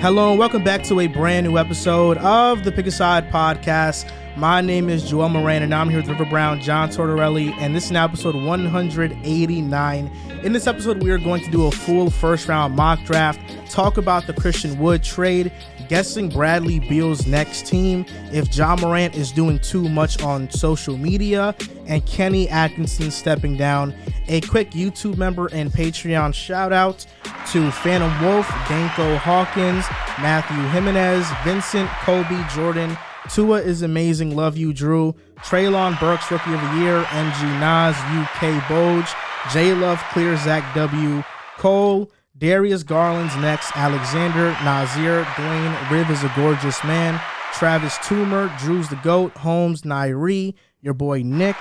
Hello and welcome back to a brand new episode of the Pick a Side podcast. My name is Ja Morant and I'm here with River Brown, John Tortorelli, and this is now episode 189. In this episode, we are going to do a full first round mock draft, talk about the Christian Wood trade, guessing Bradley Beal's next team, if Ja Morant is doing too much on social media, and Kenny Atkinson stepping down. A quick YouTube member and Patreon shout out to Phantom Wolf, Danko Hawkins, Matthew Jimenez, Vincent, Kobe, Jordan, Tua is amazing, love you, Drew, Traylon Burks, Rookie of the Year, MG Nas, UK Boge, J Love, Clear, Zach W, Cole, Darius Garland's next, Alexander, Nazir, Dwayne, Riv is a gorgeous man, Travis Toomer, Drew's the GOAT, Holmes, Nairi, your boy Nick,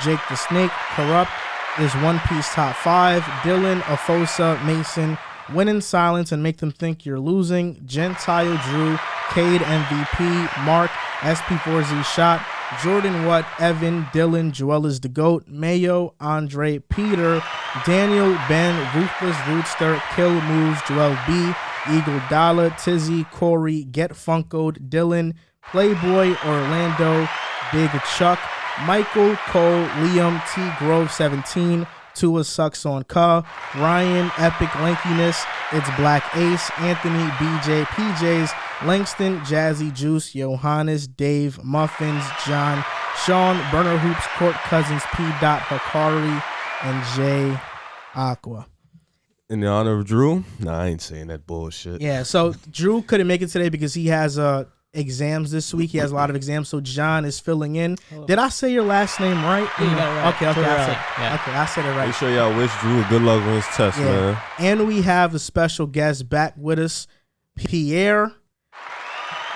Jake the Snake, Corrupt is One Piece Top 5, Dylan, Afosa, Mason, Win in Silence and Make Them Think You're Losing, Gentile Drew, Cade MVP, Mark, SP4Z Shot, Jordan Watt, Evan, Dylan, Joel is the GOAT, Mayo, Andre, Peter, Daniel, Ben, Ruthless Rootster, Kill Moves, Joel B, Eagle Dollar, Tizzy, Corey, Get Funkoed, Dylan, Playboy, Orlando, Big Chuck, Michael, Cole, Liam, T Grove 17, Tua Sucks on Ka, Ryan, Epic Lankiness, It's Black Ace, Anthony, BJ, PJs, Langston, Jazzy Juice, Johannes, Dave, Muffins, John, Sean, Burner Hoops, Court Cousins, P. Hikari, and Jay Aqua. In the honor of Drew? Nah, I ain't saying that bullshit. Yeah, so Drew couldn't make it today because he has exams this week. He has a lot of exams, so John is filling in. Hello. Did I say your last name right? Yeah, you got it right. Okay, I said it right. Make sure y'all wish Drew good luck on his test, man. And we have a special guest back with us, Pierre.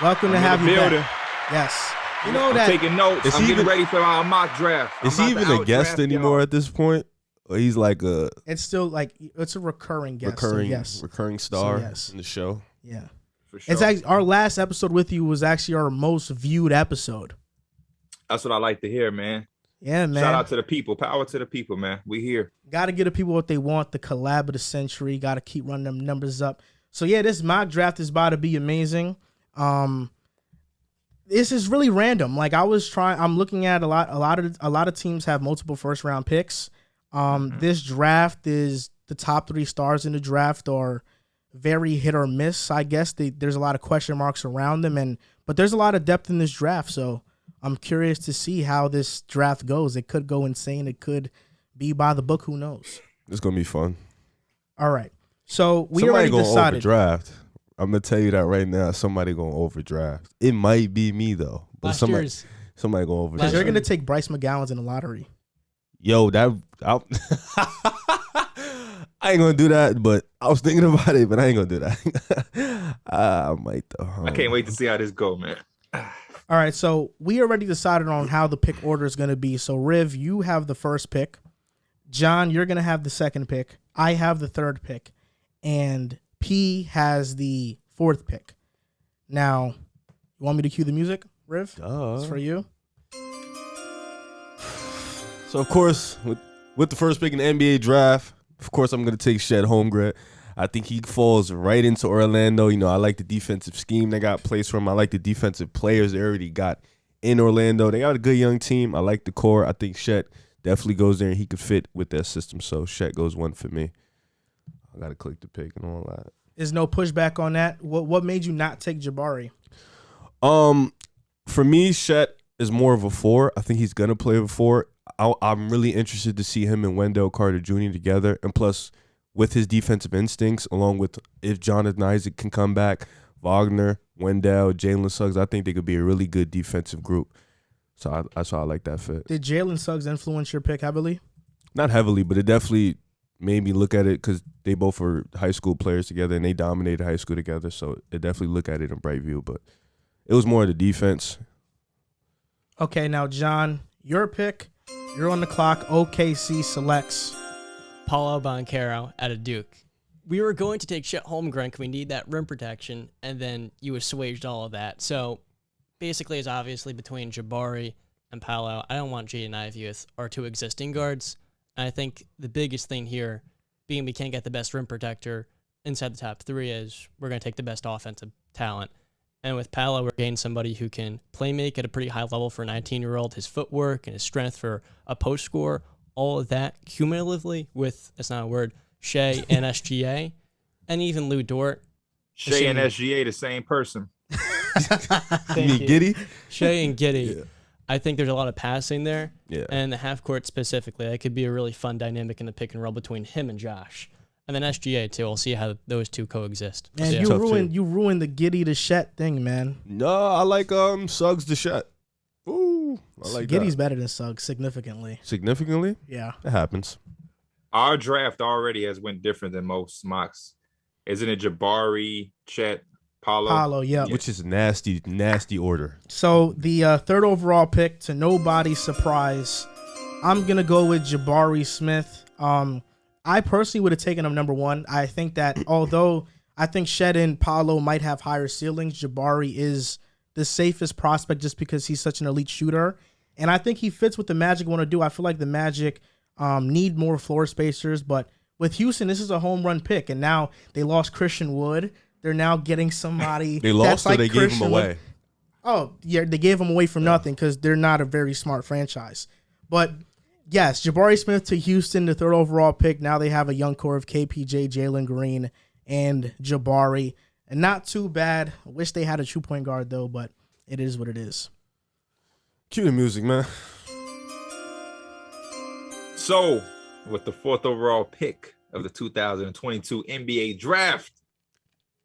Welcome to have you back. Yes. You know that. I'm taking notes. I'm getting ready for our mock draft. Is he even a guest anymore at this point? Or he's like a... It's still like, it's a recurring guest. Recurring star in the show. Yeah. For sure. It's actually, our last episode with you was actually our most viewed episode. That's what I like to hear, man. Yeah, man. Shout out to the people. Power to the people, man. We here. Got to give the people what they want. The collab of the century. Got to keep running them numbers up. So yeah, this mock draft is about to be amazing. This is really random. Like I'm looking at a lot of teams have multiple first round picks. This draft is the top 3 stars in the draft are very hit or miss. I guess there's a lot of question marks around them, but there's a lot of depth in this draft. So I'm curious to see how this draft goes. It could go insane. It could be by the book. Who knows? It's gonna be fun. All right. So we somebody already gonna decided. Overdraft. I'm gonna tell you that right now. Somebody gonna overdraft. It might be me though, but somebody gonna overdraft. Because you're gonna take Bryce McGowan's in the lottery. Yo, I ain't gonna do that, but I was thinking about it, but I ain't gonna do that. I might though. I can't wait to see how this go, man. All right, so we already decided on how the pick order is gonna be. So Riv, you have the first pick. John, you're gonna have the second pick. I have the third pick, and P has the fourth pick. Now, you want me to cue the music, Riv? It's for you. So of course, with the first pick in the NBA draft, of course I'm gonna take Shed Holmgren. I think he falls right into Orlando. You know, I like the defensive scheme they got placed for him. I like the defensive players they already got in Orlando. They got a good young team. I like the core. I think Shed definitely goes there and he could fit with that system. So Shed goes 1 for me. I gotta click the pick and all that. There's no pushback on that. What made you not take Jabari? For me, Shed is more of a 4. I think he's gonna play a 4. I'm really interested to see him and Wendell Carter Jr. together, and plus with his defensive instincts, along with if Jonathan Isaac can come back, Wagner, Wendell, Jalen Suggs, I think they could be a really good defensive group. So that's why I like that fit. Did Jalen Suggs influence your pick heavily? Not heavily, but it definitely made me look at it because they both were high school players together and they dominated high school together. So it definitely look at it in bright view, but it was more of the defense. Okay, now John, your pick. You're on the clock. OKC selects Paulo Banchero out of Duke. We were going to take Chet Holmgren because we need that rim protection, and then you assuaged all of that. So basically, it's obviously between Jabari and Paolo. I don't want Jaden Ivey with our 2 existing guards. And I think the biggest thing here, being we can't get the best rim protector, inside the top 3 is we're going to take the best offensive talent. And with Paolo, we're getting somebody who can play make at a pretty high level for a 19-year-old. His footwork and his strength for a post score, all of that cumulatively with, that's not a word, Shea and SGA, and even Lou Dort. Shea and SGA, the same person. You mean Giddy? Shea and Giddy. Yeah. I think there's a lot of passing there. Yeah. And the half court specifically, that could be a really fun dynamic in the pick and roll between him and Josh. And then SGA too. We'll see how those two coexist. Man, So, you ruined the Giddy to Shet thing, man. No, I like Suggs to Shet. Ooh, I like Giddy's that. better than Suggs significantly. Significantly? Yeah. It happens. Our draft already has went different than most mocks. Isn't it Jabari, Chet, Paolo? Yeah. Which is nasty, nasty order. So the third overall pick, to nobody's surprise, I'm gonna go with Jabari Smith. I personally would have taken him number 1. I think that although I think Shed and Paolo might have higher ceilings, Jabari is the safest prospect just because he's such an elite shooter. And I think he fits what the Magic want to do. I feel like the Magic need more floor spacers, but with Houston, this is a home run pick. And now they lost Christian Wood. They're now getting somebody They lost that's or like they gave Christian him away? Wood. Oh, yeah, they gave him away for nothing because they're not a very smart franchise. But yes, Jabari Smith to Houston, the third overall pick. Now they have a young core of KPJ, Jalen Green, and Jabari. And not too bad. I wish they had a true point guard, though, but it is what it is. Cue the music, man. So, with the 4th overall pick of the 2022 NBA draft,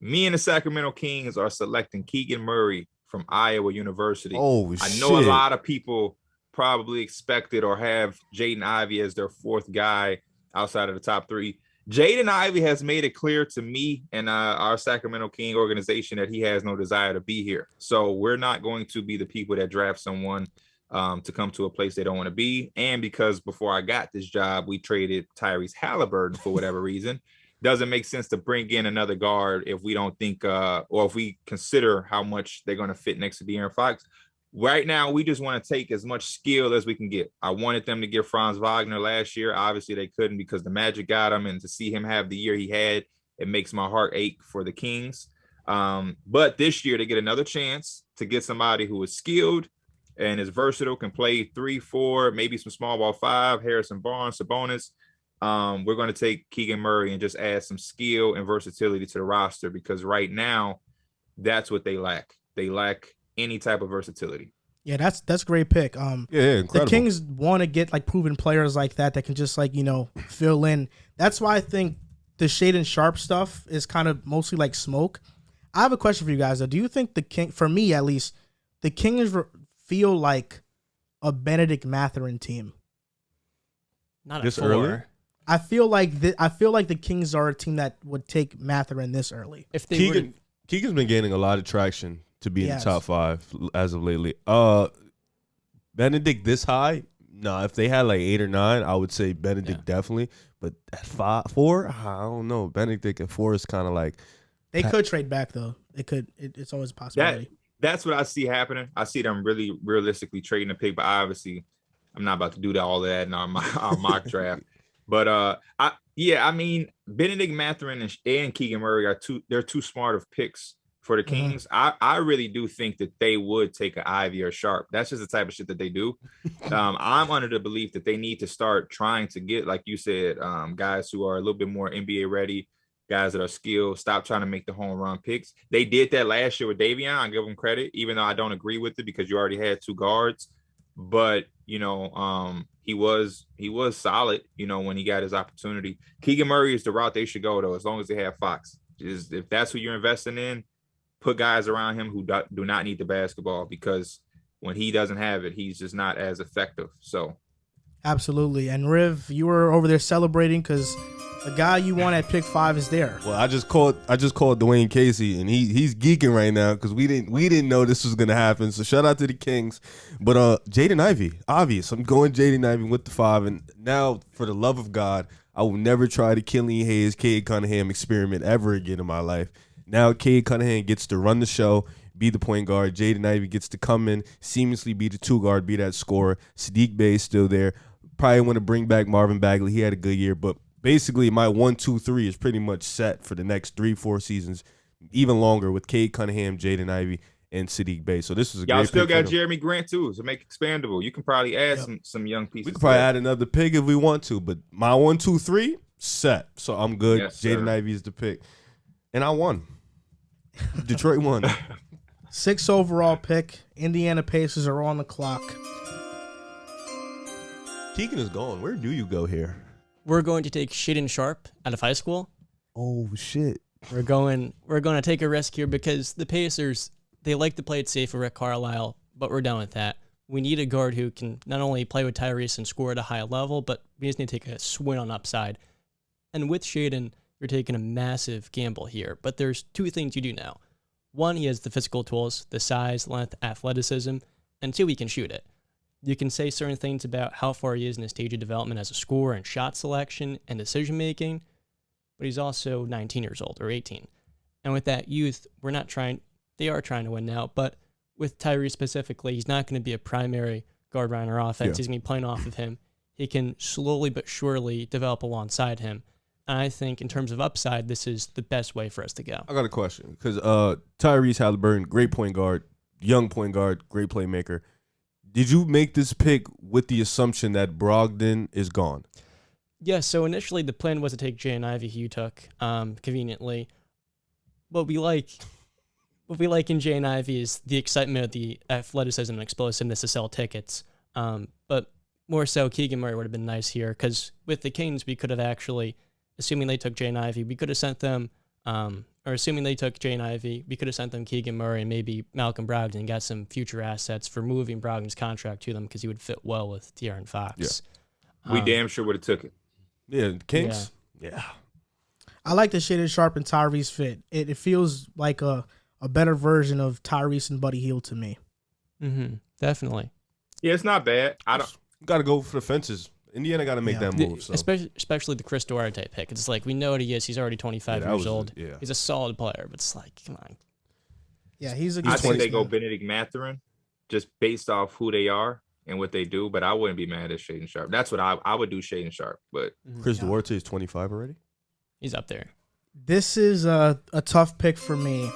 me and the Sacramento Kings are selecting Keegan Murray from Iowa University. Oh, I shit. know a lot of people probably expected or have Jaden Ivey as their 4th guy outside of the top 3. Jaden Ivey has made it clear to me and our Sacramento King organization that he has no desire to be here. So we're not going to be the people that draft someone to come to a place they don't want to be. And because before I got this job, we traded Tyrese Halliburton for whatever reason, doesn't make sense to bring in another guard if we don't think or if we consider how much they're going to fit next to De'Aaron Fox. Right now, we just want to take as much skill as we can get. I wanted them to get Franz Wagner last year. Obviously, they couldn't because the Magic got him. And to see him have the year he had, it makes my heart ache for the Kings. But this year, they get another chance to get somebody who is skilled and is versatile, can play 3, 4, maybe some small ball 5, Harrison Barnes, Sabonis. We're going to take Keegan Murray and just add some skill and versatility to the roster because right now, that's what they lack. They lack any type of versatility. Yeah, that's a great pick. Incredible. The Kings want to get like proven players like that can just like, fill in. That's why I think the Shaedon Sharpe stuff is kind of mostly like smoke. I have a question for you guys though. Do you think for me at least, the Kings feel like a Benedict Mathurin team? not This at 4. early? I feel like the Kings are a team that would take Mathurin this early. If they were Keegan's been gaining a lot of traction to be in Yes. the top 5 as of lately. Benedict this high? No, if they had like 8 or 9, I would say Benedict definitely. But at 4, I don't know. Benedict at 4 is kind of like They could trade back though. It could. It's always a possibility. That's what I see happening. I see them really realistically trading a pick, but obviously I'm not about to do all that in our mock draft. But I mean, Benedict Mathurin and Keegan Murray they're too smart of picks for the Kings. I really do think that they would take an Ivy or Sharp. That's just the type of shit that they do. I'm under the belief that they need to start trying to get, like you said, guys who are a little bit more NBA ready, guys that are skilled. Stop trying to make the home run picks. They did that last year with Davion. I give them credit, even though I don't agree with it because you already had 2 guards. But he was solid, when he got his opportunity. Keegan Murray is the route they should go, though, as long as they have Fox. If that's who you're investing in, put guys around him who do not need the basketball, because when he doesn't have it, he's just not as effective. So, Absolutely. And Riv, you were over there celebrating because the guy you want at pick 5 is there. Well, I just called Dwayne Casey, and he's geeking right now because we didn't know this was gonna happen. So shout out to the Kings. But Jaden Ivey, obvious. I'm going Jaden Ivey with the 5. And now, for the love of God, I will never try the Killian Hayes, Cade Cunningham experiment ever again in my life. Now Cade Cunningham gets to run the show, be the point guard. Jaden Ivey gets to come in, seamlessly be the 2 guard, be that scorer. Sadiq Bey is still there. Probably want to bring back Marvin Bagley. He had a good year, but basically my 1-2-3 is pretty much set for the next 3-4 seasons, even longer, with Cade Cunningham, Jaden Ivey, and Sadiq Bey. So this was a Y'all great still pick got for them. Jeremy Grant too, so make expandable. You can probably add Yep. some young pieces. We could probably there. add another pick if we want to, but my 1-2-3 set. So I'm good. Yes, Jaden sir. Ivey is the pick. And I won. Detroit won. 6th overall pick. Indiana Pacers are on the clock. Keegan is gone. Where do you go here? We're going to take Shaedon Sharpe out of high school. Oh, shit. We're going to take a risk here because the Pacers, they like to play it safe with Rick Carlisle, but we're done with that. We need a guard who can not only play with Tyrese and score at a high level, but we just need to take a swing on upside. And with Shaedon, you're taking a massive gamble here. But there's two things you do now. One, he has the physical tools, the size, length, athleticism, and two, he can shoot it. You can say certain things about how far he is in his stage of development as a scorer and shot selection and decision-making, but he's also 19 years old or 18. And with that youth, they are trying to win now, but with Tyrese specifically, he's not going to be a primary guard on our offense. Yeah. He's going to be playing off of him. He can slowly but surely develop alongside him. And I think in terms of upside, this is the best way for us to go. I got a question because Tyrese Halliburton, great point guard, young point guard, great playmaker. Did you make this pick with the assumption that Brogdon is gone? Yeah, so initially the plan was to take Jay and Ivy, who you took conveniently. What we like in Jay and Ivy is the excitement of the athleticism and explosiveness to sell tickets. But more so, Keegan Murray would have been nice here because with the Kings, we could have actually, assuming they took Jay and Ivy, we could have sent them, assuming they took Jay and Ivy, we could have sent them Keegan Murray and maybe Malcolm Brogdon and got some future assets for moving Brogdon's contract to them because he would fit well with De'Aaron Fox. Yeah. We damn sure would have took it. Yeah, Kings. Yeah. I like the Shaedon Sharpe and Tyrese fit. It feels like a better version of Tyrese and Buddy Hield to me. Definitely. Yeah, it's not bad. I don't. Got to go for the fences. Indiana got to make that move. So. Especially the Chris Duarte pick. It's like, we know what he is. He's already 25 years old. Yeah. He's a solid player, but it's like, come on. Yeah, he's a I good think they player. go Benedict Mathurin just based off who they are and what they do, but I wouldn't be mad at Shaedon Sharpe. That's what I would do, Shaedon Sharpe. But Chris Duarte is 25 already? He's up there. This is a tough pick for me.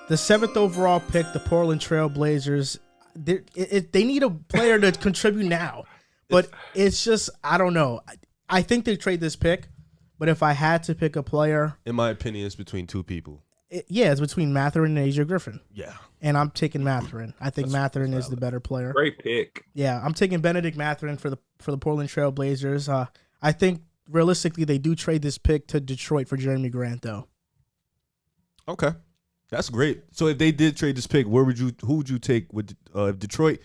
The 7th overall pick, the Portland Trail Blazers. They need a player to contribute now, but it's just, I don't know. I think they trade this pick, but if I had to pick a player, In my opinion, it's between two people. it's between Mathurin and Asia Griffin, Yeah. and I'm taking Mathurin. I think Mathurin is the better player. great pick. Yeah, I'm taking Benedict Mathurin for the Portland Trail Blazers. I think realistically they do trade this pick to Detroit for Jeremy Grant though. Okay. That's great. So if they did trade this pick, who would you take with if Detroit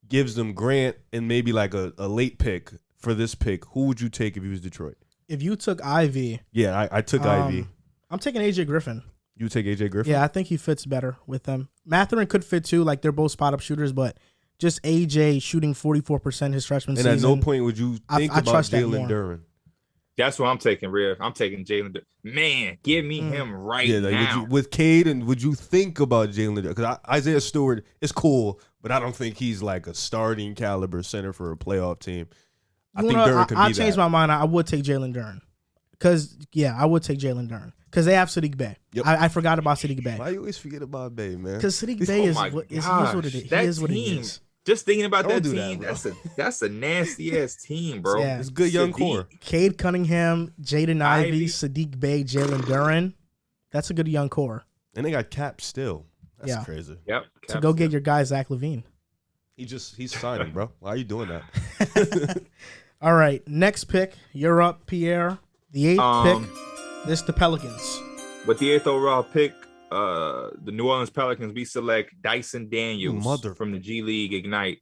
gives them Grant and maybe like a late pick for this pick, who would you take if you was Detroit? If you took Ivy, Yeah, I took Ivy. I'm taking AJ Griffin. You take AJ Griffin? Yeah, I think he fits better with them. Mathurin could fit too, like they're both spot up shooters, but just AJ shooting 44% his freshman And season. at no point would you think I about trust that Jalen more. Duren. That's what I'm taking, Riv. I'm taking Jalen. Man, give me him right Yeah, like, now. with Cade, and would you think about Jalen Duren? Because Isaiah Stewart is cool, but I don't think he's like a starting caliber center for a playoff team. I think Duren could be I that. changed my mind. I would take Jalen Duren. I would take Jalen Duren. Because they have Sadiq Bey. Yep. I forgot about Sadiq Bey. Why you always forget about Bay, man? Because Sadiq Bey Oh is my what he is gosh, what it is. He that is what he team. is. Just thinking about Don't that do that, team, bro. that's a nasty ass team, bro. Yeah. It's good young Sadiq. core. Cade Cunningham, Jaden Ivey, Ivy. Sadiq Bey, Jalen Duren. That's a good young core. And they got Cap still. That's Yeah. crazy. Yep. To go get your guy, Zach LaVine. He's signing, bro. Why are you doing that? All right, next pick. You're up, Pierre. The 8th pick. This the Pelicans. With the 8th overall pick, the New Orleans Pelicans, we select Dyson Daniels from the G League Ignite.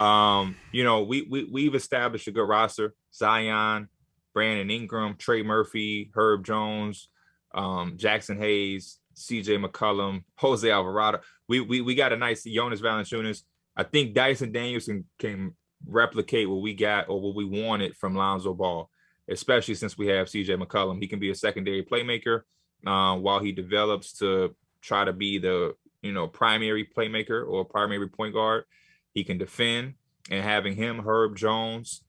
We've established a good roster. Zion, Brandon Ingram, Trey Murphy, Herb Jones, Jackson Hayes, CJ McCollum, Jose Alvarado. We got a nice Jonas Valanciunas. I think Dyson Daniels can replicate what we got or what we wanted from Lonzo Ball, especially since we have CJ McCollum. He can be a secondary playmaker while he develops to try to be the primary playmaker or primary point guard. He can defend, and having him, Herb Jones,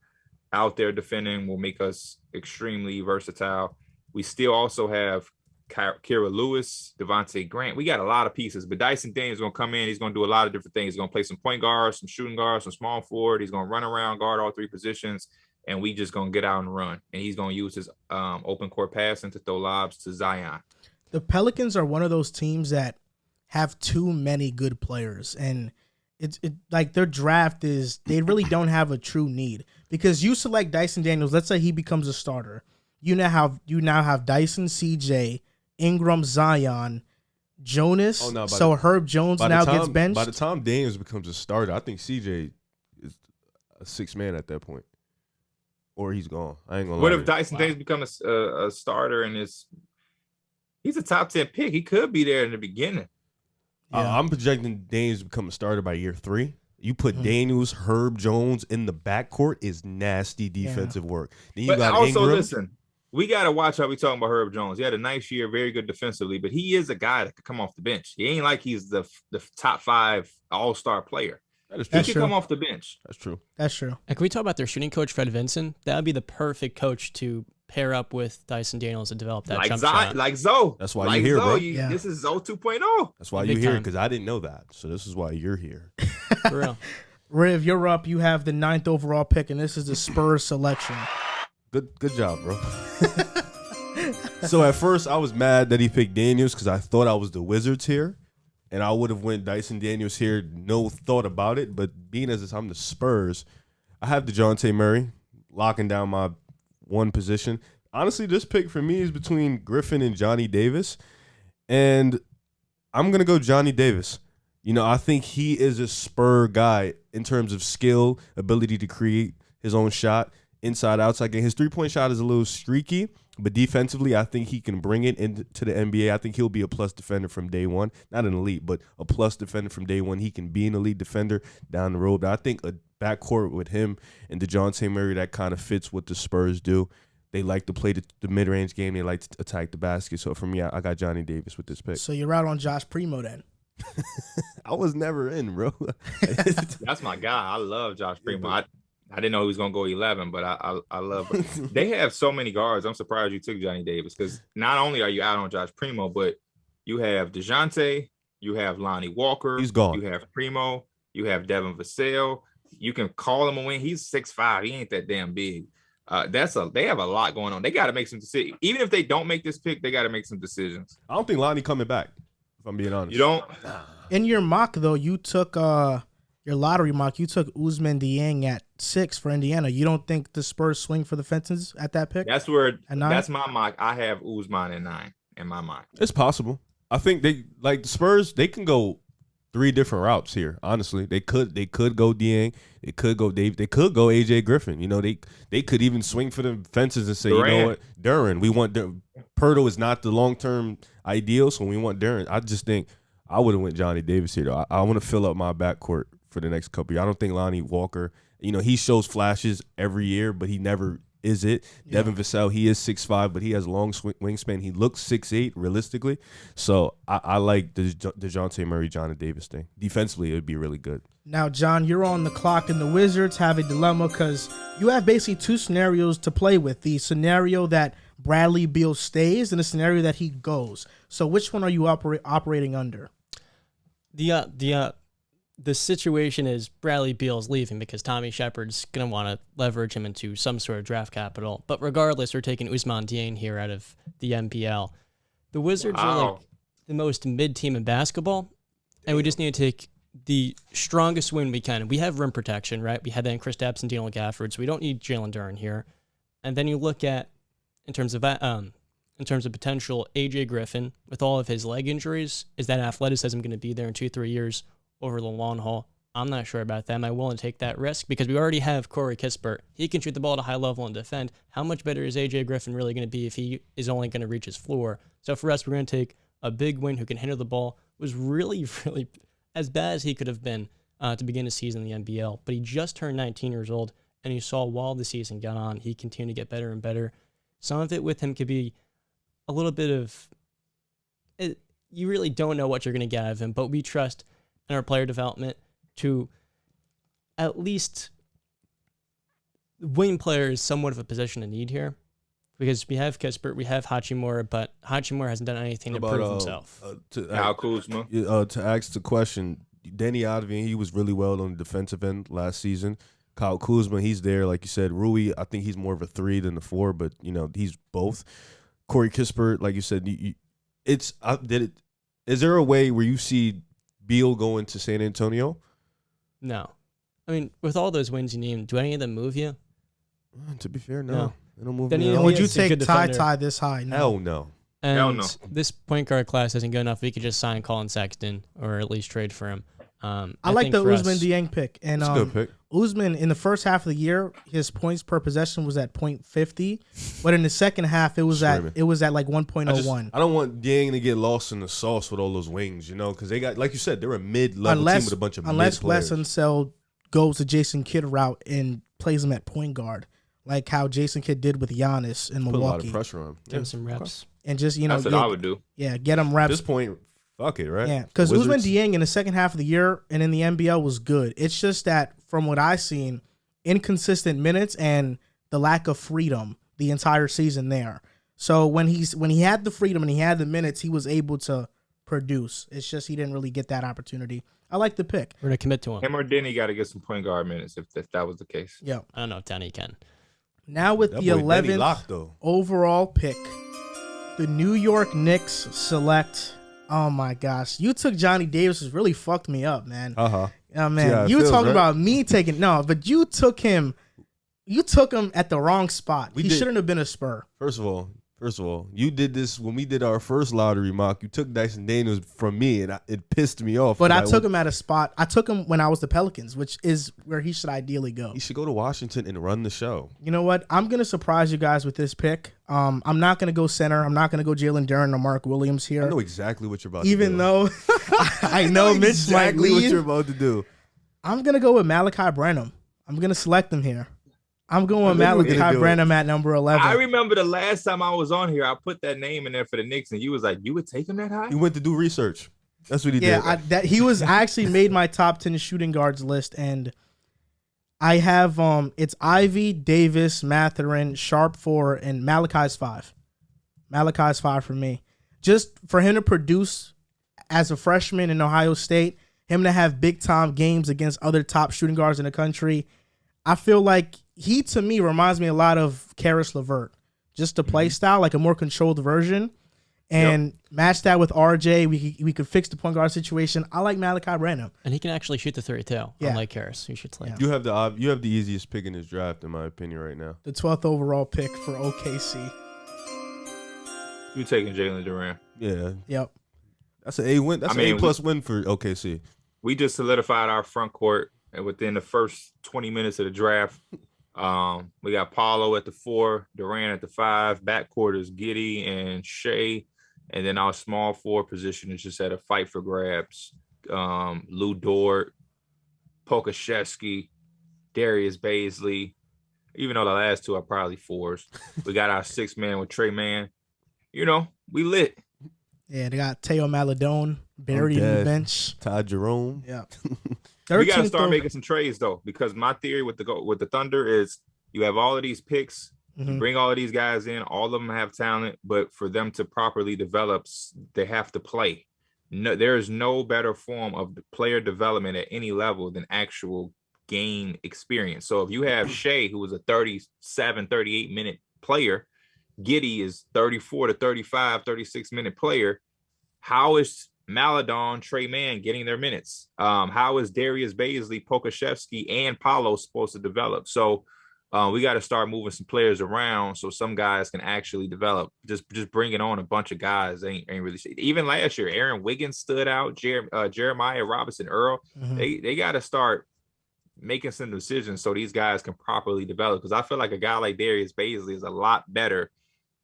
out there defending will make us extremely versatile. We still also have Kira Lewis, Devontae Grant. We got a lot of pieces, but Dyson Daniels is going to come in. He's going to do a lot of different things. He's going to play some point guards, some shooting guards, some small forward. He's going to run around, guard all three positions, and we just going to get out and run. And he's going to use his open court passing to throw lobs to Zion. The Pelicans are one of those teams that have too many good players, and it's like their draft is, they really don't have a true need, because you select Dyson Daniels. Let's say he becomes a starter. You now have Dyson, CJ, Ingram, Zion, Jonas. Oh, no, so Herb Jones now gets benched. By the time Daniels becomes a starter, I think CJ is a sixth man at that point, or he's gone. I ain't gonna lie. What if Dyson Daniels becomes a starter and he's a top 10 pick? He could be there in the beginning. Yeah. I'm projecting Daniels to become a starter by year 3. You put Daniels, Herb Jones in the backcourt is nasty defensive work. Then you got also, Ingram. listen, we got to watch how we talking about Herb Jones. He had a nice year, very good defensively, but he is a guy that could come off the bench. He ain't like he's the top 5 all-star player. That is true. He can come off the bench. That's true. That's true. And can we talk about their shooting coach, Fred Vinson? That would be the perfect coach to pair up with Dyson Daniels to develop that jump shot. Like Zoe. That's why you're here, bro. This is Zoe 2.0. That's why Big you're here, time. because I didn't know that. So this is why you're here. For real. Riv, you're up. You have the 9th overall pick, and this is the Spurs selection. Good job, bro. So at first I was mad that he picked Daniels because I thought I was the Wizards here, and I would have went Dyson Daniels here, no thought about it. But being as I'm the Spurs, I have DeJounte Murray locking down my one position. Honestly, this pick for me is between Griffin and Johnny Davis, and I'm gonna go Johnny Davis. You know, I think he is a Spur guy in terms of skill, ability to create his own shot, inside, outside game. His three-point shot is a little streaky, but defensively, I think he can bring it into the NBA. I think he'll be a plus defender from day one. Not an elite, but a plus defender from day one. He can be an elite defender down the road. But I think a backcourt with him and DeJounte Murray, that kind of fits what the Spurs do. They like to play the mid-range game. They like to attack the basket. So for me, I got Johnny Davis with this pick. So you're out on Josh Primo then. I was never in, bro. That's my guy. I love Josh Primo. I didn't know he was going to go 11, but I love it. They have so many guards. I'm surprised you took Johnny Davis, because not only are you out on Josh Primo, but you have DeJounte, you have Lonnie Walker. He's gone. You have Primo. You have Devin Vassell. You can call him a win. He's 6'5". He ain't that damn big. They have a lot going on. They got to make some decisions. Even if they don't make this pick, they got to make some decisions. I don't think Lonnie coming back, if I'm being honest. You don't? In your mock, though, you took your lottery mock. You took Ousmane Dieng at 6 for Indiana. You don't think the Spurs swing for the fences at that pick? That's my mock. I have Ousmane at 9 in my mock. It's possible. I think they like the Spurs. They can go 3 different routes here. Honestly, they could go Dieng. They could go Dave. They could go AJ Griffin. You know, they could even swing for the fences and say, Durant. you know what, Duran. We want Pirtle is not the long term ideal, so we want Duran. I just think I would have went Johnny Davis here though. I want to fill up my backcourt for the next couple years. I don't think Lonnie Walker. You know, he shows flashes every year, but he never is it. Yeah. Devin Vassell, he is 6'5", but he has long wingspan. He looks 6'8", realistically. So I like the DeJounte Murray, Johnny Davis thing. Defensively, it would be really good. Now, John, you're on the clock, and the Wizards have a dilemma because you have basically 2 scenarios to play with. The scenario that Bradley Beal stays and the scenario that he goes. So which one are you operating under? The situation is Bradley Beal's leaving because Tommy Shepard's going to want to leverage him into some sort of draft capital. But regardless, we're taking Ousmane Dieng here out of the NBL. The Wizards are like the most mid-team in basketball, and we just need to take the strongest win we can. We have rim protection, right? We had that in Kristaps and Daniel Gafford, so we don't need Jalen Duren here. And then you look at, in terms of potential, AJ Griffin, with all of his leg injuries, is that athleticism going to be there in 2-3 years? Over the long haul? I'm not sure about that. Am I willing to take that risk? Because we already have Corey Kispert. He can shoot the ball at a high level and defend. How much better is AJ Griffin really going to be if he is only going to reach his floor? So for us, we're going to take a big win who can handle the ball. Was really, really as bad as he could have been to begin his season in the NBL. But he just turned 19 years old, and you saw while the season got on, he continued to get better and better. Some of it with him could be a little bit of you really don't know what you're going to get out of him, but we trust in our player development to at least wing player is somewhat of a position of need here because we have Kispert, we have Hachimura, but Hachimura hasn't done anything to prove himself. Kyle Kuzma. To ask the question, Danny Advian, he was really well on the defensive end last season. Kyle Kuzma, he's there, like you said. Rui, I think he's more of a 3 than a 4, but he's both. Corey Kispert, like you said, is there a way where you see Beal going to San Antonio? No. I mean, with all those wins you named, do any of them move you? To be fair, no. They don't move Then me you at know all. Would you He's a good take Ty defender. this high? No. Hell no. And Hell no. this point guard class isn't good enough. We could just sign Colin Sexton or at least trade for him. I like think the for us- Usman Dieng pick. And That's a good pick. Usman, in the first half of the year, his points per possession was at .50, but in the second half, it was Screaming. at like 1.01. I don't want Dieng to get lost in the sauce with all those wings, because they got, like you said, they're a mid-level team with a bunch of Unless mid players. Wesenseld goes the Jason Kidd route and plays him at point guard, like how Jason Kidd did with Giannis in Put a lot of Milwaukee, pressure on him. Give him some reps. and just That's what I would do. get him At reps. this point, fuck it, right? Yeah, because Usman Wizards? Dieng in the second half of the year and in the NBL was good. It's just that from what I've seen, inconsistent minutes and the lack of freedom the entire season there. So when he had the freedom and he had the minutes, he was able to produce. It's just he didn't really get that opportunity. I like the pick. We're going to commit to him. Him or Denny got to get some point guard minutes if that was the case. Yeah. I don't know if Danny can. Now with That the boy Benny 11th locked, though. overall pick, the New York Knicks select. Oh my gosh, you took Johnny Davis. Has really fucked me up, man. Uh-huh. Oh See man, how it you were feels, talking right? about me taking but you took him. You took him at the wrong spot. We He did. shouldn't have been a Spur. First of all, you did this when we did our first lottery mock. You took Dyson Daniels from me, and it pissed me off. But I 'cause took him at a spot. I took him when I was the Pelicans, which is where he should ideally go. He should go to Washington and run the show. You know what? I'm gonna surprise you guys with this pick. I'm not gonna go center. I'm not gonna go Jalen Duren or Mark Williams here. I know exactly what you're about to do. Even though I know Mitch exactly might what leave. you're about to do. I'm gonna go with Malachi Branham. I'm gonna select him here. I'm going with I knew you were Malachi gonna do it. Branham at number 11. I remember the last time I was on here, I put that name in there for the Knicks, and you was like, "You would take him that high?" He went to do research. That's what he Yeah, did. I actually made my top 10 shooting guards list, and I have it's Ivy, Davis, Mathurin, Sharp 4, and Malachi's 5. Malachi's 5 for me. Just for him to produce as a freshman in Ohio State, him to have big time games against other top shooting guards in the country, I feel like he to me reminds me a lot of Karis LeVert. Just the play style, like a more controlled version. And match that with RJ, we could fix the point guard situation. I like Malachi Branham. And he can actually shoot the 3 too, Yeah. unlike Harris, who shoots like. Yeah. You have the easiest pick in this draft, in my opinion, right now. The 12th overall pick for OKC. You taking Jalen Duren? Yeah, Yep. that's an A win. That's I mean, an A+ win for OKC. We just solidified our front court, and within the first 20 minutes of the draft, we got Paulo at the 4, Durant at the 5. Backcourt is Giddey and Shea, and then our small forward position is just at a fight for grabs. Lou Dort, Pokashevsky, Darius Baisley. Even though the last two are probably 4s, we got our 6th man with Trey Mann. We lit. Yeah, they got Teo Maladone buried in the dead. bench. Todd Jerome. Yeah. We got to 13th start making some trades though, because my theory with the Thunder is you have all of these picks, you bring all of these guys in, all of them have talent, but for them to properly develop, they have to play. No, there is no better form of player development at any level than actual game experience. So if you have Shea, who was a 37, 38 minute player, Giddey is 34 to 35, 36 minute player. How is Maladon, Trey Mann getting their minutes? How is Darius Baisley, Pokashevsky, and Paulo supposed to develop? So we got to start moving some players around so some guys can actually develop. Just bringing on a bunch of guys ain't really. Even last year, Aaron Wiggins stood out. Jeremiah Robinson Earl. They got to start making some decisions so these guys can properly develop. Because I feel like a guy like Darius Baisley is a lot better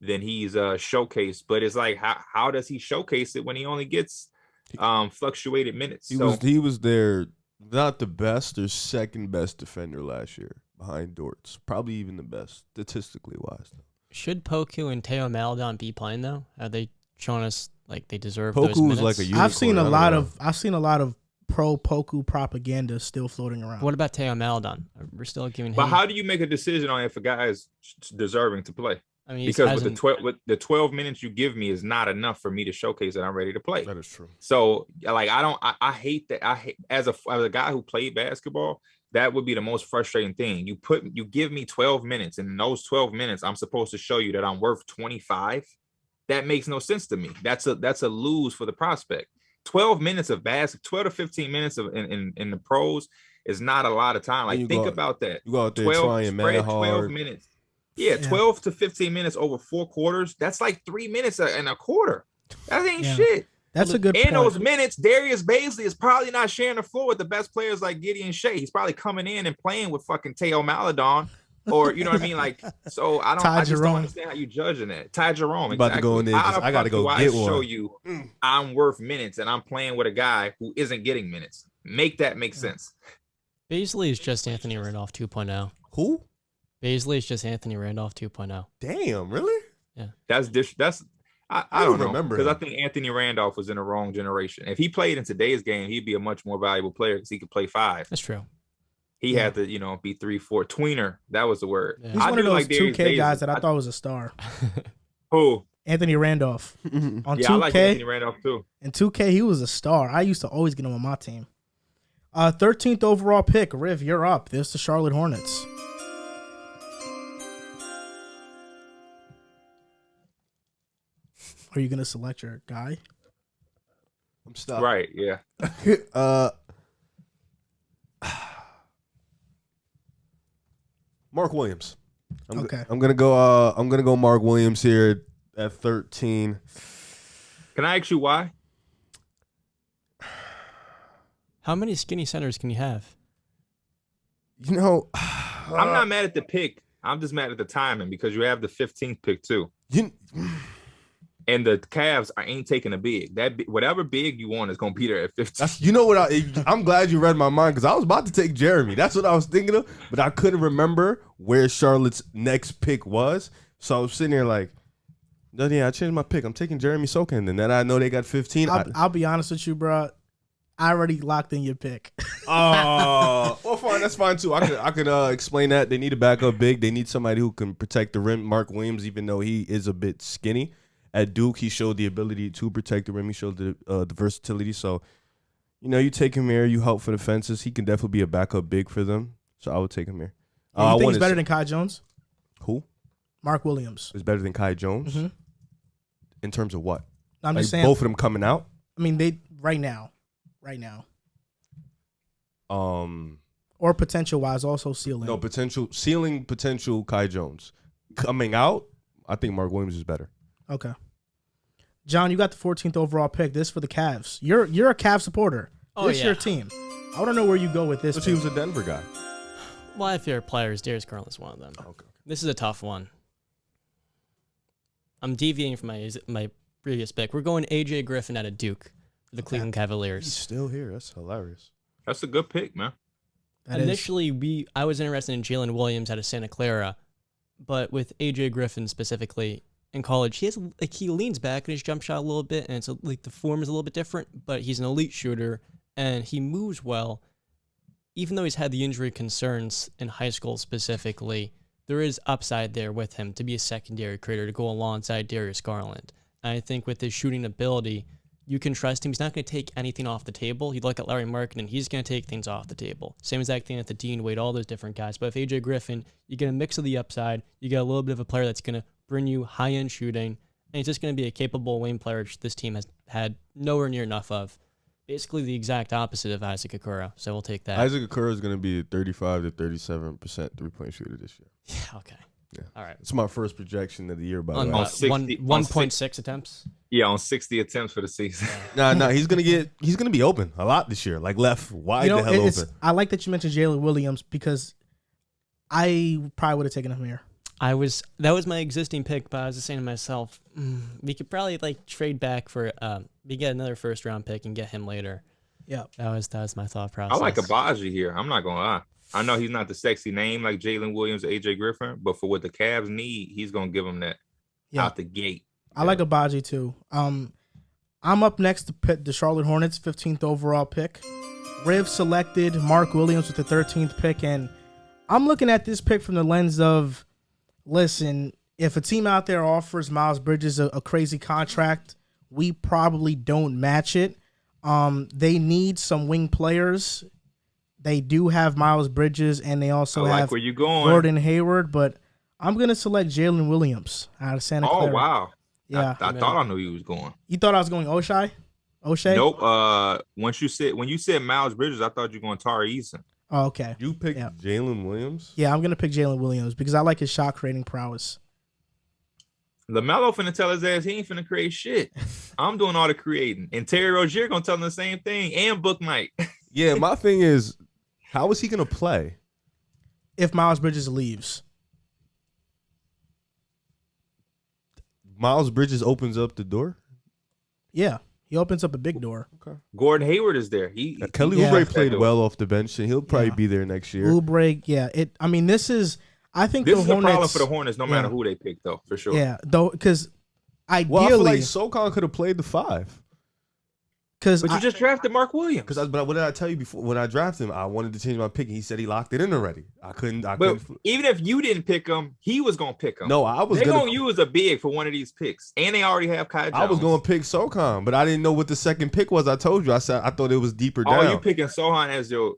than he's showcased. But it's like, how does he showcase it when he only gets fluctuated minutes? He was their not the best or second best defender last year behind Dortz. Probably even the best statistically wise. Should Poku and Teo Maladon be playing though? Have they shown us like they deserve those Poku was minutes? like a unicorn. I've seen a lot of pro Poku propaganda still floating around. What about Teo Maledon? We're still giving him. But how do you make a decision on if a guy is deserving to play? I mean, Because with the 12 minutes you give me is not enough for me to showcase that I'm ready to play. That is true. So like I hate that. I hate as a guy who played basketball, that would be the most frustrating thing. You give me 12 minutes, and in those 12 minutes, I'm supposed to show you that I'm worth 25. That makes no sense to me. That's a lose for the prospect. 12 minutes of basketball, 12 to 15 minutes of in the pros is not a lot of time. Like think about that. You go out there trying mad hard. 12 minutes. Yeah, 12 to 15 minutes over 4 quarters. That's like 3 minutes and a quarter. That ain't shit. That's a good point. In those minutes, Darius Baisley is probably not sharing the floor with the best players like Gideon Shea. He's probably coming in and playing with fucking Teo Maledon, or you know what I mean. Like, so I just don't understand how you judging that. Ty Jerome, exactly. About to go in there. I gotta go get one. Show you I'm worth minutes, and I'm playing with a guy who isn't getting minutes. Make that make sense. Baisley is just Anthony Randolph 2.0. Who? Baisley is just Anthony Randolph 2.0. That's really? Yeah. I don't remember because I think Anthony Randolph was in the wrong generation. If he played in today's game, he'd be a much more valuable player because he could play 5. That's true. He had to, be 3, 4 tweener. That was the word. Yeah. He's one of those 2K guys that I thought was a star. Who? Anthony Randolph. On 2K, I like Anthony Randolph too. In 2K, he was a star. I used to always get him on my team. 13th overall pick, Riv, you're up. There's the Charlotte Hornets. Are you gonna select your guy? I'm stuck. Right, yeah. Mark Williams. Okay. I'm gonna go Mark Williams here at 13. Can I ask you why? How many skinny centers can you have? You know, I'm not mad at the pick. I'm just mad at the timing because you have the 15th pick too. And the Cavs ain't taking a big. Whatever big you want is gonna be there at 15. You know what? I'm glad you read my mind because I was about to take Jeremy. That's what I was thinking of, but I couldn't remember where Charlotte's next pick was. So I was sitting there like, yeah, I changed my pick. I'm taking Jeremy Sokin, and then I know they got 15. I'll be honest with you, bro. I already locked in your pick. Oh, well, fine. That's fine too. I could explain that. They need a backup big. They need somebody who can protect the rim. Mark Williams, even though he is a bit skinny. At Duke, he showed the ability to protect the rim. He showed the versatility. So, you take him here. You help for the fences. He can definitely be a backup big for them. So I would take him here. You think he's better than Kai Jones? Who? Mark Williams. Is better than Kai Jones? Mm-hmm. In terms of what? I'm just saying. Both of them coming out? I mean, they right now. Or potential-wise, also ceiling. No, potential Kai Jones. Coming out, I think Mark Williams is better. Okay. John, you got the 14th overall pick. This for the Cavs. You're a Cavs supporter. This your team. I want to know where you go with this. He was a Denver guy. My favorite players, Darius Garland's one of them. Okay. This is a tough one. I'm deviating from my previous pick. We're going AJ Griffin out of Duke for the Cleveland Cavaliers. He's still here. That's hilarious. That's a good pick, man. Initially, I was interested in Jalen Williams out of Santa Clara, but with AJ Griffin specifically in college, he leans back in his jump shot a little bit, and it's the form is a little bit different, but he's an elite shooter and he moves well. Even though he's had the injury concerns in high school specifically, there is upside there with him to be a secondary creator to go alongside Darius Garland. And I think with his shooting ability, you can trust him. He's not going to take anything off the table. You look at Larry Markkinen, he's going to take things off the table. Same exact thing at the Dean Wade, all those different guys. But if AJ Griffin, you get a mix of the upside, you get a little bit of a player that's going to bring you high-end shooting, and he's just going to be a capable wing player, which this team has had nowhere near enough of. Basically the exact opposite of Isaac Okoro, so we'll take that. Isaac Okoro is going to be a 35 to 37% three-point shooter this year. Yeah, okay. Yeah. All right. It's my first projection of the year, by the way. 1.6 attempts? Yeah, on 60 attempts for the season. No, he's gonna be open a lot this year, like left wide the hell open. I like that you mentioned Jalen Williams because I probably would have taken him here. That was my existing pick, but I was just saying to myself, we could probably trade back for we get another first round pick and get him later. Yeah, that was my thought process. I like Abaji here. I'm not gonna lie. I know he's not the sexy name like Jalen Williams or AJ Griffin, but for what the Cavs need, he's gonna give them that out the gate. I like Abaji too. I'm up next to pick the Charlotte Hornets, 15th overall pick. Riv selected Mark Williams with the 13th pick, and I'm looking at this pick from the lens of, listen, if a team out there offers Miles Bridges a crazy contract, we probably don't match it. They need some wing players. They do have Miles Bridges, and they also have where you going. Gordon Hayward, but I'm going to select Jaylen Williams out of Santa Clara. Oh, wow. Yeah. I thought I knew he was going. You thought I was going O'Shea? Nope. When you said Miles Bridges, I thought you were going Tari Eason. Oh, okay. You picked Jaylen Williams? Yeah, I'm going to pick Jaylen Williams because I like his shot creating prowess. LaMelo finna tell his ass he ain't finna create shit. I'm doing all the creating. And Terry Rozier gonna tell him the same thing, and Book Knight. Yeah, my thing is, how is he going to play? If Miles Bridges leaves. Miles Bridges opens up the door? Yeah, he opens up a big door. Okay. Gordon Hayward is there. Kelly Oubre played well off the bench, and he'll probably be there next year. Oubre, yeah. I think this the is Hornets, a problem for the Hornets, no matter who they pick, though, for sure. Yeah, though, because ideally, well, I feel like SoCon could have played the 5. But you just drafted Mark Williams. But what did I tell you before? When I drafted him, I wanted to change my pick. He said he locked it in already. I couldn't. But even if you didn't pick him, he was gonna pick him. No, I was. They're gonna use a big for one of these picks, and they already have Kai Jones. I was gonna pick SoCon, but I didn't know what the second pick was. I told you. I said I thought it was deeper down. Oh, you picking Sohan as your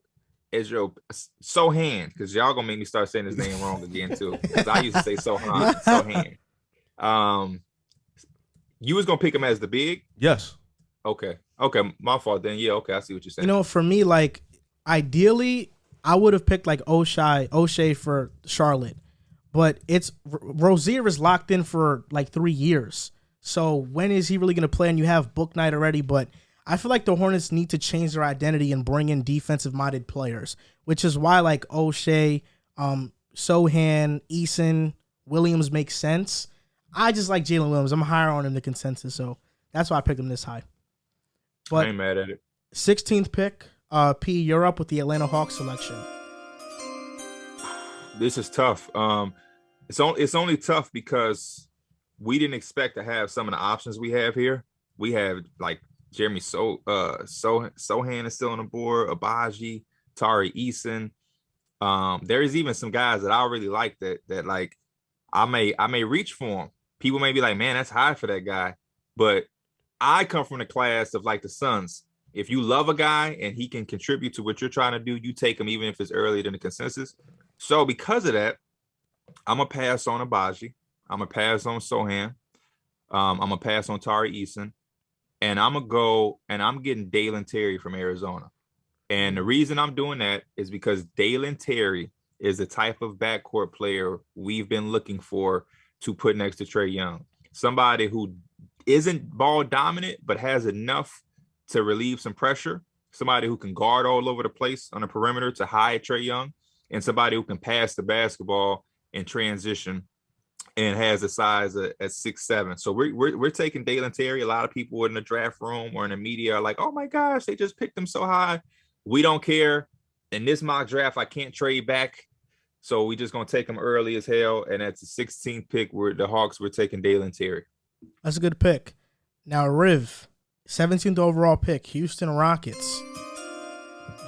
Sohan, because y'all gonna make me start saying his name wrong again too. Because I used to say Sohan. You was gonna pick him as the big? Yes. Okay, my fault then. Yeah, okay, I see what you're saying. You know, for me, like, ideally, I would have picked like O'Shea for Charlotte, but Rozier is locked in for like 3 years. So when is he really going to play? And you have Book Knight already, but I feel like the Hornets need to change their identity and bring in defensive-minded players, which is why like O'Shea, Sohan, Eason, Williams makes sense. I just like Jaylen Williams. I'm higher on him than consensus, so that's why I picked him this high. But I ain't mad at it. 16th pick, P, you're up with the Atlanta Hawks selection. This is tough. It's only tough because we didn't expect to have some of the options we have here. We have like Jeremy Sohan is still on the board, Abaji, Tari Eason. There is even some guys that I really like that like I may reach for them. People may be like, man, that's high for that guy, but I come from the class of like the Suns. If you love a guy and he can contribute to what you're trying to do, you take him even if it's earlier than the consensus. So because of that, I'm going to pass on Abaji. I'm going to pass on Sohan. I'm going to pass on Tari Eason. And I'm going to go and I'm getting Dalen Terry from Arizona. And the reason I'm doing that is because Dalen Terry is the type of backcourt player we've been looking for to put next to Trae Young. Somebody who isn't ball dominant, but has enough to relieve some pressure. Somebody who can guard all over the place on the perimeter to hide Trae Young, and somebody who can pass the basketball in transition and has the size at 6'7". So we're taking Dalen Terry. A lot of people in the draft room or in the media are like, oh my gosh, they just picked him so high. We don't care. In this mock draft, I can't trade back. So we just gonna take him early as hell. And at the 16th pick, the Hawks were taking Dalen Terry. That's a good pick. Now, Riv, 17th overall pick, Houston Rockets.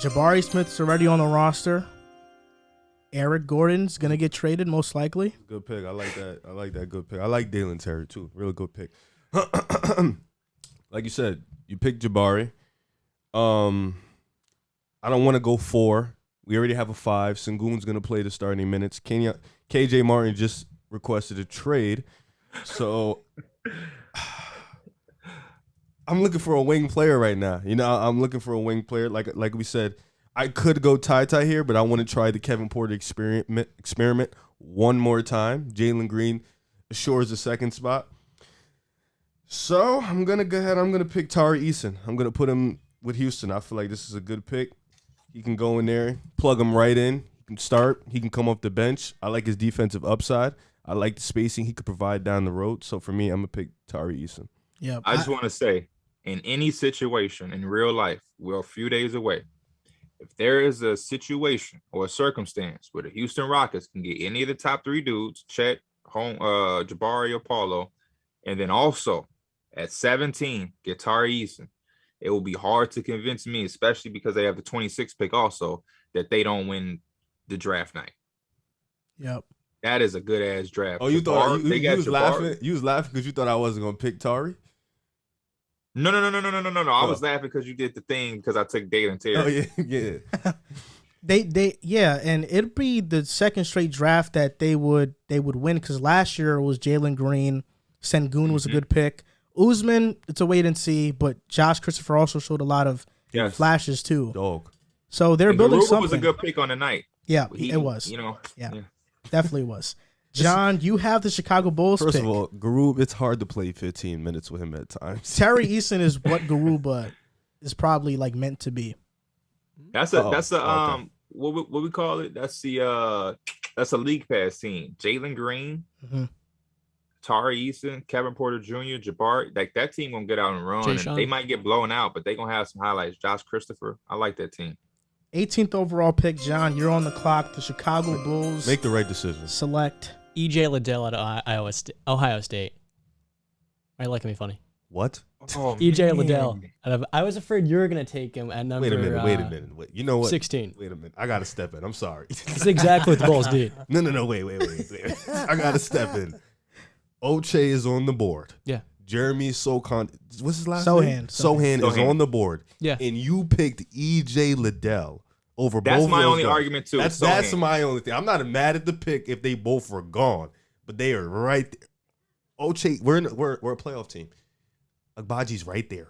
Jabari Smith's already on the roster. Eric Gordon's going to get traded, most likely. Good pick. I like that. I like that good pick. I like Dalen Terry, too. Real good pick. Like you said, you picked Jabari. I don't want to go 4. We already have a 5. Sengun's going to play the starting minutes. KJ Martin just requested a trade. So I'm looking for a wing player right now. You know, I'm looking for a wing player. Like we said, I could go tie here, but I want to try the Kevin Porter experiment one more time. Jalen Green assures the second spot. So I'm going to go ahead. I'm going to pick Tari Eason. I'm going to put him with Houston. I feel like this is a good pick. He can go in there, plug him right in. He can start. He can come off the bench. I like his defensive upside. I like the spacing he could provide down the road. So for me, I'm going to pick Tari Eason. Yeah. I just want to say, in any situation in real life, we're a few days away. If there is a situation or a circumstance where the Houston Rockets can get any of the top 3 dudes, Chet, Jabari, or Paulo, and then also at 17, get Tari Eason, it will be hard to convince me, especially because they have the 26th pick also, that they don't win the draft night. Yep. That is a good ass draft. Oh, you thought you was Jabbar. laughing? You was laughing because you thought I wasn't gonna pick Tari? No. I was laughing because you did the thing because I took Dalen Terry. Oh yeah. Yeah, and it'd be the second straight draft that they would win, because last year it was Jalen Green, Sengun was a good pick. Usman, it's a wait and see, but Josh Christopher also showed a lot of flashes too. Dog. So they're And building Garuba something. was a good pick on the night. Yeah, it was. Yeah. Definitely was. John, you have the Chicago Bulls First pick. of all, Garub, it's hard to play 15 minutes with him at times. Terry Eason is what Garuba is probably like meant to be. That's okay. What we call it? That's a league pass team. Jalen Green, Tari Eason, Kevin Porter Jr., Jabbar. Like that team gonna get out and run. And they might get blown out, but they gonna have some highlights. Josh Christopher, I like that team. 18th overall pick, John. You're on the clock. The Chicago Bulls Make the right decision. select EJ Liddell at Ohio State. Are you liking me funny? What? Oh, EJ man. Liddell. I was afraid you were going to take him at number Wait a minute. Wait. You know what? 16. Wait a minute. I gotta step in. I'm sorry. That's exactly what the Bulls did. No. Wait. I gotta step in. Oche is on the board. Yeah. Jeremy Sohan. What's his last Sohan. name? Sohan is on the board. Yeah. And you picked EJ Liddell over both. That's my those only guys. argument too. That's my only thing. I'm not mad at the pick if they both were gone, but they are right there. Oche, we're a playoff team. Agbaji's right there.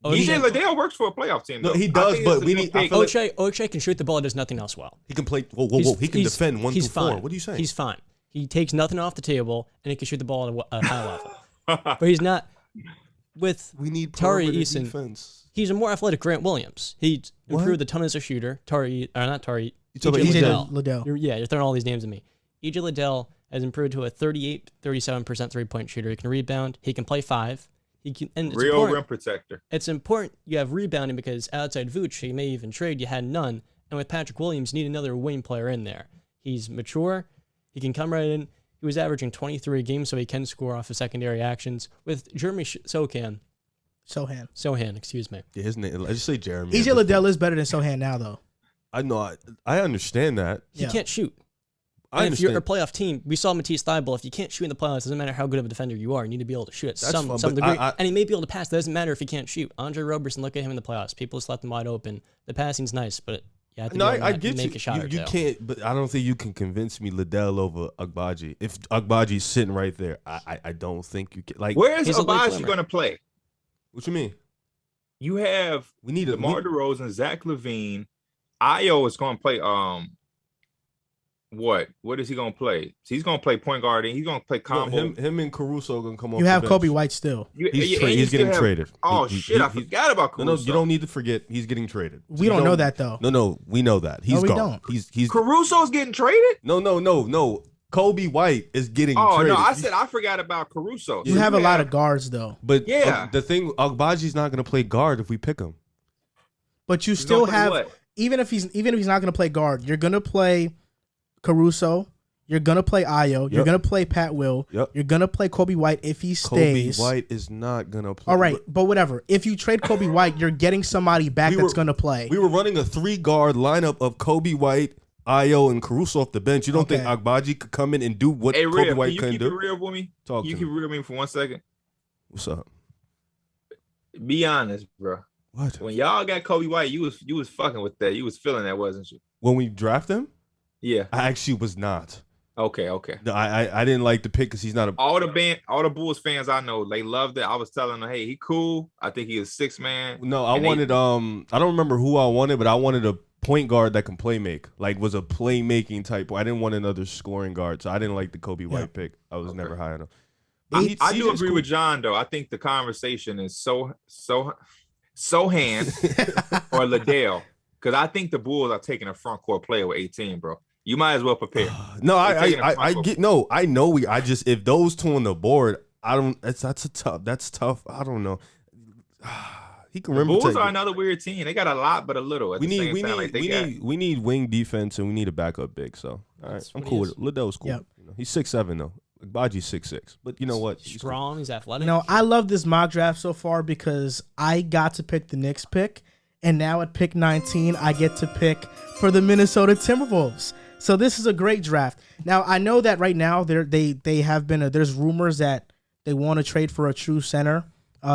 EJ Liddell works for a playoff team. No, though. he does, but we need. I feel like Oche can shoot the ball and does nothing else well. he can play. Whoa! He can defend 1 through 4. What are you saying? He's fine. He takes nothing off the table and he can shoot the ball at a high level. But he's not with We need Tari perimeter Eason. defense. He's a more athletic Grant Williams. He improved a ton as a shooter. Not Tari. You talking EJ about Liddell. You're throwing all these names at me. EJ Liddell has improved to a 37% 3-point shooter. He can rebound. He can play 5. He can, and it's Real important. rim protector. It's important you have rebounding because outside Vooch, you may even trade, you had none. And with Patrick Williams, you need another wing player in there. He's mature. He can come right in. He was averaging 23 games, so he can score off of secondary actions. With Jeremy Sohan, excuse me. Yeah, his name. Let's just say Jeremy. EJ Liddell is better than Sohan now, though. I know. I understand that. He can't shoot. I And if you're a understand. playoff team, we saw Matisse Thybulle. If you can't shoot in the playoffs, it doesn't matter how good of a defender you are. You need to be able to shoot at That's some fine, degree. but And he may be able to pass. It doesn't matter if he can't shoot. Andre Roberson, look at him in the playoffs. People just left him wide open. The passing's nice, but you have to No, be able I to get make you. a shot or You two. can't, but I don't think you can convince me Liddell over Agbaji. If Agbaji's sitting right there, I don't think you can. Like, Where is He's a late Abaji bloomer. going to play? what you mean? You have We need a DeMar DeRozan, Zach LaVine. Io is going to play. What is he going to play? He's going to play point guard, and he's going to play combo. Him and Caruso are gonna come off. You have the Kobe bench. White still. He's getting traded. Oh He- shit! I he- forgot about Caruso. No, you don't need to forget. He's getting traded. We don't know that, though. No, we know that. He's we gone. don't. He's Caruso's getting traded. no. Kobe White is getting Oh traded. no, I said I forgot about Caruso. You have a lot of guards, though. But Yeah. the thing, Agbaji's not gonna play guard if we pick him. But you He's still gonna play have, what? even if he's not going to play guard, you're going to play Caruso. You're going to play Io. You're Yep. going to play Pat Will. Yep. You're going to play Kobe White if he Kobe stays. White is not gonna play. All right, but whatever. If you trade Kobe White, you're getting somebody back We that's were- going to play. We were running a 3-guard lineup of Kobe White, Io, and Caruso off the bench. You don't think Okay. Agbaji could come in and do what Hey, Kobe Real, can White you couldn't keep it do? real with me? Talk You to keep it me. real with me for 1 second. What's up? Be honest, bro. What? When y'all got Kobe White, you was fucking with that. You was feeling that, wasn't you? When we draft him, Yeah. I actually was not. Okay. No, I didn't like the pick because he's not a. All the Bulls fans I know, they loved it. I was telling them, hey, he cool. I think he is 6 man. No, I And they- wanted I don't remember who I wanted, but I wanted a point guard that can play make. Like was a playmaking type. I didn't want another scoring guard, so I didn't like the Kobe White pick. I was never high enough. I do CJ's agree cool. with John though. I think the conversation is Sohan or Liddell, because I think the Bulls are taking a front court player with 18, bro. You might as well prepare. No, They're taking a I front court. get no. I know we. I just if those two on the board, I don't. That's tough. I don't know. He can The remember. Bulls are another weird team. They got a lot, but a little. At We the need same we time, need like they we got, need we need wing defense and we need a backup big. So all right, That's I'm what cool he with is. it. Liddell's cool. Yep. He's 6'7" though. Agbaji's 6'6", but you know what? Strong, he's athletic. I love this mock draft so far because I got to pick the Knicks pick, and now at pick 19, I get to pick for the Minnesota Timberwolves. So this is a great draft. Now I know that right now there's rumors that they want to trade for a true center.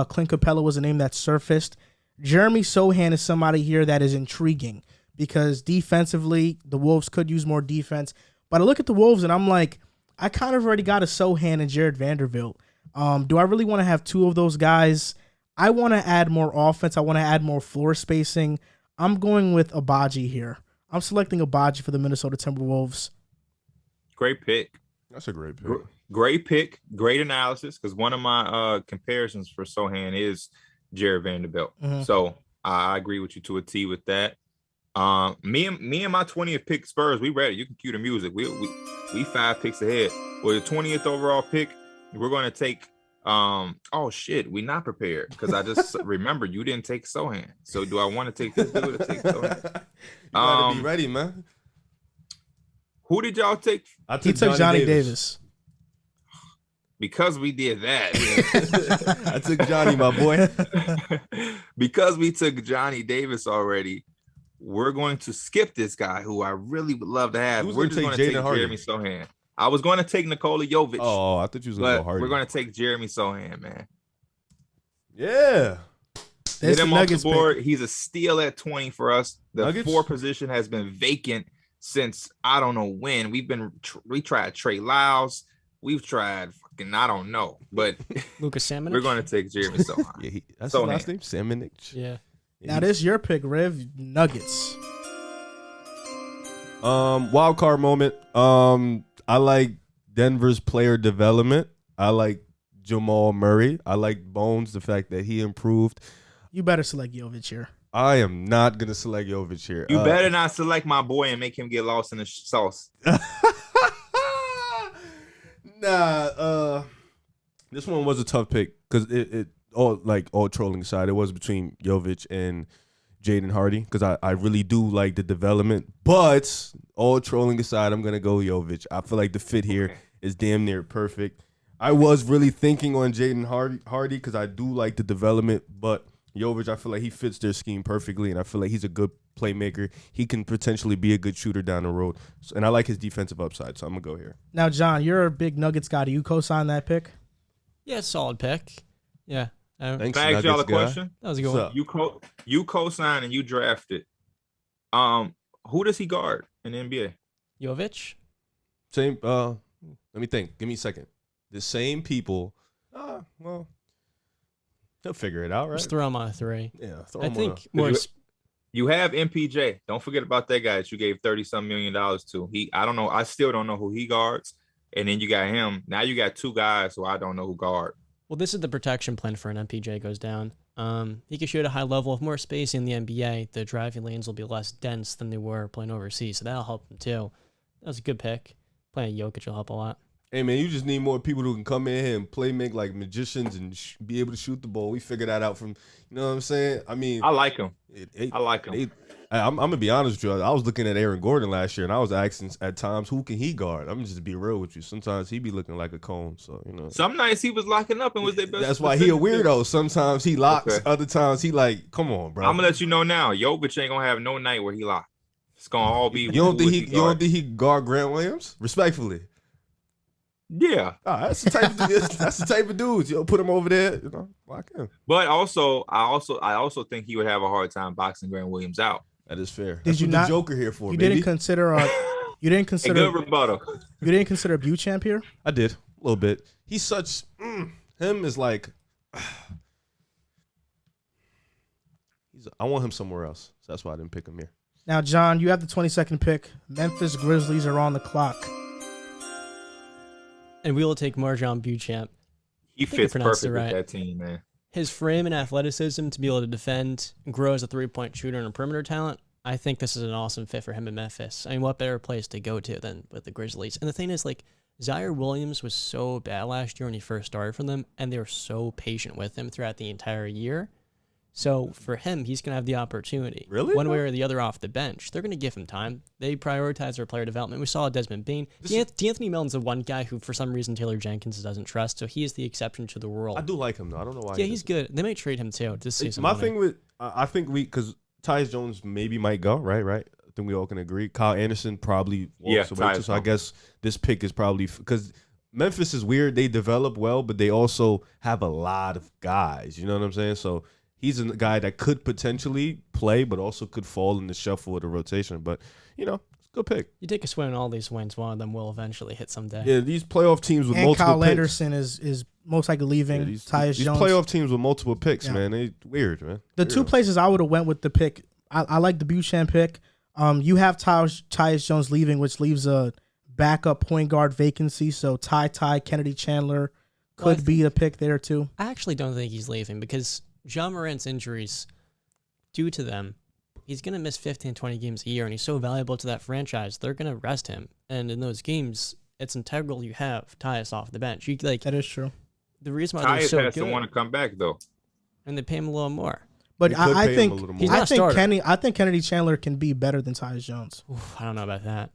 Clint Capella was a name that surfaced. Jeremy Sohan is somebody here that is intriguing because defensively the Wolves could use more defense. But I look at the Wolves and I'm like, I kind of already got a Sohan and Jared Vanderbilt. Do I really want to have two of those guys? I want to add more offense. I want to add more floor spacing. I'm going with Agbaji here. I'm selecting Agbaji for the Minnesota Timberwolves. Great pick. That's a great pick. Great pick. Great analysis, because one of my comparisons for Sohan is Jared Vanderbilt. Mm-hmm. So I agree with you to a T with that. Me and my 20th pick Spurs, we ready. You can cue the music. We 5 picks ahead. With the 20th overall pick, we're going to take oh shit, we not prepared because I just remember you didn't take Sohan. So do I want to take this dude or take Sohan? You gotta be ready, man. Who did y'all take? He took Johnny Davis. Because we did that. I took Johnny, my boy. Because we took Johnny Davis already, we're going to skip this guy who I really would love to have. We're just going to take Jeremy Sohan. I was going to take Nikola Jovic. Oh, I thought you was going to go Harden. We're going to take Jeremy Sohan, man. Yeah. Get him off the board. Pick. He's a steal at 20 for us. The 4 position has been vacant since I don't know when. We tried Trey Lyles. We've tried fucking I don't know, but Lucas Salmonich. We're going to take Jeremy Sohan. Yeah, that's his last name, Salmonich. Yeah. Now this is your pick, Riv. Nuggets. Wild card moment. I like Denver's player development. I like Jamal Murray. I like Bones, the fact that he improved. You better select Jovic here. I am not going to select Jovic here. You better not select my boy and make him get lost in the sauce. Nah, this one was a tough pick because it all trolling aside, it was between Jovic and Jaden Hardy because I really do like the development. But all trolling aside, I'm going to go Jovic. I feel like the fit here is damn near perfect. I was really thinking on Jaden Hardy because I do like the development, but Jovic, I feel like he fits their scheme perfectly, and I feel like he's a good playmaker. He can potentially be a good shooter down the road, and I like his defensive upside, so I'm going to go here. Now, John, you're a big Nuggets guy. Do you co-sign that pick? Yeah, solid pick. Yeah. Thanks, Can I ask y'all a question? That was a good one. You co-signed and you drafted. Who does he guard in the NBA? Jovic? Same. Let me think. Give me a second. The same people. Well, they'll figure it out, right? Just throw him on a 3. Yeah. I think more. You have MPJ. Don't forget about that guy that you gave $30-some million to. I don't know. I still don't know who he guards. And then you got him. Now you got 2 guys who I don't know who guard. Well, this is the protection plan for an MPJ goes down. He can shoot at a high level with more space in the NBA. The driving lanes will be less dense than they were playing overseas, so that'll help him too. That was a good pick. Playing Jokic will help a lot. Hey, man, you just need more people who can come in here and make like magicians and be able to shoot the ball. We figured that out from, you know what I'm saying? I mean, I like him. I like him. I'm going to be honest with you. I was looking at Aaron Gordon last year, and I was asking at times, who can he guard? I'm just be real with you. Sometimes he be looking like a cone, so, you know. Some nights he was locking up and was their best. That's why he a weirdo. Sometimes he locks. Okay. Other times he like, come on, bro. I'm going to let you know now. Jovic ain't going to have no night where he locked. It's going to all be. You don't think he guard Grant Williams? Respectfully. Yeah. That's the type of that's the type of dudes. You know, put him over there, you know, lock him. But also, I also think he would have a hard time boxing Grant Williams out. That is fair. Did That's you what not, the Joker here for? You baby. didn't consider. You didn't consider. A good rebuttal. You didn't consider Beauchamp here. I did a little bit. He's such. Him is like. I want him somewhere else. So that's why I didn't pick him here. Now, John, you have the 22nd pick. Memphis Grizzlies are on the clock. And we will take Marjon Beauchamp. He fits perfect with that team, man. His frame and athleticism to be able to defend and grow as a 3-point shooter and a perimeter talent, I think this is an awesome fit for him in Memphis. I mean, what better place to go to than with the Grizzlies? And the thing is, like, Zaire Williams was so bad last year when he first started for them, and they were so patient with him throughout the entire year. So for him, he's going to have the opportunity. Really? One way or the other off the bench. They're going to give him time. They prioritize their player development. We saw Desmond Bain. D'Anthony Melton's the one guy who, for some reason, Taylor Jenkins doesn't trust. So he is the exception to the rule. I do like him, though. I don't know why. Yeah, he's good. They might trade him, too. Just say My thing with, I think because Tyus Jones maybe might go, right? I think we all can agree. Kyle Anderson probably walks away too. So I guess this pick is probably because Memphis is weird. They develop well, but they also have a lot of guys. You know what I'm saying? So he's a guy that could potentially play, but also could fall in the shuffle of the rotation. But, it's a good pick. You take a swing on all these wins. One of them will eventually hit someday. Yeah, these playoff teams with and multiple Kyle picks. Anderson is most likely leaving. These Tyus Jones. playoff teams with multiple picks, man. They weird, man. The two places I would have went with the pick, I like the Buchanan pick. You have Tyus Jones leaving, which leaves a backup point guard vacancy. So Ty Kennedy Chandler could be the pick there too. I actually don't think he's leaving because Ja Morant's injuries, due to them, he's going to miss 15, 20 games a year, and he's so valuable to that franchise. They're going to rest him. And in those games, it's integral you have Tyus off the bench. That is true. The reason why Tyus they're so has good, to want to come back, though. and they pay him a little more. But I think He's not a starter. Kennedy Chandler can be better than Tyus Jones. Oof, I don't know about that.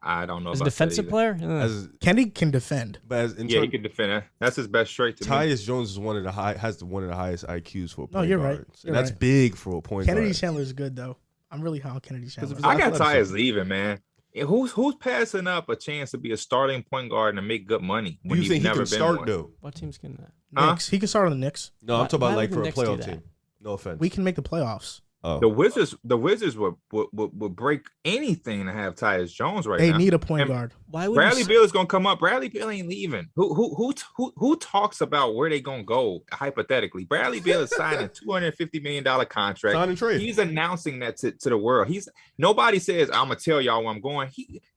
I don't know As a about defensive that player? Kenny can defend. But he can defend it. That's his best trait to me. Tyus Jones is one of the highest IQs for a point you're guard. right. And that's big for a point Kennedy guard. Chandler is good though. I'm really high on Kennedy Chandler. I got Tyus leaving, man. Who's passing up a chance to be a starting point guard and make good money? Do you think he can start though? What team's getting that? Knicks. He can start on the Knicks. No, I'm talking about why like would for the a Knicks do playoff that? team. No offense. We can make the playoffs. Oh. The Wizards would break anything to have Tyus Jones right They now. need a point And guard. Why would Bradley Beal is gonna come up. Bradley Beal ain't leaving. Who talks about where they gonna go hypothetically? Bradley Beal is signing a $250 million contract. Sign and trade. He's announcing that to the world. Nobody says I'm gonna tell y'all where I'm going.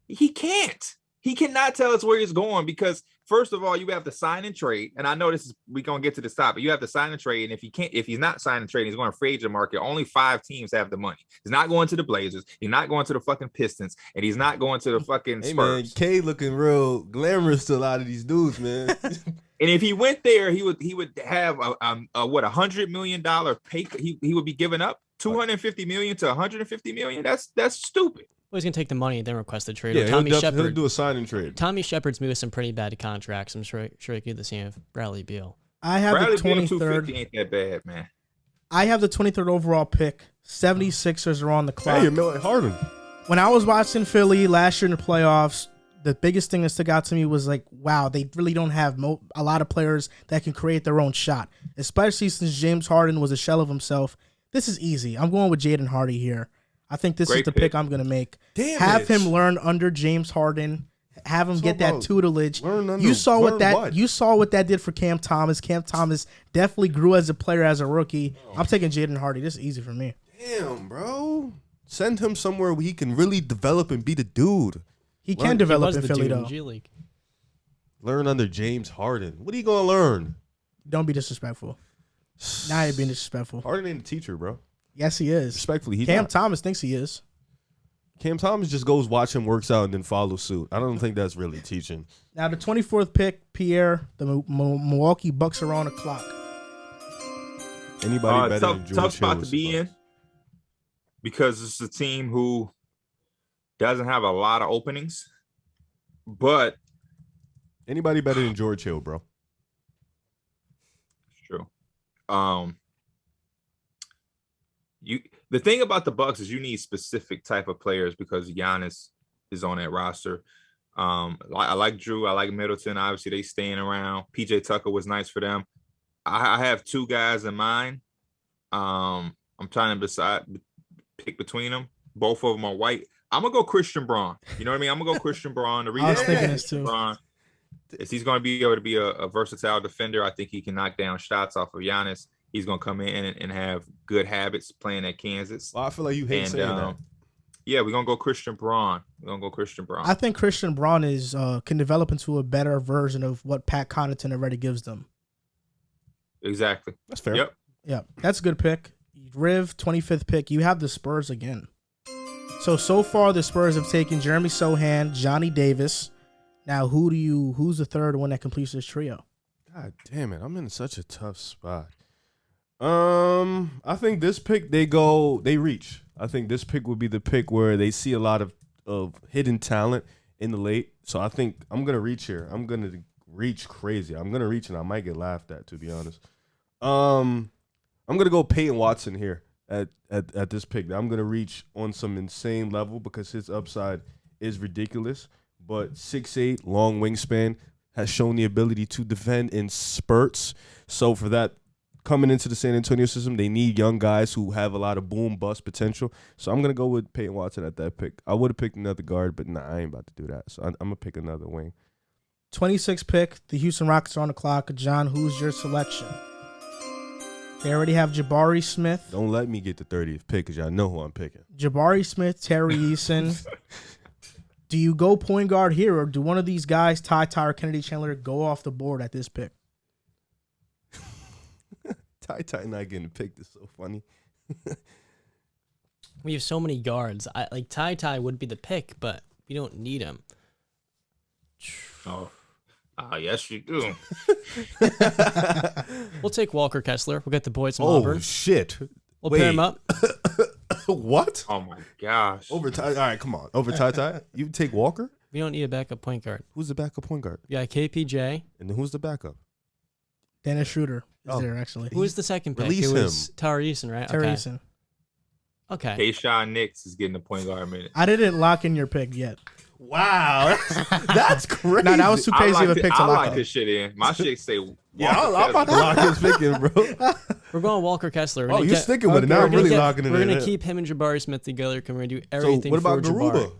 He can't. He cannot tell us where he's going because first of all, you have to sign and trade. And I know we're gonna get to this topic. You have to sign and trade. And if he's not signing and trading, he's going to free agent market. Only 5 teams have the money. He's not going to the Blazers. He's not going to the fucking Pistons, and he's not going to the fucking Hey man, Spurs. K looking real glamorous to a lot of these dudes, man. And if he went there, he would have $100 million pay. He would be giving up $250 million to $150 million. That's stupid. Well, he's going to take the money and then request the trade. Yeah, Tommy he'll Shepard. do a sign and trade. Tommy Shepard's moved some pretty bad contracts. I'm sure he could do the same with Bradley Beal. I have Bradley the Beal 23rd. 250 ain't that bad, man. I have the 23rd overall pick. 76ers are on the clock. Hey, Miller Harden. When I was watching Philly last year in the playoffs, the biggest thing that stuck out to me was like, wow, they really don't have a lot of players that can create their own shot, especially since James Harden was a shell of himself. This is easy. I'm going with Jaden Hardy here. I think this is the pick I'm going to make. Have him learn under James Harden. Have him get that tutelage. You saw what that did for Cam Thomas. Cam Thomas definitely grew as a player as a rookie. I'm taking Jaden Hardy. This is easy for me. Damn, bro. Send him somewhere where he can really develop and be the dude. He can develop in the Philly, dude in though. G League. Learn under James Harden. What are you going to learn? Don't be disrespectful. Now you're being disrespectful. Harden ain't a teacher, bro. Yes, he is. Respectfully, he's Cam not. Thomas thinks he is. Cam Thomas just goes watch him, works out, and then follows suit. I don't think that's really teaching. Now, the 24th pick, Pierre, the Milwaukee Bucks are on the clock. Anybody better than George Tough spot Hill to be in because it's a team who doesn't have a lot of openings, but anybody better than George Hill, bro? it's true. The thing about the Bucks is you need specific type of players because Giannis is on that roster. I like Drew. I like Middleton. Obviously, they staying around. PJ Tucker was nice for them. I have 2 guys in mind. I'm trying to pick between them. Both of them are white. I'm gonna go Christian Braun. You know what I mean? I'm gonna go Christian Braun. The reason I was thinking this too. Braun is he's gonna be able to be a versatile defender. I think he can knock down shots off of Giannis. He's gonna come in and have good habits playing at Kansas. Well, I feel like you hate saying that. Yeah, we're gonna go Christian Braun. I think Christian Braun can develop into a better version of what Pat Connaughton already gives them. Exactly. That's fair. Yep. Yeah, that's a good pick. Riv, 25th pick. You have the Spurs again. So far the Spurs have taken Jeremy Sohan, Johnny Davis. Now who's the third one that completes this trio? God damn it. I'm in such a tough spot. I think this pick they reach. I think this pick would be the pick where they see a lot of hidden talent in the late. So I think I'm gonna reach here. I'm gonna reach crazy. I'm gonna reach and I might get laughed at, to be honest. I'm gonna go Peyton Watson here at this pick. I'm gonna reach on some insane level because his upside is ridiculous. But 6'8", long wingspan, has shown the ability to defend in spurts. So for that, coming into the San Antonio system, they need young guys who have a lot of boom bust potential. So I'm gonna go with Peyton Watson at that pick. I would have picked another guard, but I ain't about to do that. So I'm gonna pick another wing. 26th pick. The Houston Rockets are on the clock. John, who's your selection? They already have Jabari Smith. Don't let me get the 30th pick because y'all know who I'm picking. Jabari Smith, Terry Eason. Do you go point guard here, or do one of these guys, Ty, or Kennedy Chandler, go off the board at this pick? Ty not getting picked is so funny. We have so many guards. Ty would be the pick, but we don't need him. Oh, yes, you do. We'll take Walker Kessler. We'll get the boys from Oh, Auburn. shit. We'll Wait. pair him up. What? Oh, my gosh. Over Ty? All right, come on. Over Ty? You take Walker? We don't need a backup point guard. Who's the backup point guard? Yeah, KPJ. And then who's the backup? Dennis Schroeder is Oh. there, actually. Who was the second pick? Release It was him. Tari Eason, right? Terry Okay. Eason. Okay. Kayshawn Nix is getting the point guard minute. I didn't lock in your pick yet. Wow. That's crazy. No, that was too crazy of a pick to I lock like in. this shit in. My shit say Yeah, I'm about to lock his pick in, bro. We're going Walker Kessler. We're Oh, gonna you're get- sticking with it. Now we're I'm gonna really get- locking it in. We're going yeah. to keep him and Jabari Smith together because we're going to do So everything what about for Jabari. Garuba?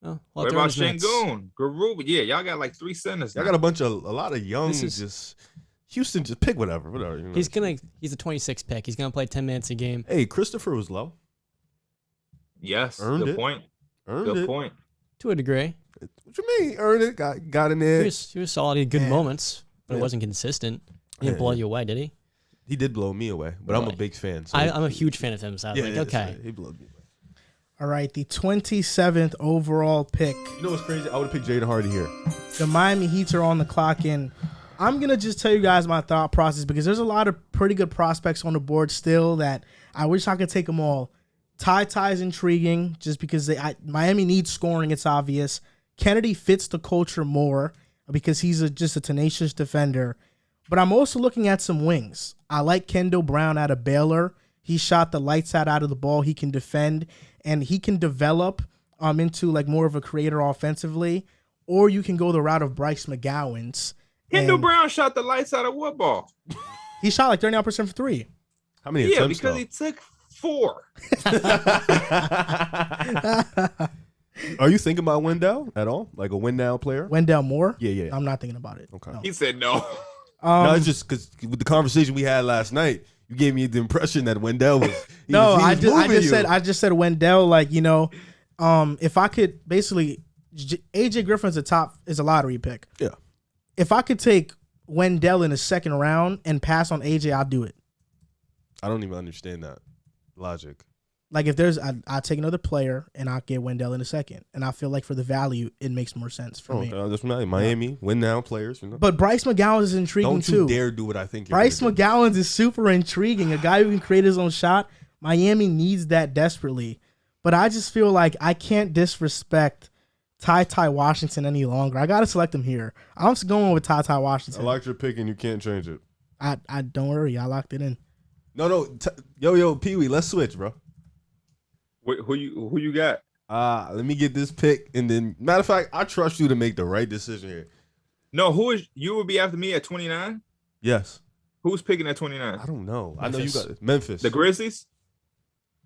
Oh, well, What throw in about his minutes. Shangoon? Garuba? Yeah, y'all got like 3 centers. Y'all now. got a lot of young, This is- just Houston, just pick whatever. You know. He's a 26th pick. He's gonna play 10 minutes a game. Hey, Christopher was low. Yes, Earned good it. point. Earned Good it. point. To a degree. What you mean? Earned it. Got in He there. was solid. He had good Yeah. moments, but Yeah. it wasn't consistent. He didn't Yeah, blow yeah. you away, did he? He did blow me away, but I'm a Really? big fan. So I'm a huge fan of him, so I was yeah, like, yeah, okay. so he blew me away. All right, the 27th overall pick. You know what's crazy? I would have picked Jaden Hardy here. The Miami Heat are on the clock, and I'm going to just tell you guys my thought process because there's a lot of pretty good prospects on the board still that I wish I could take them all. Ty is intriguing just because Miami needs scoring, it's obvious. Kennedy fits the culture more because he's just a tenacious defender. But I'm also looking at some wings. I like Kendall Brown out of Baylor. He shot the lights out of the ball. He can defend, and he can develop into like more of a creator offensively. Or you can go the route of Bryce McGowan's. Kendall and Brown shot the lights out of what ball? He shot like 39% for three. How many Yeah, attempts? because though? he took 4. Are you thinking about Wendell at all? Like a Wendell player? Wendell Moore? Yeah. I'm not thinking about it. Okay. No. He said no. No, it's just because with the conversation we had last night, you gave me the impression that Wendell was. No, I I just said Wendell. Like, you know, if I could basically, AJ Griffin's is a lottery pick. Yeah. If I could take Wendell in the second round and pass on AJ, I'll do it. I don't even understand that logic. Like if there's, I'll take another player and I'll get Wendell in a second. And I feel like for the value, it makes more sense for me. That's Miami Wendell players. You know? But Bryce McGowan is intriguing Don't you too. dare do what I think. You're Bryce gonna do. McGowan is super intriguing. A guy who can create his own shot. Miami needs that desperately. But I just feel like I can't disrespect Ty Washington any longer. I got to select him here. I'm just going with Ty I Washington. like your pick and you can't change it. I don't worry. I locked it in. No. Yo, Pee-wee, let's switch, bro. Who you got? Let me get this pick, and then matter of fact, I trust you to make the right decision here. No, you would be after me at 29? Yes. Who's picking at 29? I don't know. I know Memphis. you got it. Memphis. The Grizzlies?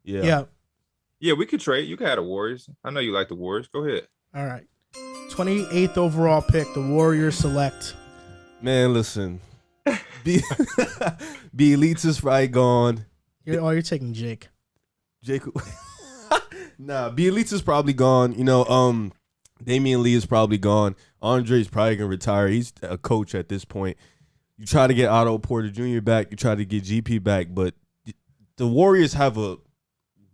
Yeah. Yeah, we could trade. You could have the Warriors. I know you like the Warriors. Go ahead. All right. 28th overall pick. The Warriors select. Man, listen. B Elites is probably gone. You're taking Jake. Jacob. Nah, B Elites is probably gone. You know, Damian Lee is probably gone. Andre's probably gonna retire. He's a coach at this point. You try to get Otto Porter Jr. back. You try to get GP back, but the Warriors have a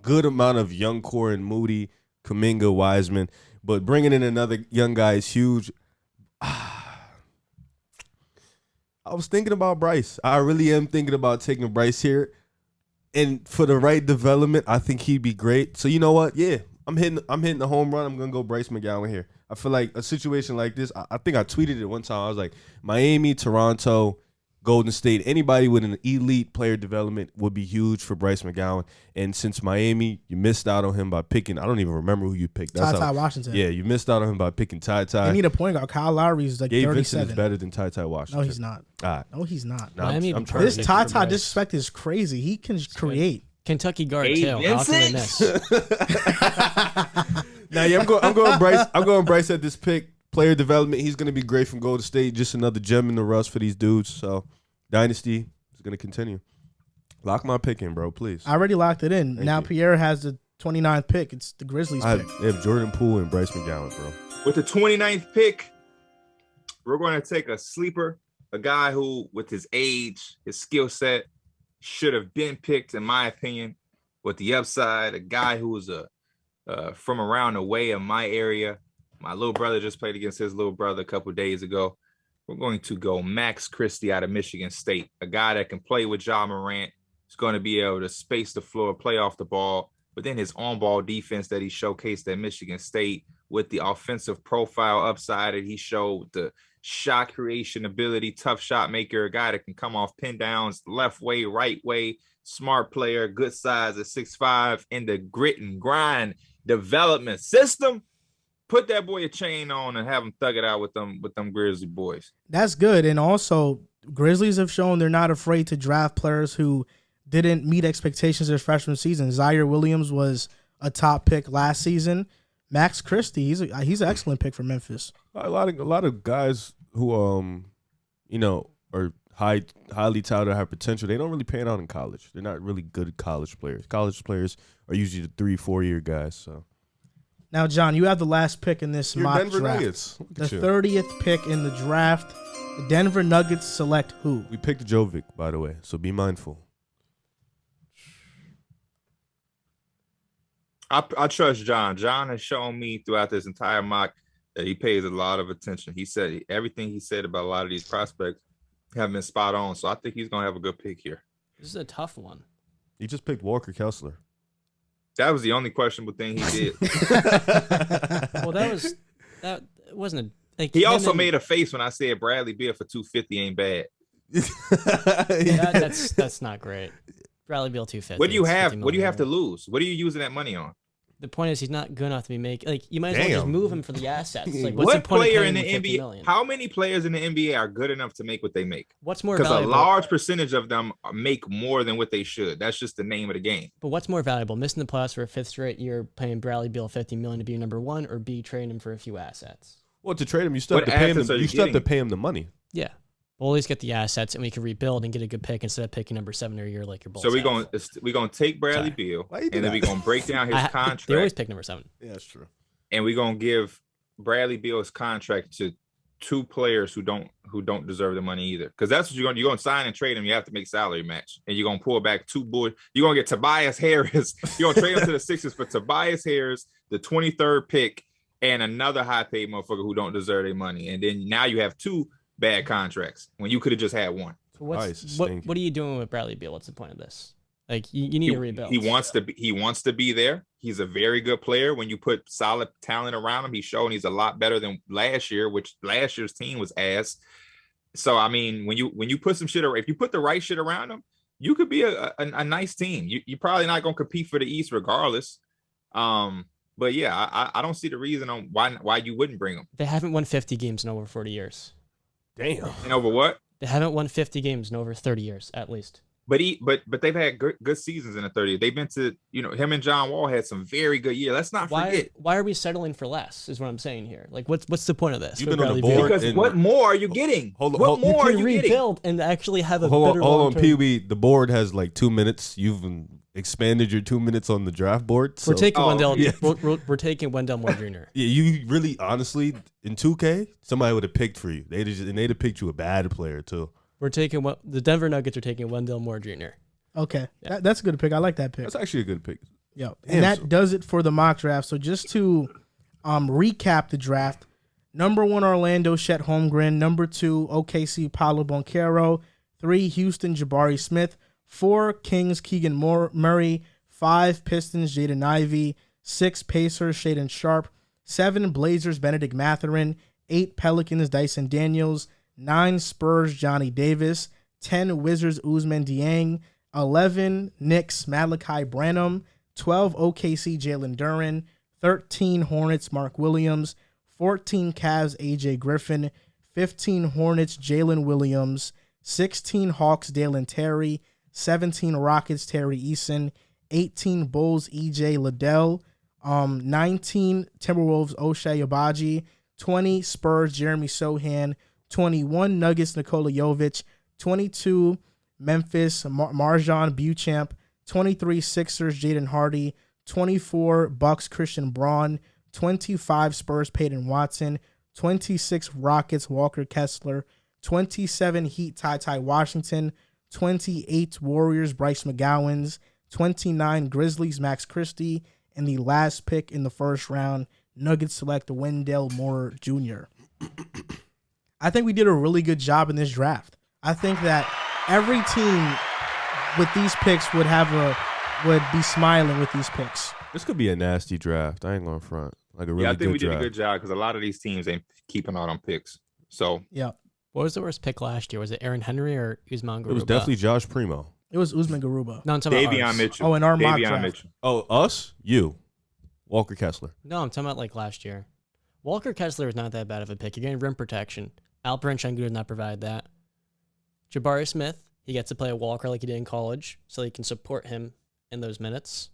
good amount of young core in Moody, Kuminga, Wiseman, but bringing in another young guy is huge. I was thinking about Bryce. I really am thinking about taking Bryce here. And for the right development, I think he'd be great. So you know what? Yeah, I'm hitting the home run. I'm gonna go Bryce McGowan here. I feel like a situation like this. I think I tweeted it one time. I was like, Miami, Toronto, Golden State, anybody with an elite player development would be huge for Bryce McGowan. And since Miami, you missed out on him by picking. I don't even remember who you picked. Ty Washington. Yeah, you missed out on him by picking Ty. They need a point guard. Kyle Lowry is like Gabe 37. Vincent is better than Ty Washington. No, he's not. All right. No, he's not. No, Miami I'm perfect This for Ty Bryce. disrespect is crazy. He can create. Kentucky guard Gabe too. How can they miss? Now, yeah, I'm going Bryce. I'm going Bryce at this pick. Player development. He's going to be great from Golden State. Just another gem in the rust for these dudes. So, Dynasty is going to continue. Lock my pick in, bro, please. I already locked it in. Thank Now you. Pierre has the 29th pick. It's the Grizzlies pick. They have Jordan Poole and Bryce McGowan, bro. With the 29th pick, we're going to take a sleeper, a guy who, with his age, his skill set, should have been picked, in my opinion, with the upside. A guy who was from around the way of my area. My little brother just played against his little brother a couple of days ago. We're going to go Max Christie out of Michigan State, a guy that can play with Ja Morant. He's going to be able to space the floor, play off the ball, but then his on-ball defense that he showcased at Michigan State with the offensive profile upside that he showed, the shot creation ability, tough shot maker, a guy that can come off pin downs, left way, right way, smart player, good size at 6'5", in the grit and grind development system. Put that boy a chain on and have him thug it out with them Grizzly boys. That's good. And also, Grizzlies have shown they're not afraid to draft players who didn't meet expectations their freshman season. Zaire Williams was a top pick last season. Max Christie, he's an excellent pick for Memphis. A lot of guys who are highly touted, have potential. They don't really pan out in college. They're not really good college players. College players are usually the 3-4 year guys. So Now, John, you have the last pick in this Your mock Denver draft. Nuggets. Look The at you. 30th pick in the draft. The Denver Nuggets select who? We picked Jovic, by the way, so be mindful. I trust John. John has shown me throughout this entire mock that he pays a lot of attention. He said everything he said about a lot of these prospects have been spot on. So I think he's going to have a good pick here. This is a tough one. He just picked Walker Kessler. That was the only questionable thing he did. Well, that wasn't a. Like, He also made a face when I said Bradley Beal for 250 ain't bad. That's not great. Bradley Beal 250. What do you it's have? 50 What do you have to million. lose? What are you using that money on? The point is, he's not good enough to be making. Like, you might as well just Damn. move him for the assets. Like, what's the What point player of in paying the him $50 NBA? million? How many players in the NBA are good enough to make what they make? What's more Because a valuable? large percentage of them make more than what they should. That's just the name of the game. But what's more valuable? Missing the playoffs for a fifth straight year, paying Bradley Beal $50 million to be number one, or B, trading him for a few assets? Well, to trade him, you still have What to pay him. assets are you You still have to getting? pay him the money. Yeah. We'll always get the assets, and we can rebuild and get a good pick instead of picking number 7 every year like your Bulls. So we're have. gonna take Bradley Sorry. Beal Why you and do then that? we're gonna break down his They always contract pick number 7. Yeah, that's true. and we're gonna give Bradley Beal's contract to two players who don't deserve the money either. Because that's what you're gonna sign and trade him. You have to make salary match, and you're gonna pull back two boys. You're gonna get Tobias Harris. You're gonna trade him to the Sixers for Tobias Harris, the 23rd pick, and another high paid motherfucker who don't deserve their money. And then now you have two bad contracts when you could have just had one. So Nice, what stinky. are you doing with Bradley Beal? What's the point of this? Like, you need to rebuild. He wants to be there. He's a very good player. When you put solid talent around him, he's showing he's a lot better than last year, which last year's team was ass. So I mean, when you put some shit, if you put the right shit around him, you could be a nice team. You're probably not gonna compete for the East regardless. But yeah, I don't see the reason on why you wouldn't bring him. They haven't won 50 games in over 40 years. Damn. And over what? They haven't won 50 games in over 30 years, at least. But they've had good seasons in the 30s. They've been to, him and John Wall had some very good years. Let's not forget. Why are we settling for less? Is what I'm saying here. Like, what's the point of this? You've for been on the Bradley Beal? board. Because what more are you getting? Hold on, what hold- You more are can you getting? rebuild and actually have a Hold better on, long-term. Pee-wee. The board has like 2 minutes. You've expanded your 2 minutes on the draft board. So. We're taking Oh, Wendell. yeah. We're taking Wendell Moore Jr. Yeah, you really, honestly, in 2K, somebody would have picked for you. They'd have picked you a bad player too. We're taking the Denver Nuggets are taking Wendell Moore Jr. Okay, Yeah. that's a good pick. I like that pick. That's actually a good pick. Yep. Damn, And that so- does it for the mock draft. So just to recap the draft, Number 1, Orlando, Chet Holmgren. Number 2, OKC, Paolo Banchero. 3, Houston, Jabari Smith. 4, Kings, Keegan Murray. 5, Pistons, Jaden Ivey. 6, Pacers, Shaedon Sharpe. 7, Blazers, Benedict Mathurin. 8, Pelicans, Dyson Daniels. 9, Spurs, Johnny Davis. 10, Wizards, Ousmane Dieng. 11, Knicks, Malachi Branham. 12, OKC, Jalen Duren. 13, Hornets, Mark Williams. 14, Cavs, AJ Griffin. 15, Hornets, Jalen Williams. 16, Hawks, Dalen Terry. 17, Rockets, Terry Eason. 18, Bulls, EJ Liddell. 19, Timberwolves, Ochai Agbaji. 20, Spurs, Jeremy Sohan. 21, Nuggets, Nikola Jovic. 22, Memphis, Marjan Beauchamp. 23, Sixers, Jaden Hardy. 24, Bucks, Christian Braun. 25, Spurs, Peyton Watson. 26, Rockets, Walker Kessler. 27, Heat, Ty Washington. 28, Warriors, Bryce McGowens. 29, Grizzlies, Max Christie. And the last pick in the first round, Nuggets select Wendell Moore Jr. I think we did a really good job in this draft. I think that every team with these picks would be smiling with these picks. This could be a nasty draft. I ain't going front. Like a really I think we good did draft. a good job because a lot of these teams ain't keeping out on picks. So Yeah. What was the worst pick last year? Was it Aaron Henry or Usman Garuba? It was definitely Josh Primo. It was Usman Garuba. No, I'm talking about Davion ours. Mitchell. Oh, and our mock Davion draft. Mitchell. Oh, us? You. Walker Kessler. No, I'm talking about like last year. Walker Kessler is not that bad of a pick. You're getting rim protection. Alperen Sengun did not provide that. Jabari Smith, he gets to play a Walker like he did in college, so he can support him in those minutes.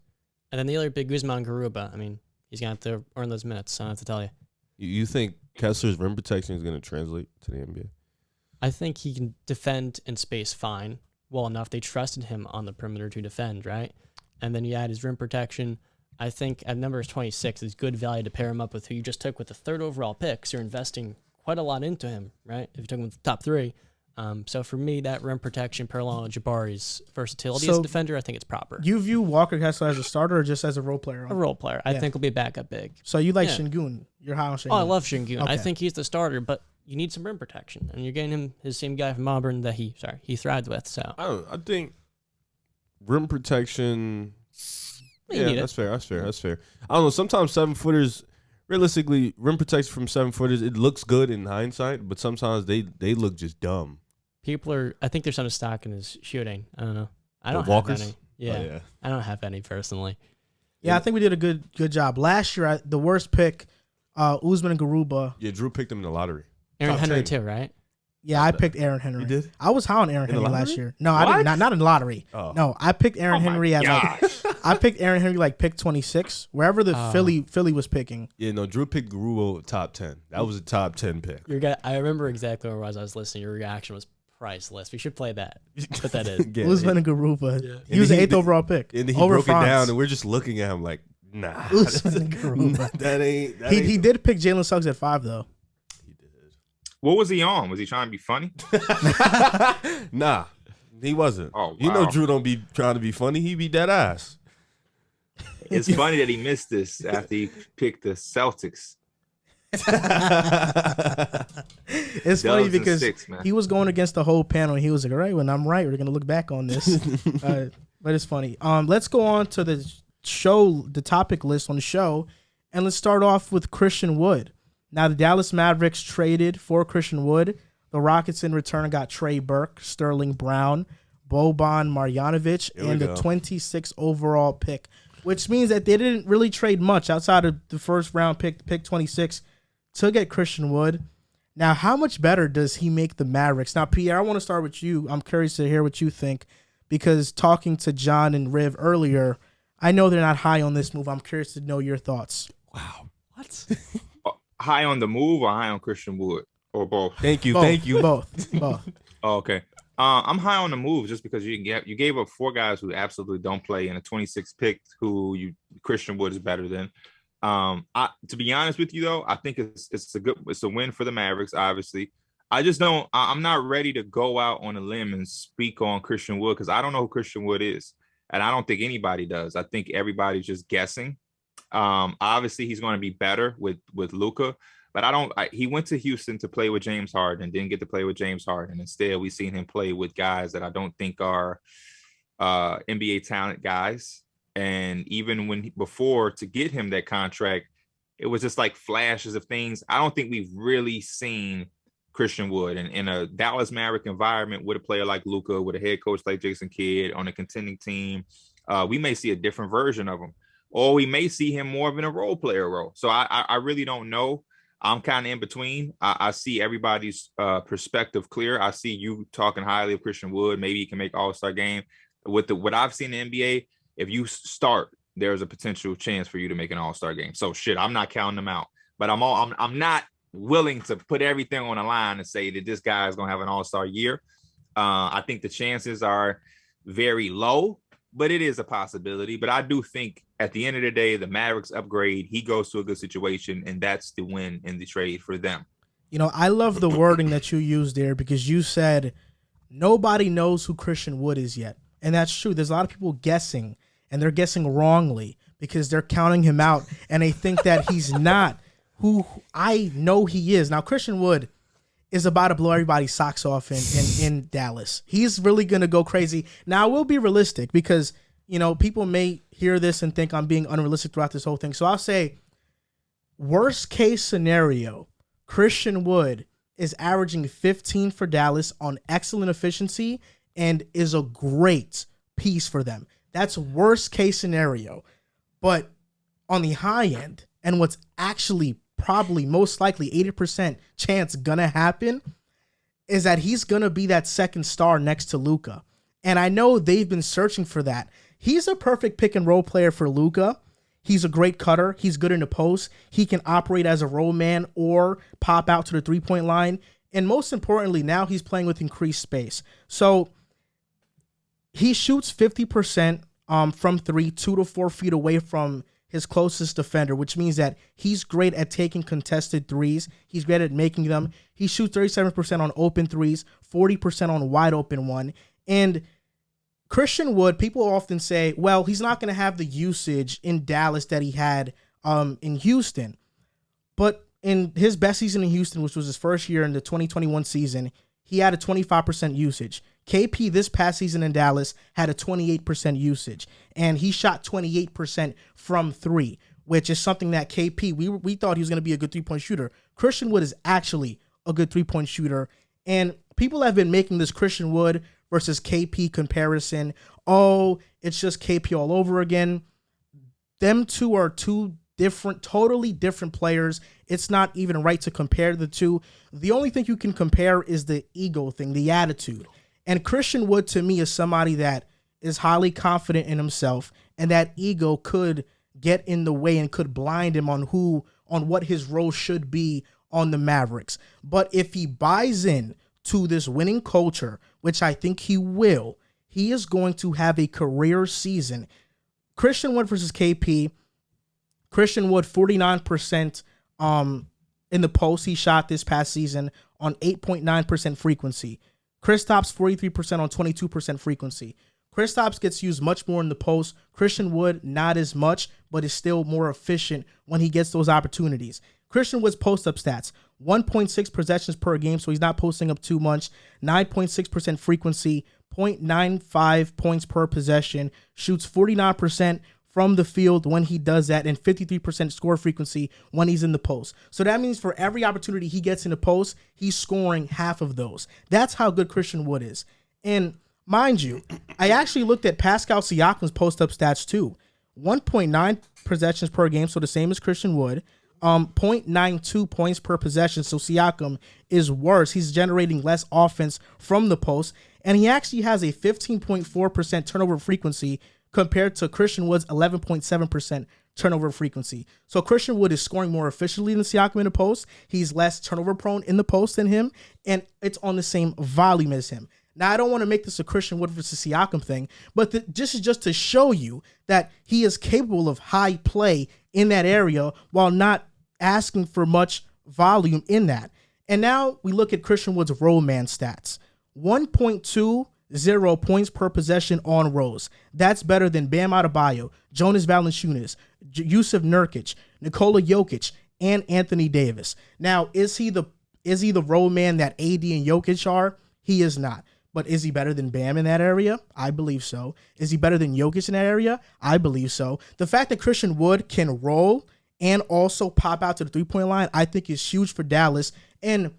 And then the other big Usman Garuba. I mean, he's going to have to earn those minutes, I don't have to tell you. You think Kessler's rim protection is going to translate to the NBA? I think he can defend in space fine, well enough. They trusted him on the perimeter to defend, right? And then you add his rim protection. I think at number 26 is good value to pair him up with who you just took with the 3rd overall pick. So you're investing quite a lot into him, right? If you took him with the top 3. So for me, that rim protection parallel with Jabari's versatility as a defender, I think it's proper. You view Walker Kessler as a starter or just as a role player? A role player. I think will be a backup big. So you like Sengun. You're high on Sengun. Oh, I love Sengun. Okay. I think he's the starter, but you need some rim protection. And you're getting him his same guy from Auburn that he thrived with. So I think rim protection. You Yeah, need that's fair. I don't know. Sometimes 7-footers, realistically, rim protection from 7-footers, it looks good in hindsight, but sometimes they look just dumb. I think there's some stock in his shooting. I don't know. I don't have Walkers? any. Yeah, Oh, yeah. I don't have any personally. Yeah, I think we did a good job. Last year, the worst pick, Usman Garuba. Yeah, Drew picked him in the lottery. Aaron Top Henry 10. too, right? Yeah, I picked Aaron Henry. You did? I was high on Aaron In the Henry last lottery? year. No, I did not in the lottery. Oh. No, I picked Aaron Oh my Henry at gosh. I picked Aaron Henry like pick 26, wherever the Oh. Philly was picking. Yeah, no, Drew picked Garuba top 10. That was a top 10 pick. I remember exactly where I was listening. Your reaction was priceless. We should play that. Put that in. Yeah, Usman Garuba. Yeah. He was the And 8th overall pick. And then he over broke Franz. it down, and we're just looking at him like, nah. Usman Garuba. that ain't. He did pick Jalen Suggs at 5 though. He did. What was he on? Was he trying to be funny? Nah, he wasn't. Oh, You know wow. Drew don't be trying to be funny. He be dead ass. It's funny that he missed this after he picked the Celtics. It's funny Dubs and because six, man. he was going against the whole panel. And he was like, "All right, when I'm right, we're gonna look back on this." But it's funny. Let's go on to the topic list on the show, and let's start off with Christian Wood. Now, the Dallas Mavericks traded for Christian Wood. The Rockets in return got Trey Burke, Sterling Brown, Boban Marjanovic, Here we and the go. 26th overall pick, which means that they didn't really trade much outside of the first round pick 26, to get Christian Wood. Now, how much better does he make the Mavericks? Now, Pierre, I want to start with you. I'm curious to hear what you think, because talking to John and Riv earlier, I know they're not high on this move. I'm curious to know your thoughts. Wow. What? High on the move or high on Christian Wood or both? Thank you. Both, Thank you. Both. Oh, okay. I'm high on the move just because you gave up 4 guys who absolutely don't play and a 26 pick who Christian Wood is better than. To be honest with you though, I think it's a win for the Mavericks. Obviously, I'm not ready to go out on a limb and speak on Christian Wood because I don't know who Christian Wood is, and I don't think anybody does. I think everybody's just guessing. Obviously, he's going to be better with Luka, But he went to Houston to play with James Harden and didn't get to play with James Harden. Instead, we've seen him play with guys that I don't think are NBA talent guys. And even before to get him that contract, it was just like flashes of things. I don't think we've really seen Christian Wood in a Dallas Maverick environment with a player like Luka, with a head coach like Jason Kidd on a contending team. We may see a different version of him, or we may see him more of in a role player role. So I really don't know. I'm kind of in between. I see everybody's perspective clear. I see you talking highly of Christian Wood. Maybe he can make All-Star game. With what I've seen in the NBA, if you start, there's a potential chance for you to make an All-Star game. So I'm not counting them out. But I'm not willing to put everything on the line and say that this guy is going to have an All-Star year. I think the chances are very low, but it is a possibility. But I do think at the end of the day, the Mavericks upgrade, he goes to a good situation, and that's the win in the trade for them. You know, I love the wording that you used there, because you said nobody knows who Christian Wood is yet. And that's true. There's a lot of people guessing, and they're guessing wrongly because they're counting him out, and they think that he's not who I know he is. Now, Christian Wood is about to blow everybody's socks off in Dallas. He's really going to go crazy. Now, I will be realistic because, you know, people may hear this and think I'm being unrealistic throughout this whole thing. So I'll say, worst case scenario, Christian Wood is averaging 15 for Dallas on excellent efficiency and is a great piece for them. That's worst case scenario. But on the high end, and what's actually probably most likely 80% chance gonna happen, is that he's gonna be that second star next to Luka. And I know they've been searching for that. He's a perfect pick and roll player for Luka. He's a great cutter. He's good in the post. He can operate as a roll man or pop out to the three-point line. And most importantly, now he's playing with increased space. So he shoots 50% from 3, 2 to 4 feet away from his closest defender, which means that he's great at taking contested threes. He's great at making them. He shoots 37% on open threes, 40% on wide open one. And Christian Wood, people often say, well, he's not going to have the usage in Dallas that he had in Houston. But in his best season in Houston, which was his first year in the 2021 season, he had a 25% usage. KP this past season in Dallas had a 28% usage, and he shot 28% from 3, which is something that KP, we thought he was going to be a good three-point shooter. Christian Wood is actually a good three-point shooter, and people have been making this Christian Wood versus KP comparison. Oh, it's just KP all over again. Them two are two different, totally different players. It's not even right to compare the two. The only thing you can compare is the ego thing, the attitude. And Christian Wood, to me, is somebody that is highly confident in himself, and that ego could get in the way and could blind him on what his role should be on the Mavericks. But if he buys in to this winning culture, which I think he will, he is going to have a career season. Christian Wood versus KP. Christian Wood, 49% in the post he shot this past season on 8.9% frequency. Kristaps 43% on 22% frequency. Kristaps gets used much more in the post. Christian Wood, not as much, but is still more efficient when he gets those opportunities. Christian Wood's post-up stats, 1.6 possessions per game, so he's not posting up too much. 9.6% frequency, 0.95 points per possession. Shoots 49% from the field when he does that, and 53% score frequency when he's in the post. So that means for every opportunity he gets in the post, he's scoring half of those. That's how good Christian Wood is. And mind you, I actually looked at Pascal Siakam's post-up stats too. 1.9 possessions per game, so the same as Christian Wood. 0.92 points per possession, so Siakam is worse. He's generating less offense from the post, and he actually has a 15.4% turnover frequency compared to Christian Wood's 11.7% turnover frequency. So Christian Wood is scoring more efficiently than Siakam in the post. He's less turnover prone in the post than him, and it's on the same volume as him. Now, I don't want to make this a Christian Wood versus Siakam thing, but this is just to show you that he is capable of high play in that area while not asking for much volume in that. And now we look at Christian Wood's roll man stats. 1.20 points per possession on rolls. That's better than Bam Adebayo, Jonas Valanciunas, Jusuf Nurkic, Nikola Jokic, and Anthony Davis. Now, is he the role man that AD and Jokic are? He is not. But is he better than Bam in that area? I believe so. Is he better than Jokic in that area? I believe so. The fact that Christian Wood can roll and also pop out to the three-point line, I think is huge for Dallas. And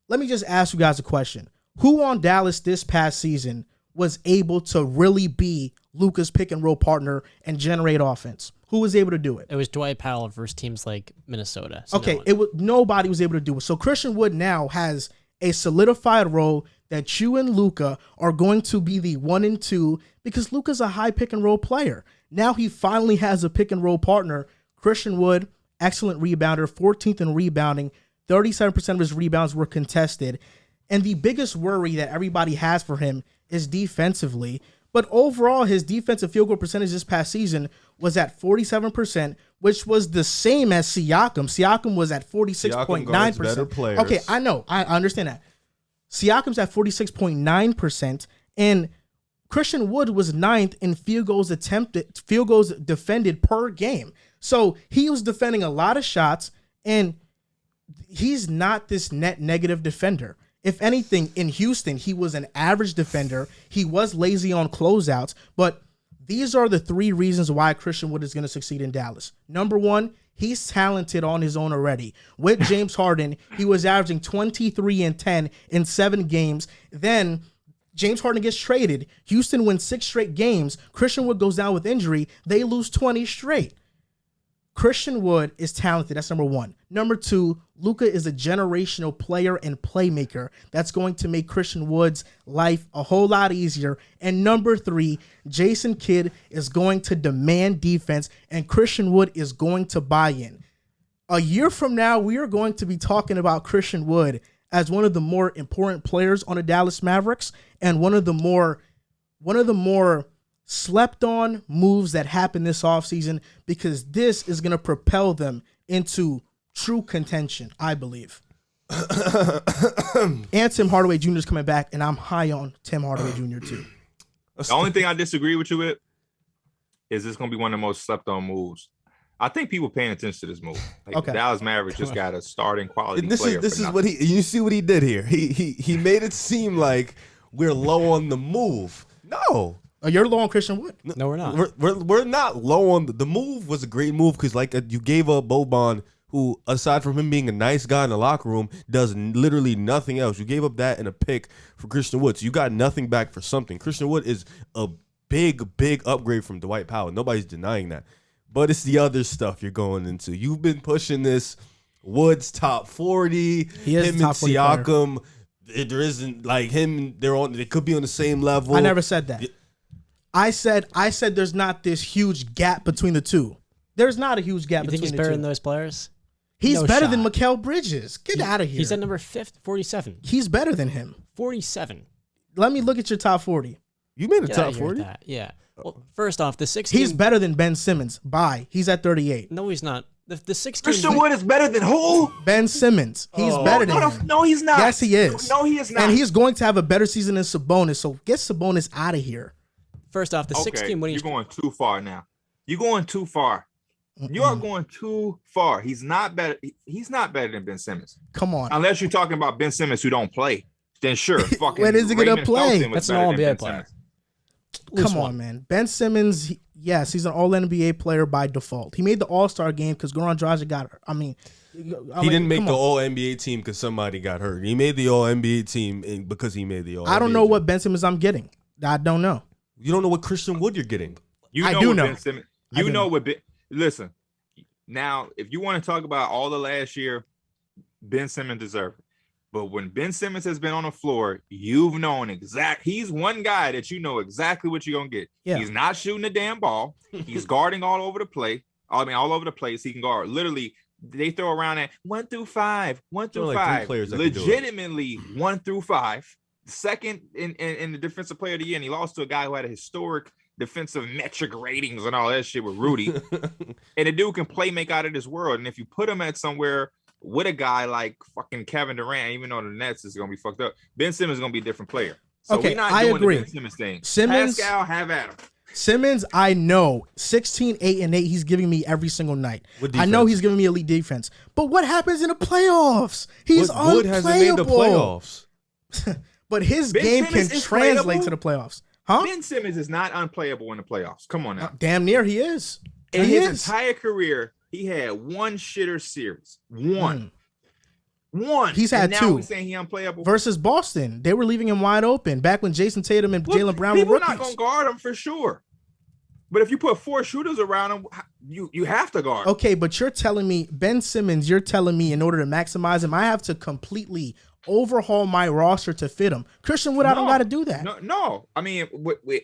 let me just ask you guys a question. Who on Dallas this past season was able to really be Luka's pick-and-roll partner and generate offense? Who was able to do it? It was Dwight Powell versus teams like Minnesota. So Okay, nobody was able to do it. So Christian Wood now has a solidified role that you and Luka are going to be the 1 and 2 because Luka's a high pick-and-roll player. Now he finally has a pick-and-roll partner. Christian Wood, excellent rebounder, 14th in rebounding. 37% of his rebounds were contested. And the biggest worry that everybody has for him is defensively. But overall, his defensive field goal percentage this past season was at 47%, which was the same as Siakam. Siakam was at 46.9%. Okay, I know. I understand that. Siakam's at 46.9%, and Christian Wood was 9th in field goals defended per game. So he was defending a lot of shots, and he's not this net negative defender. If anything, in Houston, he was an average defender. He was lazy on closeouts, but these are the 3 reasons why Christian Wood is going to succeed in Dallas. Number 1, he's talented on his own already. With James Harden, he was averaging 23 and 10 in 7 games. Then James Harden gets traded. Houston wins 6 straight games. Christian Wood goes down with injury. They lose 20 straight. Christian Wood is talented. That's number 1. Number 2, Luka is a generational player and playmaker. That's going to make Christian Wood's life a whole lot easier. And number 3, Jason Kidd is going to demand defense, and Christian Wood is going to buy in. A year from now, we are going to be talking about Christian Wood as one of the more important players on the Dallas Mavericks and one of the more slept on moves that happened this offseason, because this is going to propel them into true contention, I believe. And Tim Hardaway Jr. is coming back, and I'm high on Tim Hardaway Jr. too. The only thing I disagree with you with is it's going to be one of the most slept on moves. I think people paying attention to this move. Like, Okay. Dallas Mavericks just got a starting quality And this player. is what you see what he did here. He made it seem like we're low on the move. No. Oh, you're low on Christian Wood. No, we're not. We're not low on the move. Was a great move because you gave up Boban, who aside from him being a nice guy in the locker room does literally nothing else. You gave up that and a pick for Christian Wood, so you got nothing back for something. Christian Wood is a big upgrade from Dwight Powell. Nobody's denying that, but it's the other stuff you're going into. You've been pushing this Woods top 40. He is him top and 40 Siakam. There isn't like him. They could be on the same level. I never said that. I said there's not this huge gap between the two. There's not a huge gap You between think he's the better two. than those players? He's No better shot. than Mikal Bridges. Get out of here. He's at number 47. He's better than him. 47. Let me look at your top 40. You made a Get out top of here with 40. that. Yeah. Well, first off, the 6 He's game. better than Ben Simmons. Bye. He's at 38. No, he's not. The 6 game. Christian Wood is better than who? Ben Simmons. He's better than him. No, he's not. Yes, he is. No, he is not. And he's going to have a better season than Sabonis. So get Sabonis out of here. First off, the 6 game winning. You're going too far now. You're going too far. You are going too far. He's not better. He's not better than Ben Simmons. Come on. Unless you're talking about Ben Simmons who don't play, then sure. Fucking When is he gonna Raymond play? Felton was That's an better than All-NBA Ben player. Simmons. Come on, man. Ben Simmons, yes, he's an All-NBA player by default. He made the All-Star game because Goran Dragic got hurt. I mean, He didn't make the All NBA team because somebody got hurt. He made the All NBA team because he made the All. I don't know what Ben Simmons I'm getting. I don't know. You don't know what Christian Wood you're getting. I do what know. Ben Simmons, listen. Now, if you want to talk about all the last year, Ben Simmons deserved it. But when Ben Simmons has been on the floor, you've known he's one guy that you know exactly what you're gonna get. Yeah. He's not shooting the damn ball. He's guarding all over the place. All over the place. He can guard. Literally, they throw around at 1 through 5, 1 through Only like 5. three players that can do it. Legitimately 1 through 5. Second in the defensive player of the year, and he lost to a guy who had a historic defensive metric ratings and all that shit with Rudy. And the dude can play make out of this world. And if you put him at somewhere with a guy like fucking Kevin Durant, even though the Nets is gonna be fucked up, Ben Simmons is gonna be a different player. So Okay, we're not I doing agree. the Ben Simmons thing. Simmons- Pascal, have at him. Simmons, I know 16, 8, and 8. He's giving me every single night. I know he's giving me elite defense. But what happens in the playoffs? He's unplayable. Wood hasn't made the playoffs. But his Ben game Simmons can is translate playable? to the playoffs. Huh? Ben Simmons is not unplayable in the playoffs. Come on now. Damn near he is. In He his is. entire career, he had one shitter series. One. He's had and now two. We're saying he unplayable. Versus Boston. They were leaving him wide open back when Jason Tatum and Jaylen Brown were People rookies. not going to guard him for sure. But if you put 4 shooters around him, you have to guard him. Okay, but you're telling me, Ben Simmons, you're telling me in order to maximize him, I have to completely overhaul my roster to fit him. Christian Wood, I don't got to do that. No. I mean,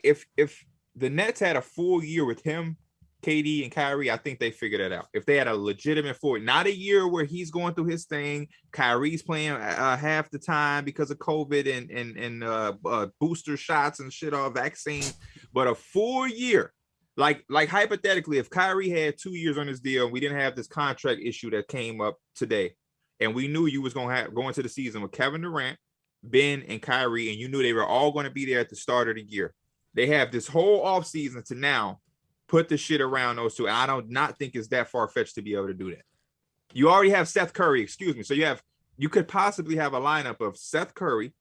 if the Nets had a full year with him, KD and Kyrie, I think they figured it out. If they had a legitimate full, not a year where he's going through his thing, Kyrie's playing half the time because of COVID and booster shots and shit, all vaccine, but a full year. Like hypothetically, if Kyrie had 2 years on his deal, and we didn't have this contract issue that came up today, and we knew you was going to go into the season with Kevin Durant, Ben, and Kyrie, and you knew they were all going to be there at the start of the year. They have this whole offseason to now put the shit around those two. And I don't not think it's that far-fetched to be able to do that. You already have Seth Curry, excuse me. So you could possibly have a lineup of Seth Curry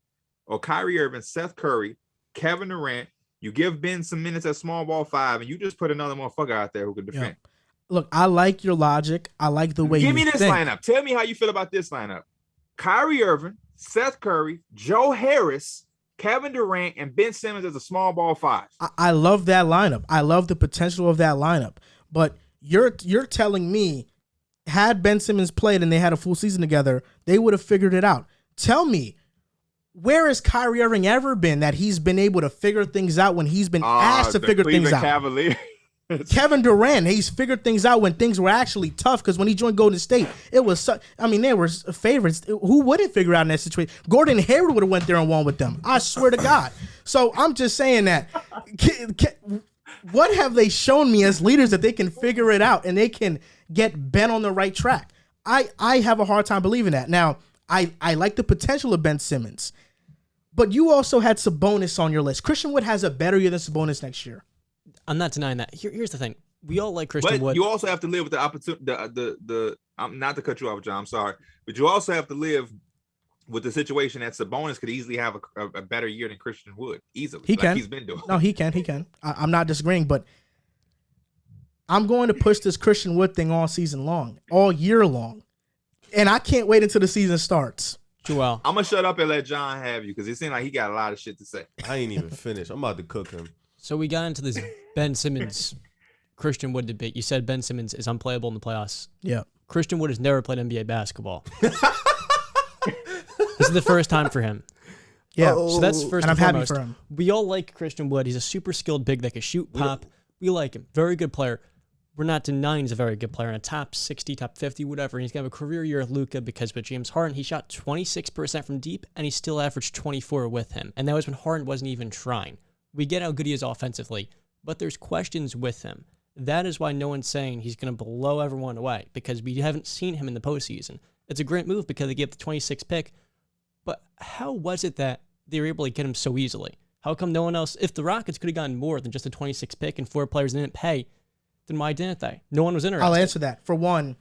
or Kyrie Irving, Seth Curry, Kevin Durant. You give Ben some minutes at small ball 5, and you just put another motherfucker out there who can defend. Yeah. Look, I like your logic. I like the way you think. Give me this lineup. Tell me how you feel about this lineup. Kyrie Irving, Seth Curry, Joe Harris, Kevin Durant, and Ben Simmons as a small ball 5. I love that lineup. I love the potential of that lineup. But you're telling me, had Ben Simmons played and they had a full season together, they would have figured it out. Tell me, where has Kyrie Irving ever been that he's been able to figure things out when he's been asked to figure things out? Cavaliers. Kevin Durant, he's figured things out when things were actually tough, because when he joined Golden State, it was they were favorites. Who wouldn't figure out in that situation? Gordon Hayward would have went there and won with them. I swear to God. So I'm just saying that. What have they shown me as leaders that they can figure it out and they can get Ben on the right track? I have a hard time believing that. Now, I like the potential of Ben Simmons, but you also had Sabonis on your list. Christian Wood has a better year than Sabonis next year. I'm not denying that. Here's the thing. We all like Christian Wood. You also have to live with the opportunity. The not to cut you off, John. I'm sorry, but you also have to live with the situation that Sabonis could easily have a better year than Christian Wood. Easily, he can. He's been doing. No, he can. I'm not disagreeing, but I'm going to push this Christian Wood thing all season long, all year long, and I can't wait until the season starts. Joel, I'm gonna shut up and let John have you because it seems like he got a lot of shit to say. I ain't even finished. I'm about to cook him. so we got into this Ben Simmons, Christian Wood debate. You said Ben Simmons is unplayable in the playoffs. Yeah. Christian Wood has never played NBA basketball. This is the first time for him. Yeah. So that's first And and I'm happy foremost. for him. We all like Christian Wood. He's a super skilled big that can shoot, pop. We like him. Very good player. We're not denying he's a very good player. In a top 60, top 50, whatever. And he's going to have a career year at Luka because with James Harden, he shot 26% from deep, and he still averaged 24 with him. And that was when Harden wasn't even trying. We get how good he is offensively, but there's questions with him. That is why no one's saying he's going to blow everyone away, because we haven't seen him in the postseason. It's a great move because they gave the 26th pick, but how was it that they were able to get him so easily? How come no one else, if the Rockets could have gotten more than just a 26th pick and 4 players didn't pay, then why didn't they? No one was interested. I'll answer that. For one,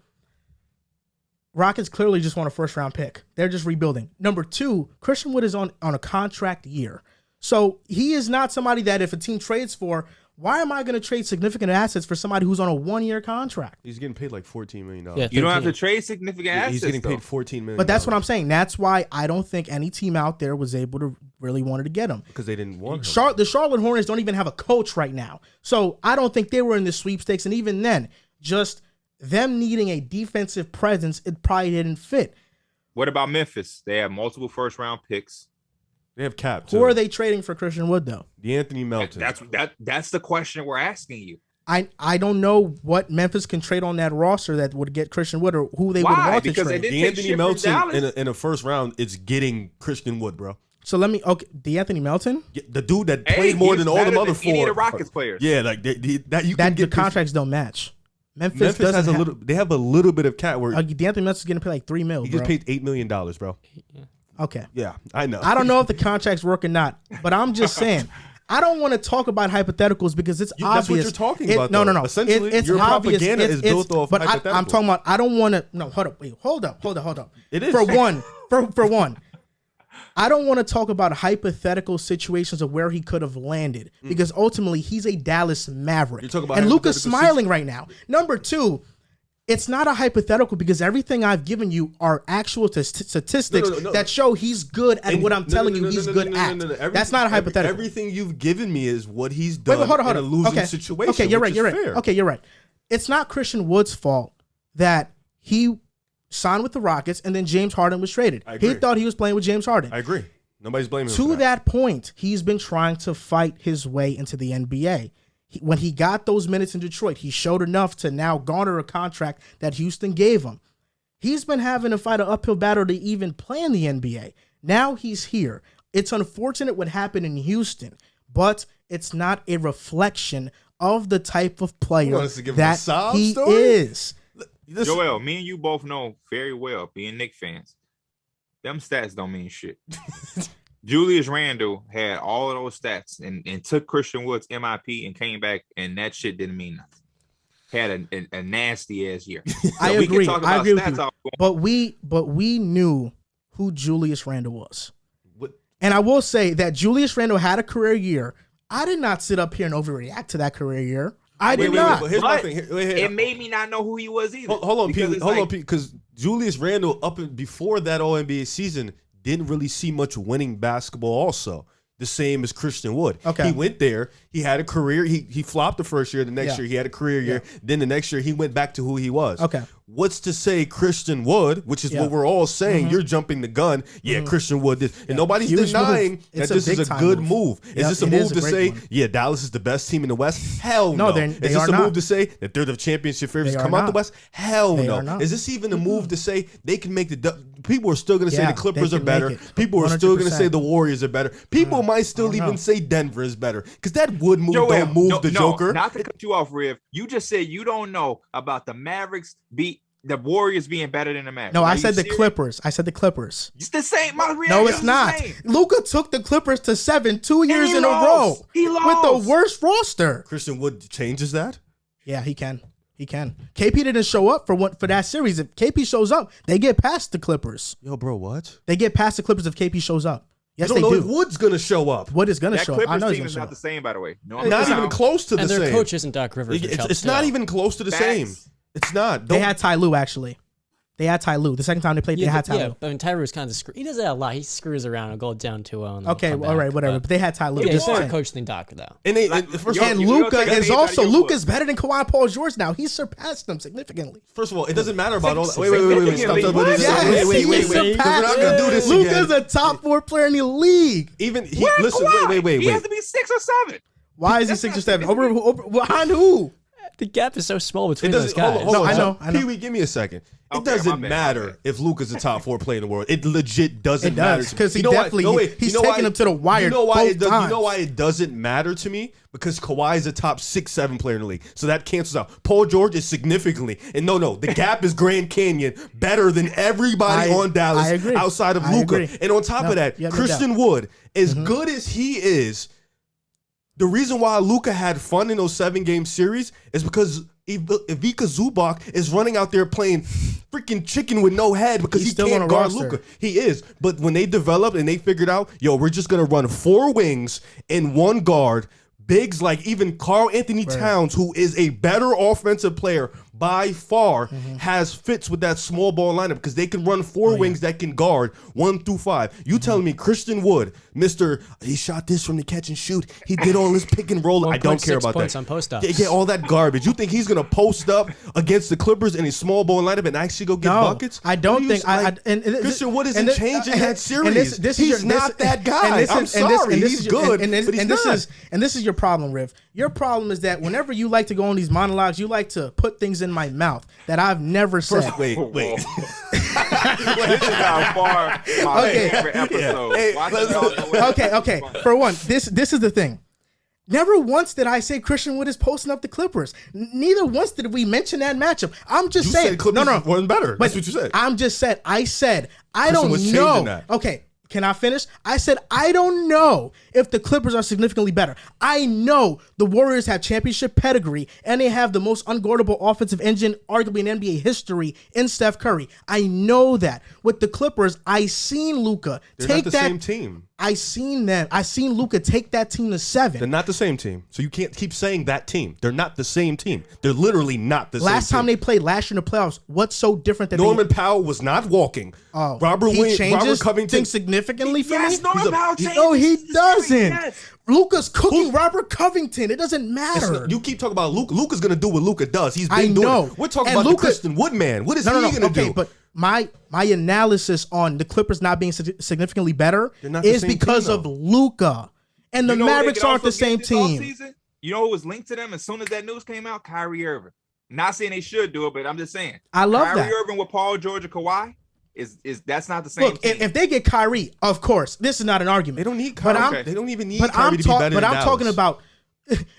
Rockets clearly just want a first-round pick. They're just rebuilding. Number 2, Christian Wood is on a contract year. So he is not somebody that if a team trades for, why am I going to trade significant assets for somebody who's on a 1-year contract? He's getting paid like $14 million. Yeah, You don't have 13. to trade significant assets. He's getting paid though. $14 million. But that's what I'm saying. That's why I don't think any team out there was able to really wanted to get him. because they didn't want him. The Charlotte Hornets don't even have a coach right now. So I don't think they were in the sweepstakes. And even then, just them needing a defensive presence, it probably didn't fit. What about Memphis? They have multiple first-round picks. They have cap too. Who are they trading for Christian Wood, though? Anthony Melton. That's the question we're asking you. I don't know what Memphis can trade on that roster that would get Christian Wood, or who they would Why? want to Because they trade. didn't take Anthony shit from Melton Dallas. in a first round, it's getting Christian Wood, bro. So let me, DeAnthony Melton? The dude that Hey, played more he's than all them better other than any of four. the Rockets players. Yeah, like that you can That the get contracts don't match. Memphis Memphis has doesn't a little. They have a little bit of cap where DeAnthony Melton's getting paid like $3 million. he gets paid $8 million, bro. Okay. Yeah, I know. I don't know if the contracts work or not, but I'm just saying, I don't want to talk about hypotheticals because it's obvious. That's what you're talking about. No. Essentially, it's your obvious. propaganda is built off But hypotheticals. I'm talking about. I don't want to. No, hold up. Wait, hold up. It is. For one, I don't want to talk about hypothetical situations of where he could have landed because ultimately he's a Dallas Maverick. You're talking about and Luka's hypothetical smiling right now. Number two. It's not a hypothetical because everything I've given you are actual statistics that show he's good at what I'm telling you he's good at. That's not a hypothetical. Everything you've given me is what he's done hold on. in a losing situation. Okay, you're right. Fair. Okay, you're right. It's not Christian Wood's fault that he signed with the Rockets and then James Harden was traded. He thought he was playing with James Harden. I agree. Nobody's blaming him To for that point, he's been trying to fight his way into the NBA. When he got those minutes in Detroit, he showed enough to now garner a contract that Houston gave him. He's been having to fight an uphill battle to even play in the NBA. Now he's here. It's unfortunate what happened in Houston, but it's not a reflection of the type of player that he is. Joel, me and you both know very well, being Knicks fans, them stats don't mean shit. Julius Randle had all of those stats and took Christian Wood's MIP and came back, and that shit didn't mean nothing. Had a nasty ass year. So I agree. I agree with you. But we knew who Julius Randle was. And I will say that Julius Randle had a career year. I did not sit up here and overreact to that career year. I did not. But here's my thing. It made me not know who he was either. Hold on, Pete. Because Julius Randle, before that All NBA season, didn't really see much winning basketball also. The same as Christian Wood. Okay. He went there. He had a career. He flopped the first year. The next year, he had a career year. Then the next year, he went back to who he was. Okay. What's to say Christian Wood, which is what we're all saying, you're jumping the gun. Yeah, Christian Wood did. And nobody's denying that this is a good move. Is this a move to say, Dallas is the best team in the West? Hell no. Is this a move to say that they're the championship favorites come out the West? Hell no. Is this even a move to say they can make people are still going to say the Clippers are better. People are still going to say the Warriors are better. People might still even say Denver is better. Because that Wood move don't move the Joker. Not to cut you off, Riv. You just said you don't know about the Mavericks the Warriors being better than the Mavericks. No, I said the Clippers. It's the same. No, it's not. Luka took the Clippers to 7 2 years in a row. He lost. With the worst roster. Christian Wood changes that? Yeah, he can. KP didn't show up for that series. If KP shows up, they get past the Clippers. Yo, bro, what? They get past the Clippers if KP shows up. Yes, they do. If Wood's gonna show up. Wood is gonna show up. I know Clippers he's team is not the same, by the way. No, not even close to the same. And their coach isn't Doc Rivers. It's not even close to the same. It's not. They had Ty Lue, actually. They had Ty Lue. The second time they played, they had Ty Lue. Yeah, but Tyler's kind of he does that a lot. He screws around and goes down 2-0. Okay, all right, whatever. But they had Ty Lue. Yeah, he's a better coach than Doc, though. And Luka is also Luka's better than Kawhi Paul George now. He's surpassed them significantly. First of all, it doesn't matter about all that. Wait. We're not gonna do this again. Luka's a top 4 player in the league. Even wait. He has to be 6 or 7. Why is he 6 or 7? Over behind who? The gap is so small between those guys. Hold on, I know. Pee-wee, give me a second. It doesn't matter if Luka's a top 4 player in the world. It legit doesn't matter. Because he definitely he's taking him to the wire. You know why it doesn't matter to me? Because Kawhi is a top 6, 7 player in the league. So that cancels out. Paul George is significantly, and the gap is Grand Canyon better than everybody on Dallas outside of Luka. And on top of that, Christian Wood, as good as he is, the reason why Luka had fun in those 7-game series is because Ivica Zubac is running out there playing freaking chicken with no head because he can't guard Luka. He is. But when they developed and they figured out, we're just going to run 4 wings and 1 guard, bigs like even Karl Anthony Towns, who is a better offensive player by far, has fits with that small ball lineup because they can run 4 wings that can guard 1 through 5. You telling me Christian Wood, he shot this from the catch and shoot. He did all this pick and roll. I don't care about that. On post-ups. Yeah, all that garbage. You think he's gonna post up against the Clippers in a small ball lineup and actually go get buckets? I don't think. Christian Wood isn't changing that series. He's not that guy. I'm sorry. He's good, but he's not. And this is your problem, Riv. Your problem is that whenever you like to go on these monologues, you like to put things in my mouth that I've never said. Wait. This is how far my favorite episode. Okay. For one, this is the thing. Never once did I say Christian Wood is posting up the Clippers. Neither once did we mention that matchup. I'm just saying. Clippers wasn't better. That's what you said. I said I don't know. Okay. Can I finish? I said, I don't know if the Clippers are significantly better. I know the Warriors have championship pedigree and they have the most unguardable offensive engine, arguably in NBA history, in Steph Curry. I know that. With the Clippers, I seen Luka take not the that same team. I seen Luka take that team to 7. They're not the same team. So you can't keep saying that team. They're not the same team. They're literally not the same team. Last time they played last year in the playoffs, what's so different than Norman Powell was not walking. Oh, Robert Covington things significantly for Yes, me. Norman Powell changes. No, he He's doesn't. yes. Luka's cooking Robert Covington. It doesn't It's matter. not- you keep talking about Luka. Luka's gonna do what Luka does. He's been I doing know. it. We're talking And about Luka- the Christian Wood man. What is he gonna Okay, do? but my analysis on the Clippers not being significantly better They're not the is same because team, of Luka. And the You know who they Mavericks could aren't the also same get this team. offseason? You know who was linked to them as soon as that news came out? Kyrie Irving. Not saying they should do it, but I'm just saying. I love Kyrie that. Irving with Paul George and Kawhi is that's not the same Look, team. if they get Kyrie, of course, this is not an argument. They don't need But Kyrie. I'm- They don't even need But Kyrie I'm to be better than I'm Dallas. talking about.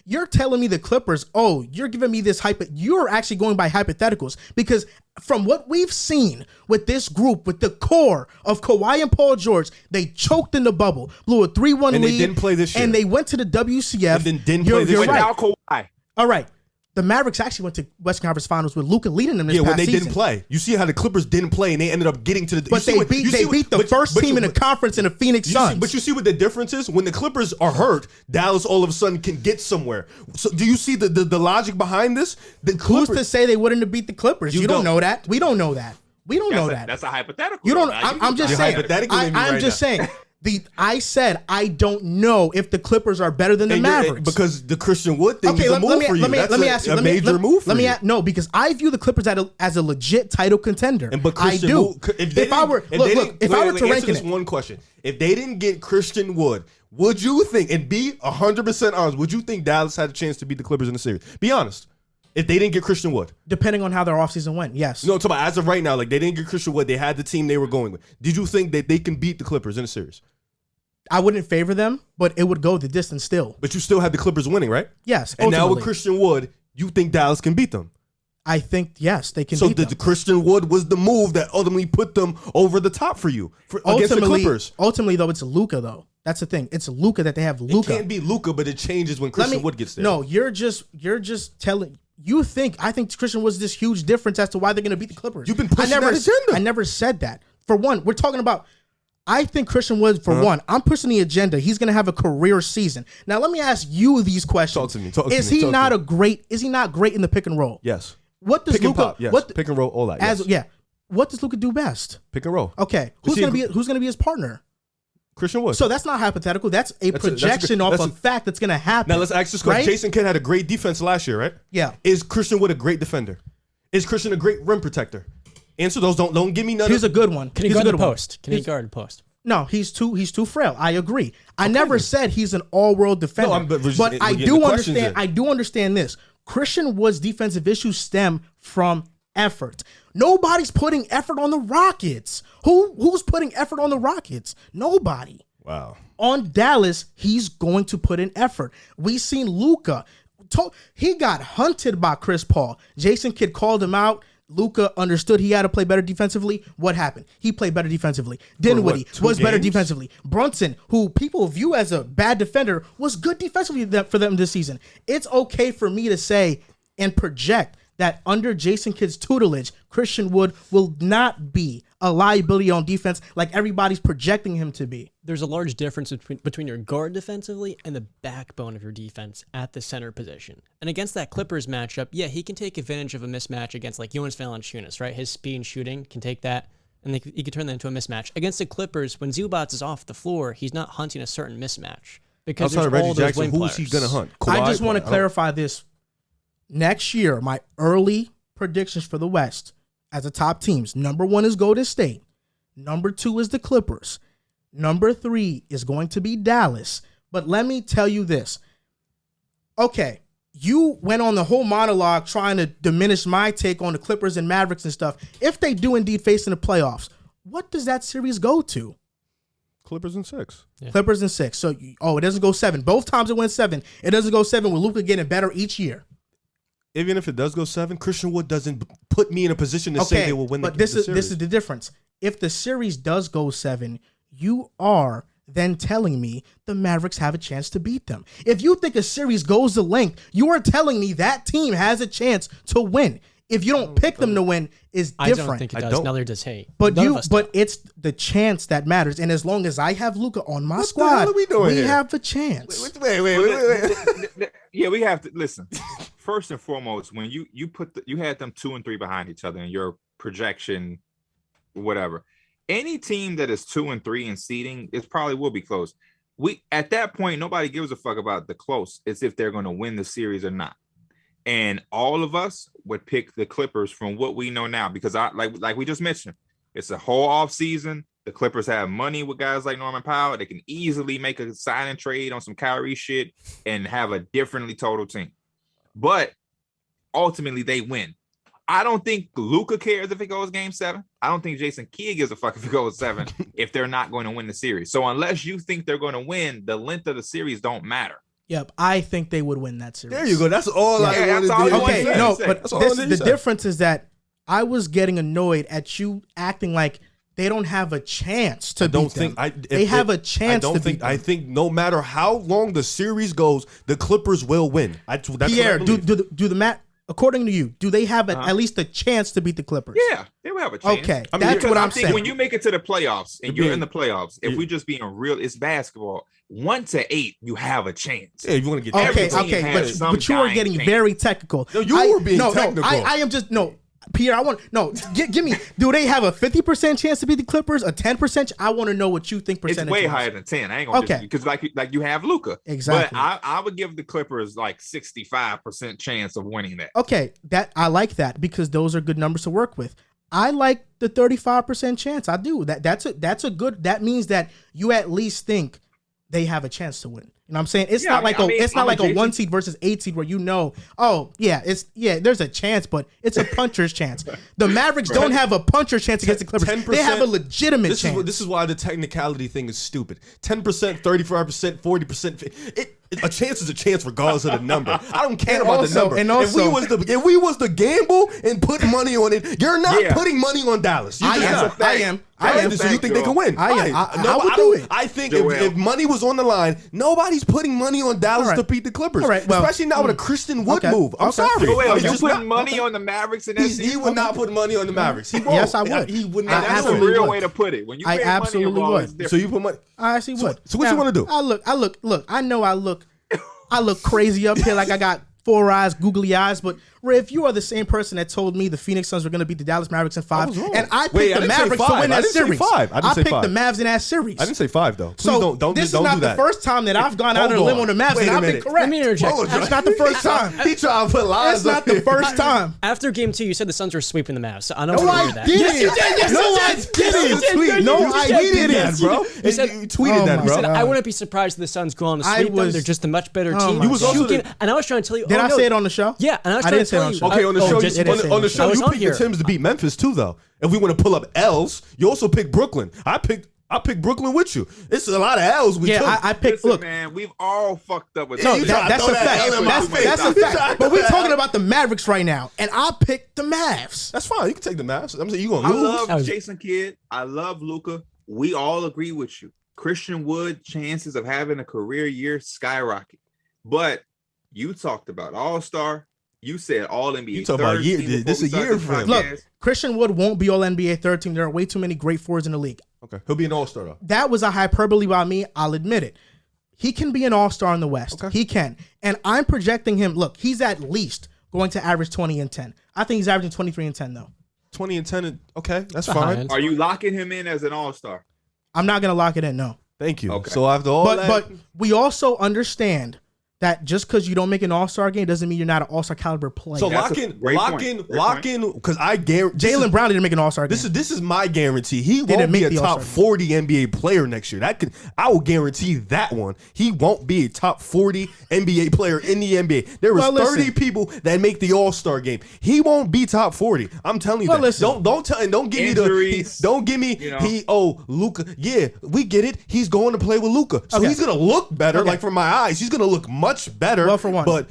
You're telling me the Clippers, you're giving me this you're actually going by hypotheticals because from what we've seen with this group, with the core of Kawhi and Paul George, they choked in the bubble, blew a 3-1 And lead. they didn't play this year. And they went to the WCF. And then didn't play this you're year. right. Without Kawhi. All right. The Mavericks actually went to Western Conference Finals with Luka leading them this Yeah, past when they season. didn't play. You see how the Clippers didn't play and they ended up getting to the. But they beat the first team in the conference in the Phoenix Suns. But you see what the difference is? When the Clippers are hurt, Dallas all of a sudden can get somewhere. So do you see the logic behind this? The Who's Clippers, to say they wouldn't have beat the Clippers? You You don't don't. know that. We don't know that. We don't know that. That's a hypothetical. You don't. though. Now, I'm just You're saying. hypothetically me I'm right just now. saying. I said I don't know if the Clippers are better than the and you're- Mavericks because the Christian Wood thing is a move for you. let me That's ask you. a major move for you. No, because I view the Clippers as a legit title contender. And but I Christian do. Wood, if I were to rank answer this it, one question, if they didn't get Christian Wood, would you think, and be 100% honest, would you think Dallas had a chance to beat the Clippers in the series? Be honest. If they didn't get Christian Wood. depending on how their offseason went, yes. No, I'm talking about as of right now, like they didn't get Christian Wood. They had the team they were going with. Did you think that they can beat the Clippers in a series? I wouldn't favor them, but it would go the distance still. But you still had the Clippers winning, right? Yes. And now with ultimately. Christian Wood, you think Dallas can beat them. I think yes, they can So beat the them. Christian Wood was the move that ultimately put them over the top for you against the Clippers. Ultimately, though, it's Luka though. That's the thing. It's Luka that they have. It Luka can't be Luka, but it changes when Christian Wood gets there. No, you're just telling. I think Christian was this huge difference as to why they're going to beat the Clippers. You've been pushing that agenda. I never said that. For one, we're talking about. I think Christian Wood, for one, I'm pushing the agenda. He's going to have a career season. Now, let me ask you these questions. Talk to me. Is he not great in the pick and roll? Yes. What does Pick and Luka? pop. Yes. What Pick and roll. All that. Yes. What does Luka do best? Pick and roll. Okay, who's he going to be his partner? Christian Wood. So that's not hypothetical. That's a That's a- projection that's off a- a fact that's going to happen. Now let's ask this question. Right? Jason Kidd had a great defense last year, right? Yeah. Is Christian Wood a great defender? Is Christian a great rim protector? Answer those. Don't give me none. He's a good one. Can he He's a guard the good one. post? Can he guard the post? No, he's too frail. I agree. I never said he's an all-world defender. No, but we're just- but we're I getting do the questions understand. in. I do understand this. Christian Wood's defensive issues stem from effort. Nobody's putting effort on the Rockets. Who's putting effort on the Rockets? Nobody. Wow. On Dallas, he's going to put in effort. We seen Luka. He got hunted by Chris Paul. Jason Kidd called him out. Luka understood he had to play better defensively. What happened? He played better defensively. Dinwiddie was better games? defensively. Brunson, who people view as a bad defender, was good defensively for them this season. It's okay for me to say and project that under Jason Kidd's tutelage, Christian Wood will not be a liability on defense like everybody's projecting him to be. There's a large difference between your guard defensively and the backbone of your defense at the center position. And against that Clippers matchup, yeah, he can take advantage of a mismatch against like Jonas Valanciunas, right? His speed and shooting can take that, and he can turn that into a mismatch. Against the Clippers, when Zubats is off the floor, he's not hunting a certain mismatch because Outside of there's all Reggie those Jackson, wing who players. is he going to hunt? I Kawhi? just want to I don't- clarify this. Next year, my early predictions for the West as a top teams. Number 1 is Golden State. Number 2 is the Clippers. Number 3 is going to be Dallas. But let me tell you this. Okay, you went on the whole monologue trying to diminish my take on the Clippers and Mavericks and stuff. If they do indeed face in the playoffs, what does that series go to? Clippers in 6. Yeah. Clippers in 6. So, it doesn't go 7. Both times it went 7. It doesn't go 7 with Luka getting better each year. Even if it does go 7, Christian Wood doesn't put me in a position to say they will win but the this series. is the difference. If the series does go 7, you are then telling me the Mavericks have a chance to beat them. If you think a series goes the length, you are telling me that team has a chance to win. If you don't pick them to win, is different. I don't think it does. Neither does he. But it's the chance that matters. And as long as I have Luka on my squad, we have a chance. Wait. Yeah, we have to listen. First and foremost, when you had them 2 and 3 behind each other in your projection, whatever. Any team that is 2 and 3 in seeding, it probably will be close. At that point, nobody gives a fuck about the close. It's if they're going to win the series or not. And all of us would pick the Clippers from what we know now, because like we just mentioned, it's a whole off season. The Clippers have money with guys like Norman Powell. They can easily make a sign and trade on some Kyrie shit and have a differently total team. But ultimately, they win. I don't think Luka cares if it goes game 7. I don't think Jason Kidd gives a fuck if it goes 7 if they're not going to win the series. So unless you think they're going to win, the length of the series don't matter. Yep, I think they would win that series. There you go. That's all I wanted to do. Okay, no, but the difference is that I was getting annoyed at you acting like they don't have a chance to beat them. They have a chance to beat them. I think no matter how long the series goes, the Clippers will win. That's Pierre, according to you, do they have at least a chance to beat the Clippers? Yeah, they will have a chance. Okay, that's what I'm saying. When you make it to the playoffs and you're in the playoffs, if we just being real, it's basketball. 1 to 8, you have a chance. Yeah, you want to get but you are getting very technical. No, you were being technical. I am just Pierre, give me. Do they have a 50% chance to beat the Clippers? A 10%? I want to know what you think percentage. It's way higher than 10. I ain't gonna because like you have Luka. Exactly. But I would give the Clippers like 65% chance of winning that. Okay, I like that because those are good numbers to work with. I like the 35% chance. I do. That's a good. That means that you at least think they have a chance to win. You know what I'm saying? It's not like a 1 seed versus 8 seed where there's a chance, but it's a puncher's chance. The Mavericks don't have a puncher's chance against the Clippers. They have a legitimate chance. This is why the technicality thing is stupid. 10%, 35%, 40%. A chance is a chance regardless of the number. I don't care about the number. And also, if we was to gamble and put money on it, you're not putting money on Dallas. I am. So you think they can win? I would do it. I think if money was on the line, nobody's putting money on Dallas to beat the Clippers. Especially not with a Christian Wood move. I'm sorry. Are you putting money on the Mavericks in that season? He would not put money on the Mavericks. He won't. Yes, I would. He would not. That's a real way to put it. When you I absolutely would. So you put money. I actually would. So what you want to do? Look. I know I look crazy up here like I got 4 eyes, googly eyes, but Ray, if you are the same person that told me the Phoenix Suns were going to beat the Dallas Mavericks in 5, and I picked the Mavericks to win that series, I picked the Mavs in that series. I didn't say 5 though. Please so don't this do is not that. the first time that I've gone out on a limb on the Mavs and I've been correct. Let me interject. That's not the first time. He trying to put lies. It's not the first time. After game 2, you said the Suns were sweeping the Mavs. So I don't No, want to I hear that. didn't. No, I didn't. No, I didn't, bro. You tweeted that, bro. I wouldn't be surprised if the Suns go on to sweep them. They're just a much better team. You was also and I was trying to tell you. Did I say it on the show? Yeah, and I was trying to tell you. Okay, on the show, on the show, you picked here. the Timbs to beat Memphis too, though. If we want to pull up L's, you also picked Brooklyn. I picked Brooklyn with you. It's a lot of L's we took. I picked. Listen, look, man, we've all fucked up with no, that's a fact. That's a fact. But we're talking about the Mavericks right now, and I picked the Mavs. That's fine. You can take the Mavs. I'm saying you gonna I lose. love Jason Kidd. I love Luka. We all agree with you. Christian Wood, chances of having a career year skyrocket. But you talked about All-Star. You said all NBA. You talking about year? This is a year for him. Look, Christian Wood won't be all NBA third team. There are way too many great forwards in the league. Okay, he'll be an All-Star though. That was a hyperbole by me. I'll admit it. He can be an All-Star in the West. Okay. He can, and I'm projecting him. Look, he's at least going to average 20 and 10. I think he's averaging 23 and 10 though. 20 and 10. Okay, that's fine. Are you locking him in as an All-Star? I'm not gonna lock it in. No. Thank you. Okay. So after all but we also understand that just because you don't make an All-Star game doesn't mean you're not an All-Star caliber player. So lock in, because I guarantee Jaylen Brown didn't make an All-Star game. This is my guarantee. He won't be a top 40 NBA player next year. I will guarantee that one. He won't be a top 40 NBA player in the NBA. There was 30 people that make the All-Star game. He won't be top 40. I'm telling you that. Listen, don't give injuries, me Luka. Yeah, we get it. He's going to play with Luka. So he's gonna look better. Like for my eyes, he's gonna look much better. Well, for one. But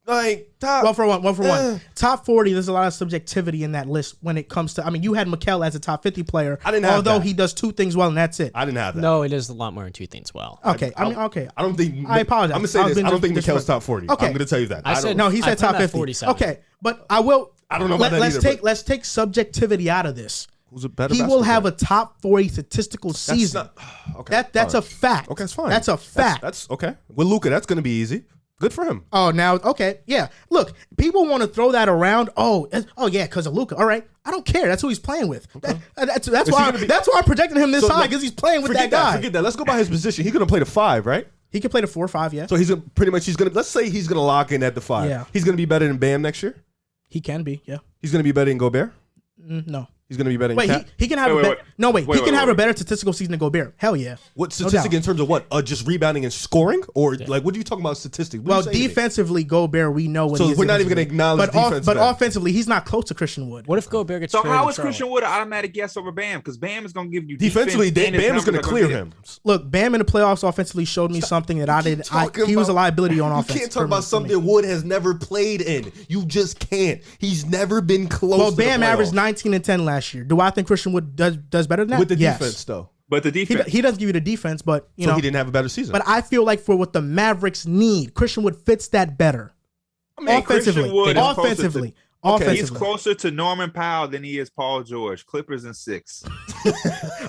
Like top One for one. Top 40, there's a lot of subjectivity in that list when it comes to, I mean, you had Mikal as a top 50 player. I didn't have although that. he does two things well, and that's it. I didn't have that. No, it is a lot more than two things well. Okay. I don't think. I apologize. I'm gonna say this. I don't think Mikal's top 40. Okay. I'm gonna tell you that. I said No, he I said put him top at 50. 47. Okay. But I will. I don't know about that let's either, let's take subjectivity out of this. Who's a better? He will have a top 40 statistical That's season. not, okay. That's a fact. Okay, that's fine. That's a fact. That's okay. With Luka, that's gonna be easy. Good for him. Oh, now, okay, yeah. Look, people want to throw that around. Oh, yeah, because of Luka. All right, I don't care. That's who he's playing with. That's why I'm projecting him this high, because he's playing with that guy. Forget that. Let's go by his position. He's gonna play the 5, right? He can play the 4-5, yeah. So he's gonna let's say he's gonna lock in at the 5. Yeah. He's gonna be better than Bam next year. He can be, yeah. He's gonna be better than Gobert. No. He's gonna be better than Wait, Cat. he can have he can have a better statistical season than Gobert. Hell yeah. What statistic in terms of what? Just rebounding and scoring, or like what are you talking about statistics? What Well, are you saying to me? defensively, Gobert, we know what So he is. we're not even gonna acknowledge defense. But then. offensively, he's not close to Christian Wood. What if Gobert gets So traded how to is Charlotte? Christian Wood an automatic guess over Bam? Because Bam is going to give you Defensively, defense, and his Bam is numbers gonna are clear get- him. Look, Bam in the playoffs offensively showed me something that I did. He was a liability on offense. You can't talk about something Wood has never played in. You just can't. He's never been close. Well, to the Bam averaged playoffs. 19 and 10 last year. Do I think Christian Wood does better than that? with the Yes. defense though. But the defense. He doesn't give you the defense, but you So know. he didn't have a better season. But I feel like for what the Mavericks need, Christian Wood fits that better. Offensively. Christian Wood is closer Offensively. to- Okay. He's closer to Norman Powell than he is Paul George. Clippers in 6.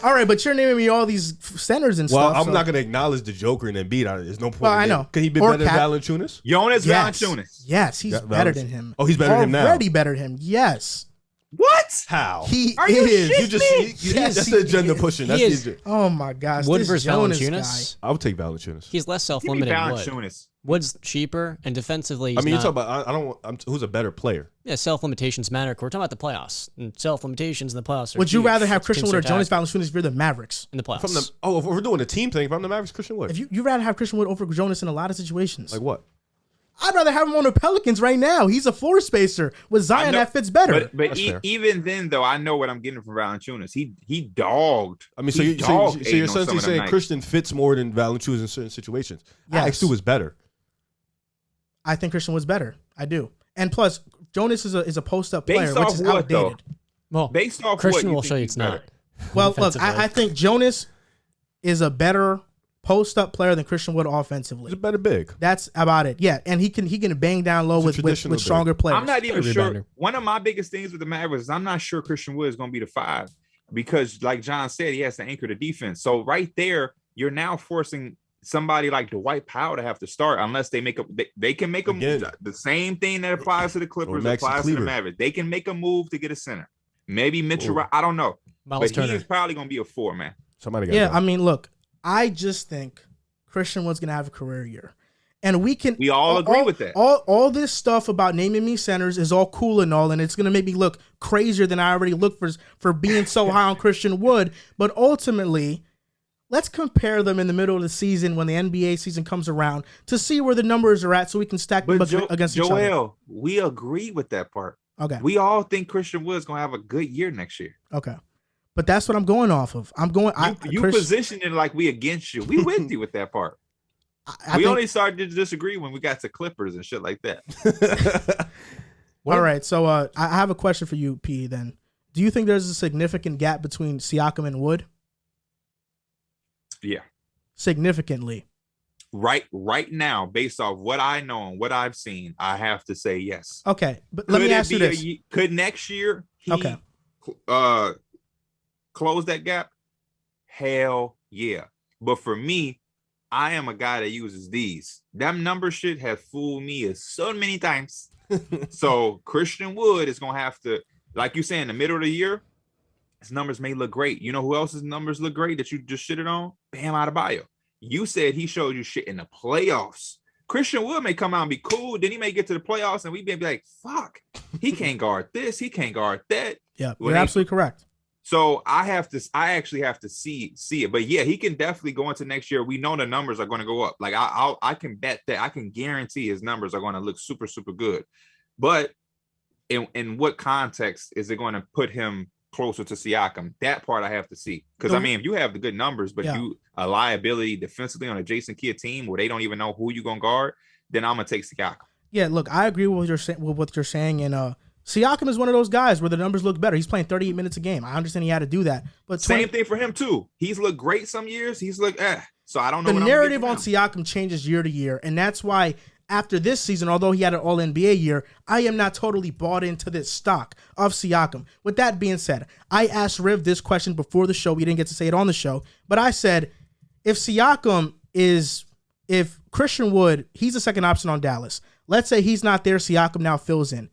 All right, but you're naming me all these centers and well, stuff. I'm not going to acknowledge the Joker and Embiid. There's no point. Well, in I it. know. Can he be Or better Cat. than Valanciunas? Jonas Yes. Valanciunas. Yes, he's Yeah, better Valanciunas. than him. Oh, he's better than him now. Already better than him. Yes. What? How? He Are you is. shitting You just me? Yes, that's he the agenda is. pushing. He That's is. the agenda. Oh my gosh. Wood this versus Jonas Valanciunas. I would take Valanciunas. He's less Give me self-limited than Wood. Valanciunas. Wood's cheaper, and defensively, I he's mean, not. you're talking about. I don't. Who's a better player? Yeah, self-limitations matter. We're talking about the playoffs, and self-limitations in the playoffs. Are Would you huge. rather have It's Christian Wood or considered Jonas Valanciunas if you're the Mavericks? in the playoffs? From the if we're doing a team thing, if I'm the Mavericks, Christian Wood. If you rather have Christian Wood over Jonas in a lot of situations. Like what? I'd rather have him on the Pelicans right now. He's a floor spacer. With Zion, that fits better. But That's fair. even then, though, I know what I'm getting from Valanciunas. He dogged. I mean, so He you're dogged Aiden on some essentially of them saying nights. Christian fits more than Valanciunas in certain situations. Yes. I X2 is better. I think Christian Wood's better. I do. And plus, Jonas is a post-up player, Based which off is what, outdated. though? Well, Based off Christian what will show you think it's he's not. better? Well, look, Defensively. I think Jonas is a better post-up player than Christian Wood He's a offensively. better big. That's about it. Yeah, and he can bang down low He's a with traditional big. stronger players. I'm not even Better sure. rebounder. One of my biggest things with the Mavericks is I'm not sure Christian Wood is going to be the 5 because, like John said, he has to anchor the defense. So right there, you're now forcing somebody like Dwight Powell to have to start unless they make a they can make a Again. move. The same thing that applies to the Clippers Maxi applies to the Kleber. Mavericks. They can make a move to get a center. Maybe Mitchell. Ooh. I don't know, Miles but he Turner. is probably going to be a 4, man. Somebody got Yeah, I mean, look, I just think Christian Wood's gonna have a career year, and we all agree with that. All this stuff about naming me centers is all cool and all, and it's gonna make me look crazier than I already look for being so high on Christian Wood. But ultimately, let's compare them in the middle of the season when the NBA season comes around to see where the numbers are at, so we can stack them But against each other. Joel, we agree with that part. Okay, We all think Christian Wood's going to have a good year next year. okay, but that's what I'm going off of. I'm going. You position it like we against you. We with you with that part. I We think, only started to disagree when we got to Clippers and shit like that. all right. So I have a question for you, P. Then, do you think there's a significant gap between Siakam and Wood? Yeah. Significantly. Right now, based off what I know and what I've seen, I have to say yes. Okay, but let me ask you this. Could next year he Okay. close that gap? Hell yeah. But for me, I am a guy that uses these. Them number shit have fooled me so many times. So Christian Wood is gonna have to, like you say, in the middle of the year, his numbers may look great. You know who else's numbers look great that you just shitted on? Bam Adebayo. You said he showed you shit in the playoffs. Christian Wood may come out and be cool, then he may get to the playoffs and we may be like, fuck, he can't guard this, he can't guard that. Yeah, When you're they- absolutely correct. So I actually have to see it. But yeah, he can definitely go into next year. We know the numbers are going to go up. Like I can bet that. I can guarantee his numbers are going to look super, super good. But in what context is it going to put him closer to Siakam? That part I have to see. Because I mean, if you have the good numbers, but you a liability defensively on a Jason Kidd team where they don't even know who you're going to guard, then I'm going to take Siakam. Yeah, look, I agree with what you're saying, and Siakam is one of those guys where the numbers look better. He's playing 38 minutes a game. I understand he had to do that, but same thing for him too. He's looked great some years. He's looked So I don't know. The narrative on Siakam changes year to year, and that's why after this season, although he had an All-NBA year, I am not totally bought into this stock of Siakam. With that being said, I asked Riv this question before the show. We didn't get to say it on the show, but I said, if Christian Wood, he's the second option on Dallas. Let's say he's not there, Siakam now fills in.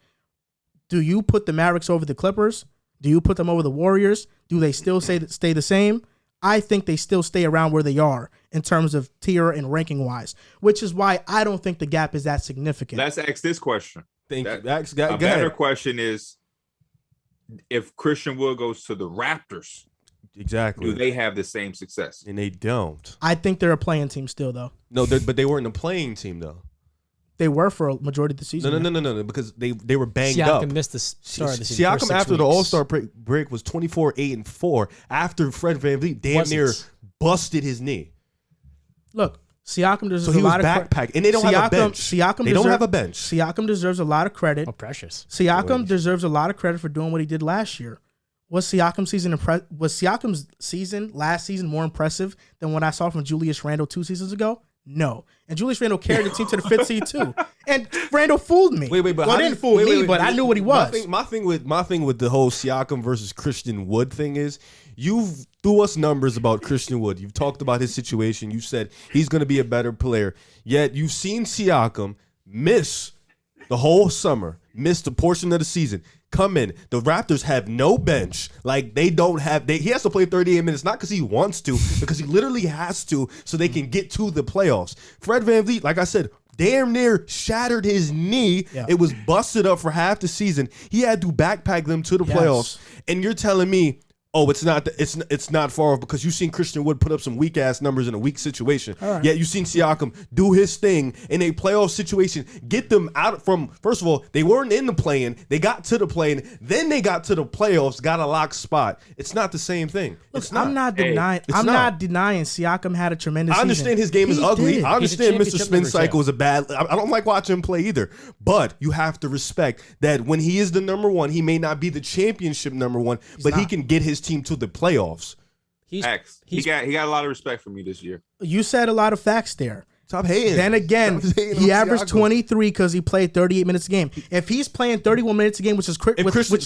Do you put the Mavericks over the Clippers? Do you put them over the Warriors? Do they still stay the same? I think they still stay around where they are in terms of tier and ranking wise, which is why I don't think the gap is that significant. Let's ask this question. A better question is, if Christian Wood goes to the Raptors, exactly, do they have the same success? And they don't. I think they're a playing team still, though. No, but they weren't a playing team, though. They were for a majority of the season. No, because they were banged Siakam up. missed the start of the season. Siakam after the All-Star break was 24-8-4 after Fred VanVleet near busted his knee. Look, Siakam deserves so a lot of backpack, and they don't have a bench. They don't have a bench. Siakam deserves a lot of credit. Oh, precious. Siakam deserves a lot of credit for doing what he did last year. Was Siakam's season last season more impressive than what I saw from Julius Randle 2 seasons ago? No. And Julius Randle carried the team to the 5th seed too. And Randle fooled me. But well, didn't fool me, but I knew what he was. My thing with the whole Siakam versus Christian Wood thing is, you've threw us numbers about Christian Wood. You've talked about his situation. You said he's going to be a better player. Yet you've seen Siakam miss the whole summer, missed a portion of the season. Come in. The Raptors have no bench. Like, they don't have. He has to play 38 minutes, not because he wants to, because he literally has to, so they can get to the playoffs. Fred VanVleet, like I said, damn near shattered his knee. Yeah. It was busted up for half the season. He had to backpack them to the playoffs. And you're telling me, oh, it's not far off, because you've seen Christian Wood put up some weak ass numbers in a weak situation. Right. Yet you've seen Siakam do his thing in a playoff situation, get them out from. First of all, they weren't in the play-in. They got to the play-in, then they got to the playoffs, got a locked spot. It's not the same thing. Look, I'm not denying Siakam had a tremendous season. I understand his game is ugly. I understand Mr. Spin Cycle is a bad. I don't like watching him play either. But you have to respect that when he is the number one, he may not be the championship number one, but he can get his team to the playoffs. He got a lot of respect from me this year. You said a lot of facts there. Stop hating. Then again, he averaged 23 because he played 38 minutes a game. If he's playing 31 minutes a game, which is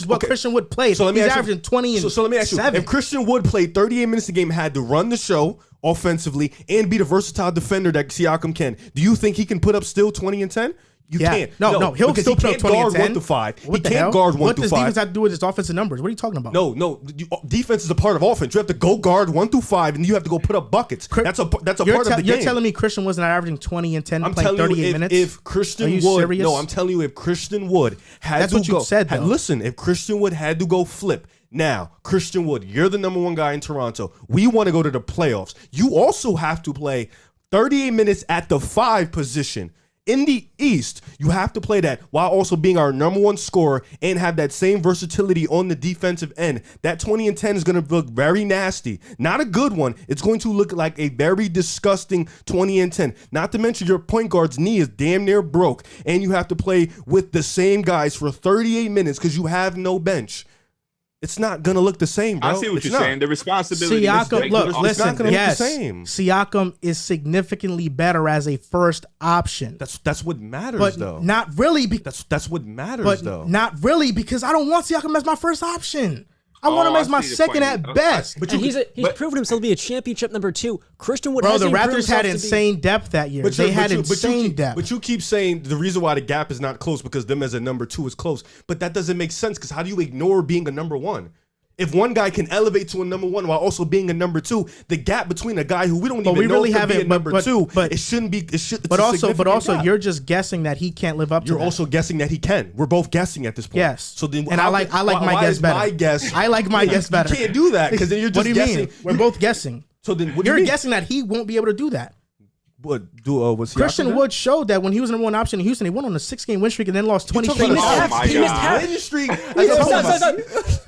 what Christian Wood plays, so he's averaging 20 and so let me ask you, if Christian Wood played 38 minutes a game, had to run the show offensively and be the versatile defender that Siakam can, do you think he can put up still 20 and 10? You can't. No, he'll still put up 20 and 10. 1 to 5. What he can't guard 1 to 5. What does defense have to do with his offensive numbers? What are you talking about? No. Defense is a part of offense. You have to go guard 1 through 5, and you have to go put up buckets. That's a part of the game. You're telling me Christian was not averaging 20 and 10 playing 38 minutes? If Christian Wood, serious? No, I'm telling you, if Christian Wood had That's to what go, you said, though. Listen, if Christian Wood had to go flip. Now, Christian Wood, you're the number one guy in Toronto. We want to go to the playoffs. You also have to play 38 minutes at the 5 position. In the East, you have to play that while also being our number one scorer and have that same versatility on the defensive end. That 20 and 10 is going to look very nasty. Not a good one. It's going to look like a very disgusting 20 and 10. Not to mention your point guard's knee is damn near broke, and you have to play with the same guys for 38 minutes because you have no bench. It's not going to look the same, bro. I see what you're saying. The responsibility Siakam, is look, it's listen, not going to look the same. Siakam is significantly better as a first option. That's what matters, but though. Not really. That's what matters, though. Not really, because I don't want Siakam as my first option. I want him as my second at best. But he's proven himself to be a championship number 2. Christian Wood. Bro, the Raptors had insane depth that year. They had insane depth. But you keep saying the reason why the gap is not close because them as a number 2 is close. But that doesn't make sense, because how do you ignore being a number 1? If one guy can elevate to a number 1 while also being a number 2, the gap between a guy who we don't even know could be a number 2, it shouldn't be. But also, you're just guessing that he can't live up to that. You're also guessing that he can. We're both guessing at this point. Yes. So then, and I like my guess better. I like my guess better. You can't do that because then you're just guessing. What do you mean? We're both guessing. So then, you're guessing that he won't be able to do that. Christian Wood showed that when he was number 1 option in Houston, he went on a 6-game win streak and then lost 20 straight. He missed half.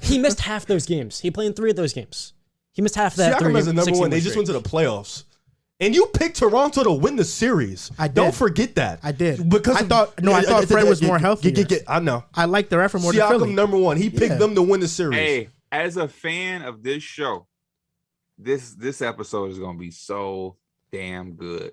He missed half those games. He played in 3 of those games. He missed half that. Siakam as a number 1. They just went to the playoffs, And you picked Toronto to win the series. I did. Don't forget that. I did. Because I thought Fred was more healthy. I know. I like their effort more than Philly. Siakam number one. He picked them to win the series. Hey, as a fan of this show, this episode is gonna be so damn good.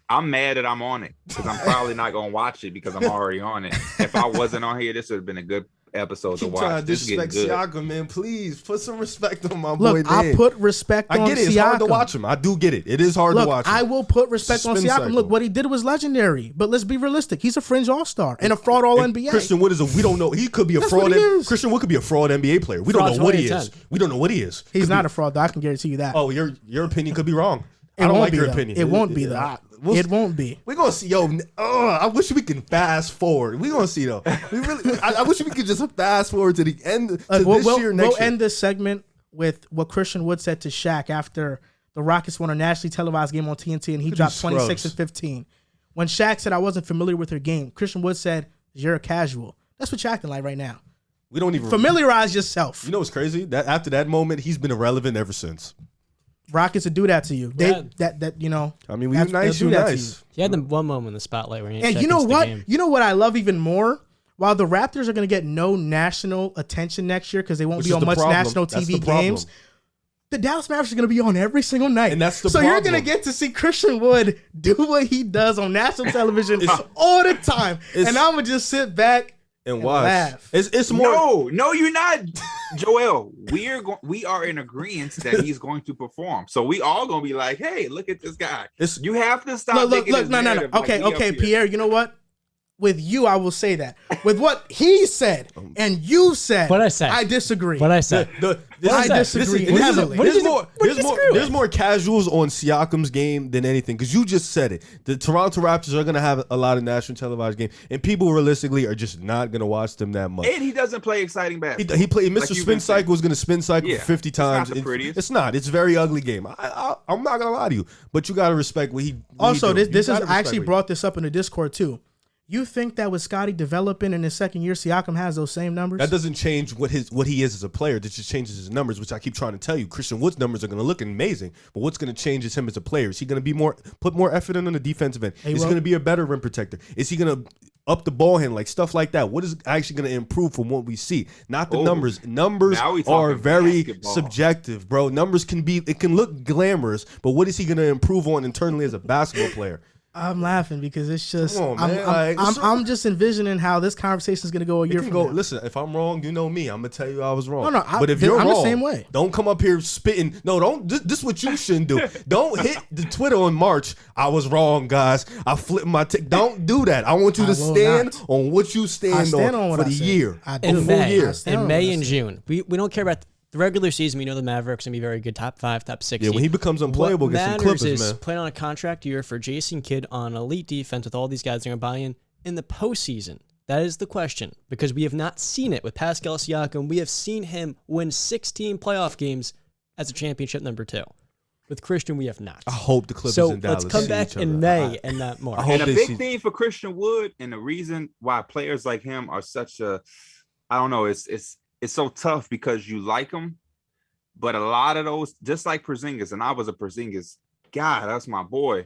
I'm mad that I'm on it because I'm probably not gonna watch it because I'm already on it. If I wasn't on here, this would have been a good episode to watch. Trying to This disrespect getting good. Siakam, man. Please put some respect on my boy. Look, I put respect on Siakam. I get it. It's hard to watch him. I do get it. It is hard to watch him. I will put respect on Spin Siakam. cycle. Look, what he did was legendary. But let's be realistic. He's a fringe all-star and a fraud all-NBA. Christian Wood we don't know. He could be a fraud. what he is. Christian Wood could be a fraud NBA player. We don't know what he is. We don't know what he is. He's not a fraud, though. I can guarantee you that. Oh, your opinion could be wrong. It I don't won't like be, your though. opinion. It won't be, though. It won't be. We're gonna see, I wish we can fast forward. We're gonna see though. I wish we could just fast forward to the end to this year. Next we'll end this segment with what Christian Wood said to Shaq after the Rockets won a nationally televised game on TNT and he dropped 26 and 15. When Shaq said, "I wasn't familiar with her game," Christian Wood said, "You're a casual." That's what you're acting like right now. We don't even familiarize yourself. You know what's crazy? That after that moment, he's been irrelevant ever since. Rockets would do that to you. Yeah. I mean, we were nice. You nice. He had them one moment in the spotlight where he and you know what? You know what I love even more? While the Raptors are going to get no national attention next year because they won't be on much national TV games, the Dallas Mavericks are going to be on every single night. And that's the so problem. You're going to get to see Christian Wood do what he does on national television all the time. And I'm going to just sit back and watch. Laugh. It's more. No, you're not, Joel. We are in agreement that he's going to perform. So we all gonna be like, hey, look at this guy. You have to stop. Look. No. Okay, Pierre. You know what? With you, I will say that. With what he said and you said, what I said, I disagree. What I said, I disagree. There's more casuals on Siakam's game than anything because you just said it. The Toronto Raptors are gonna have a lot of national televised games, and people realistically are just not gonna watch them that much. And he doesn't play exciting basketball. He played Mr. Spin Cycle is gonna spin cycle 50 times. It's not the prettiest. It's not. It's a very ugly game. I'm not gonna lie to you, but you gotta respect what he. Also, this is I actually brought this up in the Discord too. You think that with Scotty developing in his second year, Siakam has those same numbers? That doesn't change what he is as a player. That just changes his numbers, which I keep trying to tell you. Christian Wood's numbers are going to look amazing, but what's going to change is him as a player. Is he going to put more effort in on the defensive end? Is he going to be a better rim protector? Is he going to up the ball hand, like stuff like that? What is actually going to improve from what we see? Not the numbers. Numbers are very subjective, bro. Numbers can look glamorous, but what is he going to improve on internally as a basketball player? I'm laughing because it's just I'm just envisioning how this conversation is going to go a year from now. Listen, if I'm wrong, you know me. I'm gonna tell you I was wrong. No, but if you're I'm wrong, the same way. Don't come up here spitting. No, don't. This is what you shouldn't do. Don't hit the Twitter on March. I was wrong, guys. I flipped my tick. Don't do that. I want you to stand on what you stand on for the year. In May and June, we don't care about the regular season. We know the Mavericks going to be very good, top 5, top 6. Yeah, when he becomes unplayable against the Clippers, man. Playing on a contract year for Jason Kidd on elite defense with all these guys that are going to buy in the postseason. That is the question because we have not seen it with Pascal Siakam. We have seen him win 16 playoff games as a championship number 2. With Christian, we have not. I hope the Clippers and Dallas. So let's come back in May and not more. And a big thing for Christian Wood, and the reason why players like him are such a, I don't know, it's so tough because you like him, but a lot of those, just like Porzingis, and I was a Porzingis guy, that's my boy.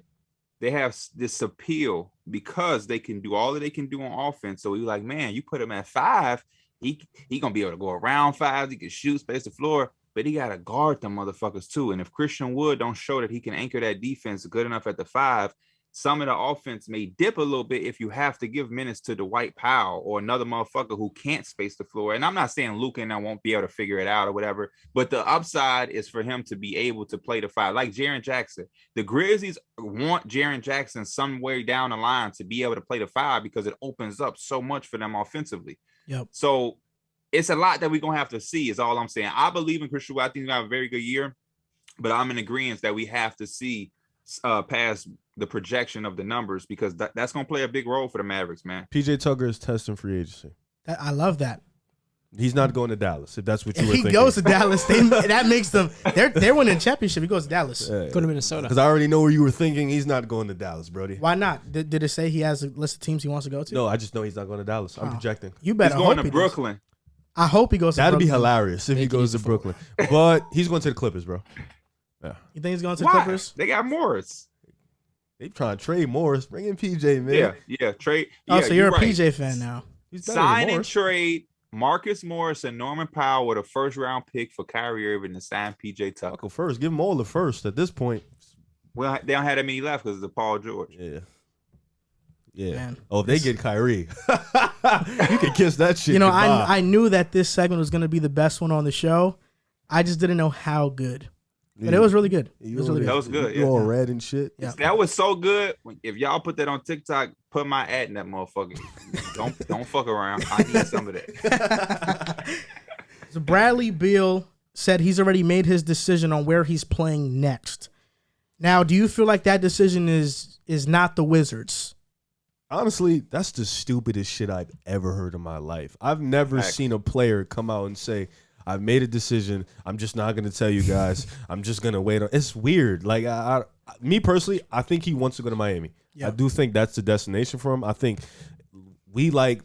They have this appeal because they can do all that they can do on offense. So you're like, man, you put him at 5, he gonna be able to go around 5. He can shoot, space the floor, but he gotta guard them motherfuckers too. And if Christian Wood don't show that he can anchor that defense good enough at the 5, some of the offense may dip a little bit if you have to give minutes to Dwight Powell or another motherfucker who can't space the floor. And I'm not saying Luka and I won't be able to figure it out or whatever, but the upside is for him to be able to play the 5. Like Jaren Jackson. The Grizzlies want Jaren Jackson somewhere down the line to be able to play the 5 because it opens up so much for them offensively. Yep. So it's a lot that we're going to have to see is all I'm saying. I believe in Christian Wood. I think he's going to have a very good year, but I'm in agreement that we have to see past the projection of the numbers because that's going to play a big role for the Mavericks, man. PJ Tucker is testing free agency. I love that. He's not going to Dallas if that's what you were thinking. If he goes to Dallas, that makes them they're winning a championship. He goes to Dallas. Go to Minnesota. Because I already know where you were thinking. He's not going to Dallas, Brody. Why not? Did it say he has a list of teams he wants to go to? No, I just know he's not going to Dallas. I'm projecting. You better he's going hope to Brooklyn. I hope he goes to That'd Brooklyn. be hilarious if he goes to Brooklyn. But he's going to the Clippers, bro. Yeah. You think he's going to the Clippers? They got Morris. They trying to trade Morris. Bring in PJ, man. Yeah. Trade. Oh, Yeah, so you're a right. PJ fan now. He's better than Sign and Morris. trade Marcus Morris and Norman Powell with a first-round pick for Kyrie Irving and sign PJ Tucker. Go first. Give them all the first at this point. Well, they don't have that many left because of the Paul George. Yeah. Man. Oh, if they get Kyrie, you can kiss that shit. You know, goodbye. I knew that this segment was going to be the best one on the show. I just didn't know how good. But it was really good. It was really That good. was good. You Yeah. all red and shit. Yeah. That was so good. If y'all put that on TikTok, put my ad in that motherfucker. don't fuck around. I need some of that. So Bradley Beal said he's already made his decision on where he's playing next. Now, do you feel like that decision is not the Wizards? Honestly, that's the stupidest shit I've ever heard in my life. I've never seen a player come out and say, I've made a decision. I'm just not going to tell you guys. I'm just going to wait. It's weird. Like, me personally, I think he wants to go to Miami. Yeah. I do think that's the destination for him. I think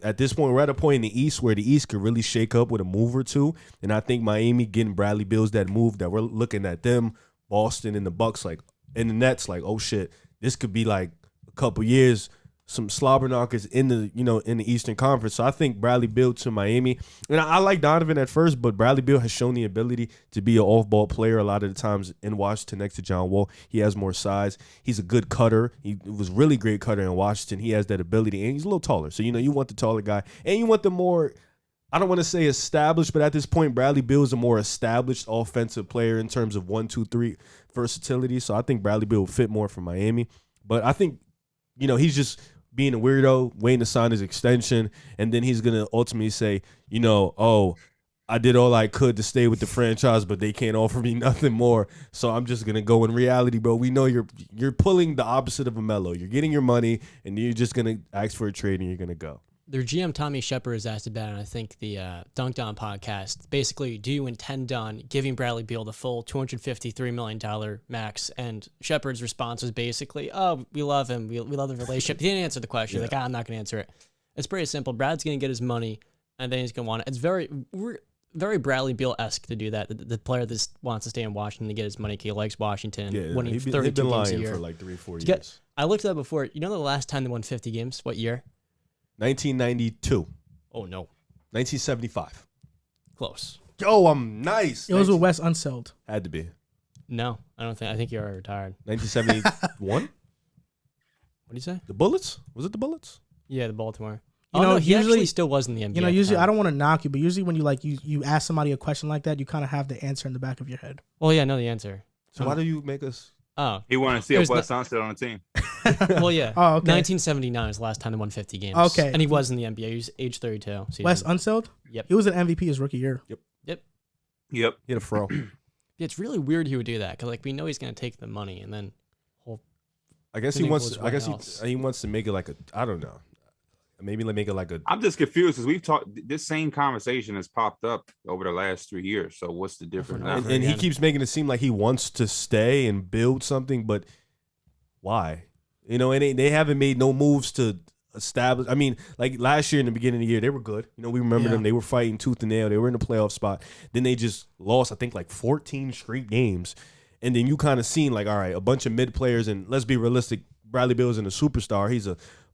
at this point, we're at a point in the East where the East could really shake up with a move or two. And I think Miami getting Bradley Beal's that move that we're looking at them, Boston and the Bucks, like, and the Nets, like, oh shit, this could be like a couple years, some slobber knockers in the Eastern Conference. So I think Bradley Beal to Miami. And I like Donovan at first, but Bradley Beal has shown the ability to be an off-ball player a lot of the times in Washington next to John Wall. He has more size. He's a good cutter. He was really great cutter in Washington. He has that ability, and he's a little taller. So, you want the taller guy. And you want the more, I don't want to say established, but at this point, Bradley Beal is a more established offensive player in terms of 1, 2, 3 versatility. So I think Bradley Beal will fit more for Miami. But I think, he's just being a weirdo, waiting to sign his extension, and then he's going to ultimately say, I did all I could to stay with the franchise, but they can't offer me nothing more, so I'm just going to go. In reality, bro, we know you're pulling the opposite of a Melo. You're getting your money, and you're just going to ask for a trade, and you're going to go. Their GM, Tommy Shepard, has asked about it, and I think the Dunked On podcast. Basically, do you intend on giving Bradley Beal the full $253 million max? And Shepard's response was basically, oh, we love him. We love the relationship. He didn't answer the question. Yeah. Like, I'm not going to answer it. It's pretty simple. Brad's going to get his money, and then he's going to want it. It's very Bradley Beal-esque to do that. The player that wants to stay in Washington to get his money. He likes Washington. Yeah, winning they've 32 been games a lying year. for like 3-4 years. I looked it up before. You know the last time they won 50 games? What year? 1992. Oh, no. 1975. Close. Yo, I'm nice. It was with Wes Unseld. Had to be. No, I don't think. I think you're already retired. 1971? What do you say? The Bullets? Was it the Bullets? Yeah, the Baltimore. usually He actually still was in the NBA. Usually I don't want to knock you, but usually when you ask somebody a question like that, you kind of have the answer in the back of your head. Well, yeah, I know the answer. So why do you make us? Oh, He wanted to see It a was Wes Unseld on the team. well, yeah. Oh, okay. 1979 is the last time they won 50 games. Okay. And he was in the NBA. He was age 32. So Wes Unseld? Yep. He was an MVP his rookie year. Yep. Yep. He had a fro. It's really weird he would do that because we know he's going to take the money and then I guess Then he it wants. goes I guess somewhere he wants to make it like a. I don't know. Maybe make it like a. I'm just confused because we've talked. This same conversation has popped up over the last 3 years. So what's the difference now? Over And he again. keeps making it seem like he wants to stay and build something, but why? And they haven't made no moves to establish. I mean, like last year in the beginning of the year, they were good. We remember Yeah. them. They were fighting tooth and nail. They were in the playoff spot. Then they just lost, I think, like 14 straight games. And then you kind of seen like, all right, a bunch of mid players. And let's be realistic, Bradley Beal isn't a superstar. He's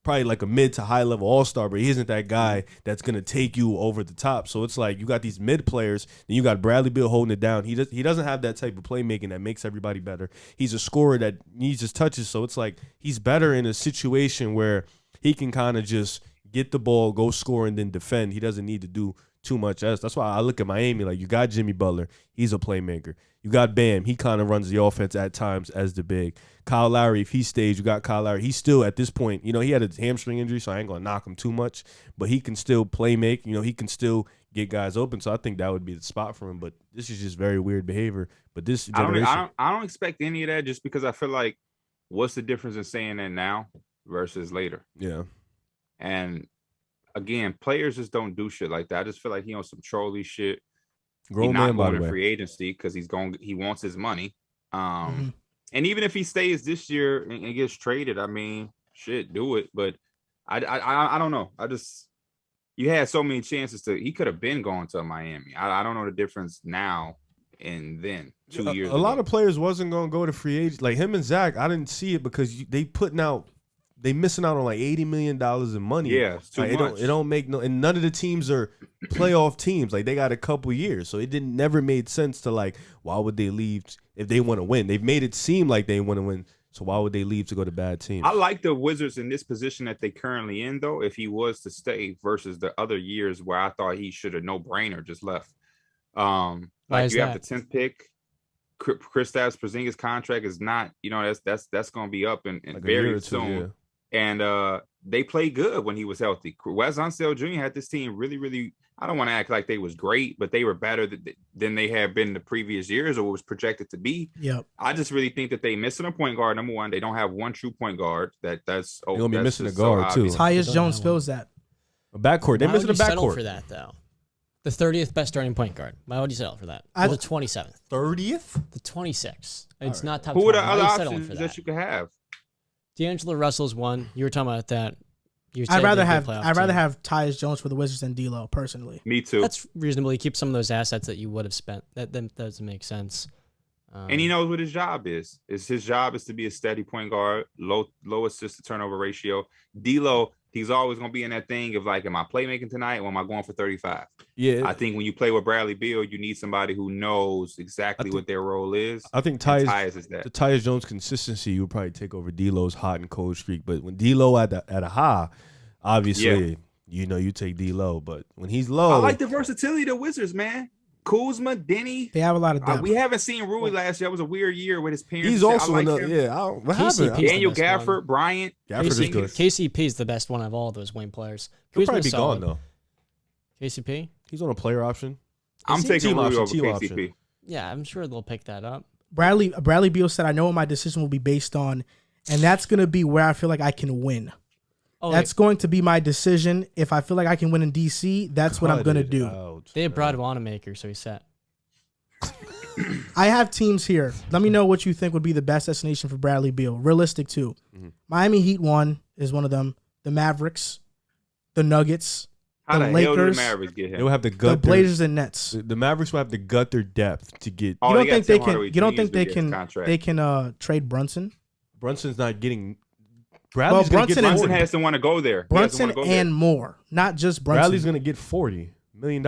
probably like a mid to high level all-star, but he isn't that guy that's going to take you over the top. So it's like you got these mid players, then you got Bradley Beal holding it down. He doesn't have that type of playmaking that makes everybody better. He's a scorer that needs his touches. So it's like he's better in a situation where he can kind of just get the ball, go score, and then defend. He doesn't need to do too much else. That's why I look at Miami like you got Jimmy Butler. He's a playmaker. You got Bam. He kind of runs the offense at times as the big. Kyle Lowry, if he stays, you got Kyle Lowry. He's still at this point, he had a hamstring injury, so I ain't going to knock him too much. But he can still play make. He can still get guys open. So I think that would be the spot for him. But this is just very weird behavior. But this generation. I don't expect any of that just because I feel like what's the difference in saying that now versus later? Yeah. And again, players just don't do shit like that. I just feel like he on some trolly shit. Grown He's man, not by going the to way. free agency because he wants his money. Mhm. And even if he stays this year and gets traded, I mean, shit, do it. But I don't know. You had so many chances he could have been going to Miami. I don't know the difference now and then 2 years A lot of players wasn't gonna go to free agent. Like him and Zach, I didn't see it because they missing out on like $80 million in money. Yeah, it's too like, much. It don't make no, and none of the teams are playoff teams. Like they got a couple years, so it never made sense to like, why would they leave if they want to win? They've made it seem like they want to win, so why would they leave to go to bad teams? I like the Wizards in this position that they currently in, though. If he was to stay versus the other years where I thought he should have no brainer just left. Like you have the 10th pick. Kristaps Porzingis' contract is not, that's going to be up and like very soon. Yeah. And they played good when he was healthy. Wes Unseld Jr. had this team really, really, I don't want to act like they was great, but they were better than they had been the previous years or was projected to be. Yep. I just really think that they missing a point guard. Number one, they don't have one true point guard. That's they're going to be missing a guard, too. Tyus Jones fills that. A backcourt. They're missing a backcourt. For that, though? The 30th best starting point guard. Why would you settle for that? Or the 27th? 30th? The 26th. It's not top 20. Who are the other options that you could have? D'Angelo Russell's one. You were talking about that. I'd rather have Tyus Jones for the Wizards than D'Lo personally. Me too. That's reasonable. You keep some of those assets that you would have spent. That doesn't make sense. And he knows what his job is. His job is to be a steady point guard, low assist to turnover ratio. D'Lo, he's always going to be in that thing of like, am I playmaking tonight or am I going for 35? Yeah. I think when you play with Bradley Beal, you need somebody who knows exactly what their role is. I think Tyus is that. The Tyus Jones consistency would probably take over D'Lo's hot and cold streak. But when D'Lo at a high, obviously, you take D'Lo. But when he's low. I like the versatility of the Wizards, man. Kuzma, Denny. They have a lot of depth. We haven't seen Rui last year. It was a weird year with his parents. He's also another. Yeah. What happened? Daniel Gafford, Bryant. Gafford is good. KCP is the best one of all those wing players. He'll probably be gone, though. KCP? He's on a player option. I'm taking Rui over team KCP. Option. Yeah, I'm sure they'll pick that up. Bradley Beal said, I know what my decision will be based on, and that's going to be where I feel like I can win. That's going to be my decision. If I feel like I can win in DC, that's what I'm going to do. They have Brad Wanamaker, so he's set. I have teams here. Let me know what you think would be the best destination for Bradley Beal. Realistic, too. Mm-hmm. Miami Heat is one of them. The Mavericks, the Nuggets, How the the Lakers. hell did the Mavericks get him? They'll have to gut the Blazers and Nets. The Mavericks will have to gut their depth to get. You don't think they can? You don't think they can trade Brunson? Brunson's not getting. Brunson has to want to go there. Brunson and more, not just Brunson. Bradley's going to get $40 million.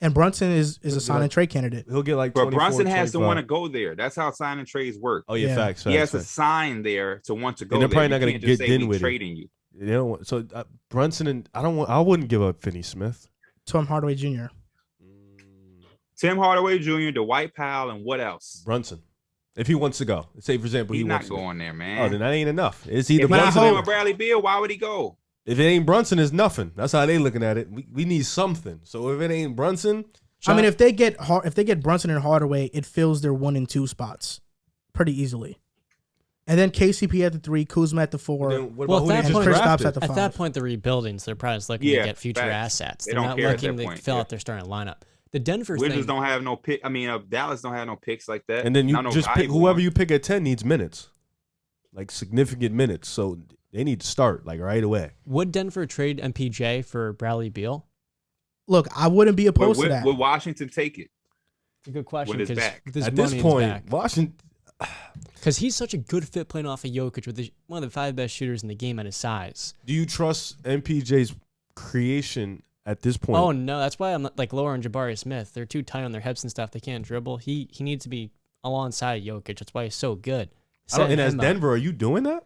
And Brunson is a sign and trade candidate. He'll get like. But Brunson has to want to go there. That's how sign and trades work. Oh yeah, facts. He has to sign there to want to go. And they're there. probably not going to get in with trading you. They don't want, so Brunson and I wouldn't give up Finney Smith. Tim Hardaway Jr. Tim Hardaway Jr., Dwight Powell, and what else? Brunson. If he wants to go, say for example, he's he not going there, man. Oh, then that ain't enough. It's either if Brunson or Bradley Beal. Why would he go? If it ain't Brunson, it's nothing. That's how they looking at it. We need something. So if it ain't Brunson, I mean, if they get Brunson and Hardaway, it fills their 1 and 2 spots pretty easily. And then KCP at the 3, Kuzma at the 4. At that at that point, they're rebuilding, so they're probably just looking to get future assets. They're not looking to fill out their starting lineup. The Denver Wizards don't have no pick. I mean, Dallas don't have no picks like that. And then you just pick whoever you pick at 10 needs minutes, like significant minutes. So they need to start like right away. Would Denver trade MPJ for Bradley Beal? Look, I wouldn't be opposed to that. Would Washington take it? It's a good question. When it's back. At this point, Washington. Because he's such a good fit playing off of Jokic with one of the 5 best shooters in the game at his size. Do you trust MPJ's creation at this point? Oh, no. That's why I'm like lower on Jabari Smith. They're too tight on their hips and stuff. They can't dribble. He needs to be alongside Jokic. That's why he's so good. And as Denver, are you doing that?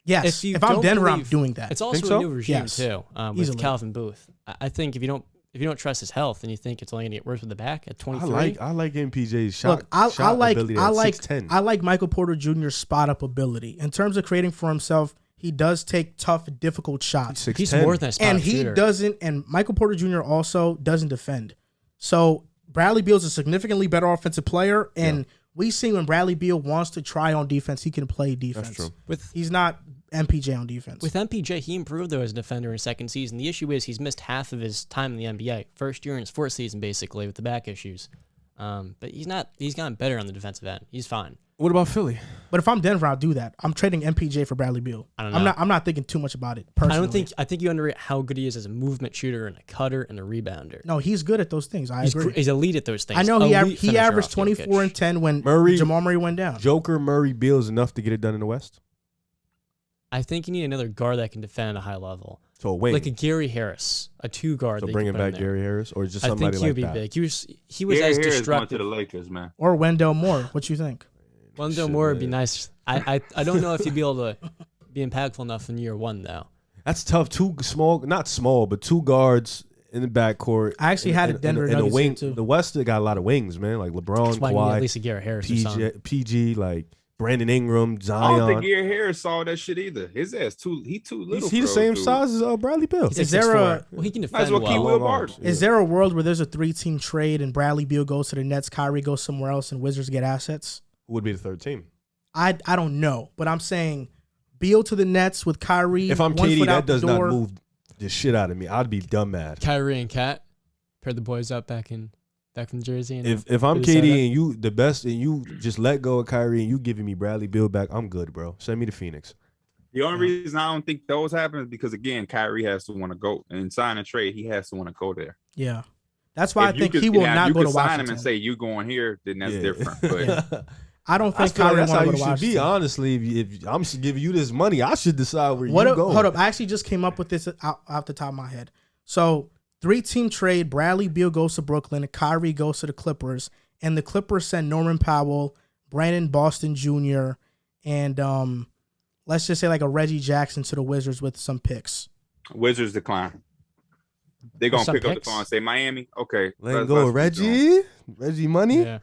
Yes. If I'm Denver, I'm doing that. It's also a new regime, too, with Calvin Booth. I think if you don't trust his health and you think it's only going to get worse with the back at 23. I like MPJ's shot. Look, I like 6'10". I like Michael Porter Jr.'s spot up ability. In terms of creating for himself, he does take tough, difficult shots. He's more than a spot and shooter. And Michael Porter Jr. also doesn't defend. So Bradley Beal's a significantly better offensive player, and we've seen when Bradley Beal wants to try on defense, he can play defense. That's true. He's not MPJ on defense. With MPJ, he improved though as a defender in his second season. The issue is he's missed half of his time in the NBA. First year in his 4th season, basically, with the back issues. But he's gotten better on the defensive end. He's fine. What about Philly? But if I'm Denver, I'll do that. I'm trading MPJ for Bradley Beal. I don't know. I'm not thinking too much about it personally. I think you underrate how good he is as a movement shooter and a cutter and a rebounder. No, he's good at those things. I agree. He's elite at those things. I know Elite he finisher averaged off 24 Jokic. and 10 when Murray- Jamal Murray went down. Joker, Murray, Beal is enough to get it done in the West. I think you need another guard that can defend at a high level. So a wing. Like a Gary Harris, a 2 guard. So that you bringing can put in back there. Gary Harris or just I somebody think he would like be that. big. He was Gary as Harris going to destructive. the Lakers, man. Or Wendell Moore. What you think? Wendell Shit, Moore would be man. nice. I don't know if he'd be able to be impactful enough in year 1 though. That's tough. Not small, but 2 guards in the backcourt. I actually had a Denver and the Nuggets wing. here, too. The West they got a lot of wings, man. Like LeBron, That's why you need at Kawhi, least a Gary Harris or something. PG, like Brandon Ingram, I Zion. don't think Gary Harris saw that shit either. His ass too little. He the for same dude. size as Bradley Beal. He's Is like there 6'4". a- Well, he can Might as defend well well. keep Will Barton. Is there a world where there's a 3-team trade and Bradley Beal goes to the Nets, Kyrie goes somewhere else, and Wizards get assets? Who would be the third team? I don't know, but I'm saying Beal to the Nets with Kyrie. If I'm one KD, foot that out the does not door. move the shit out of me. I'd be dumb mad. Kyrie and Cat paired the boys up back from Jersey. And If I'm Really sad. KD and you the best and you just let go of Kyrie and you giving me Bradley Beal back, I'm good, bro. Send me to Phoenix. The only reason I don't think those happen is because again, Kyrie has to want to go and sign a trade. He has to want to go there. Yeah, that's why If I you think could- he will now, not you go could to sign Washington. him and say you going here, then that's Yeah. different. But I don't I think feel like Kyrie that's how want to you go to should be. Washington. Honestly, if I'm giving you this money, I should decide where What you up, go. hold up, I actually just came up with this off the top of my head. So 3-team trade: Bradley Beal goes to Brooklyn, Kyrie goes to the Clippers, and the Clippers send Norman Powell, Brandon Boston Jr., and let's just say like a Reggie Jackson to the Wizards with some picks. Wizards decline. They're gonna Some pick up the picks? phone and say Miami. Okay, Let let's go, keep going. Reggie money. yeah.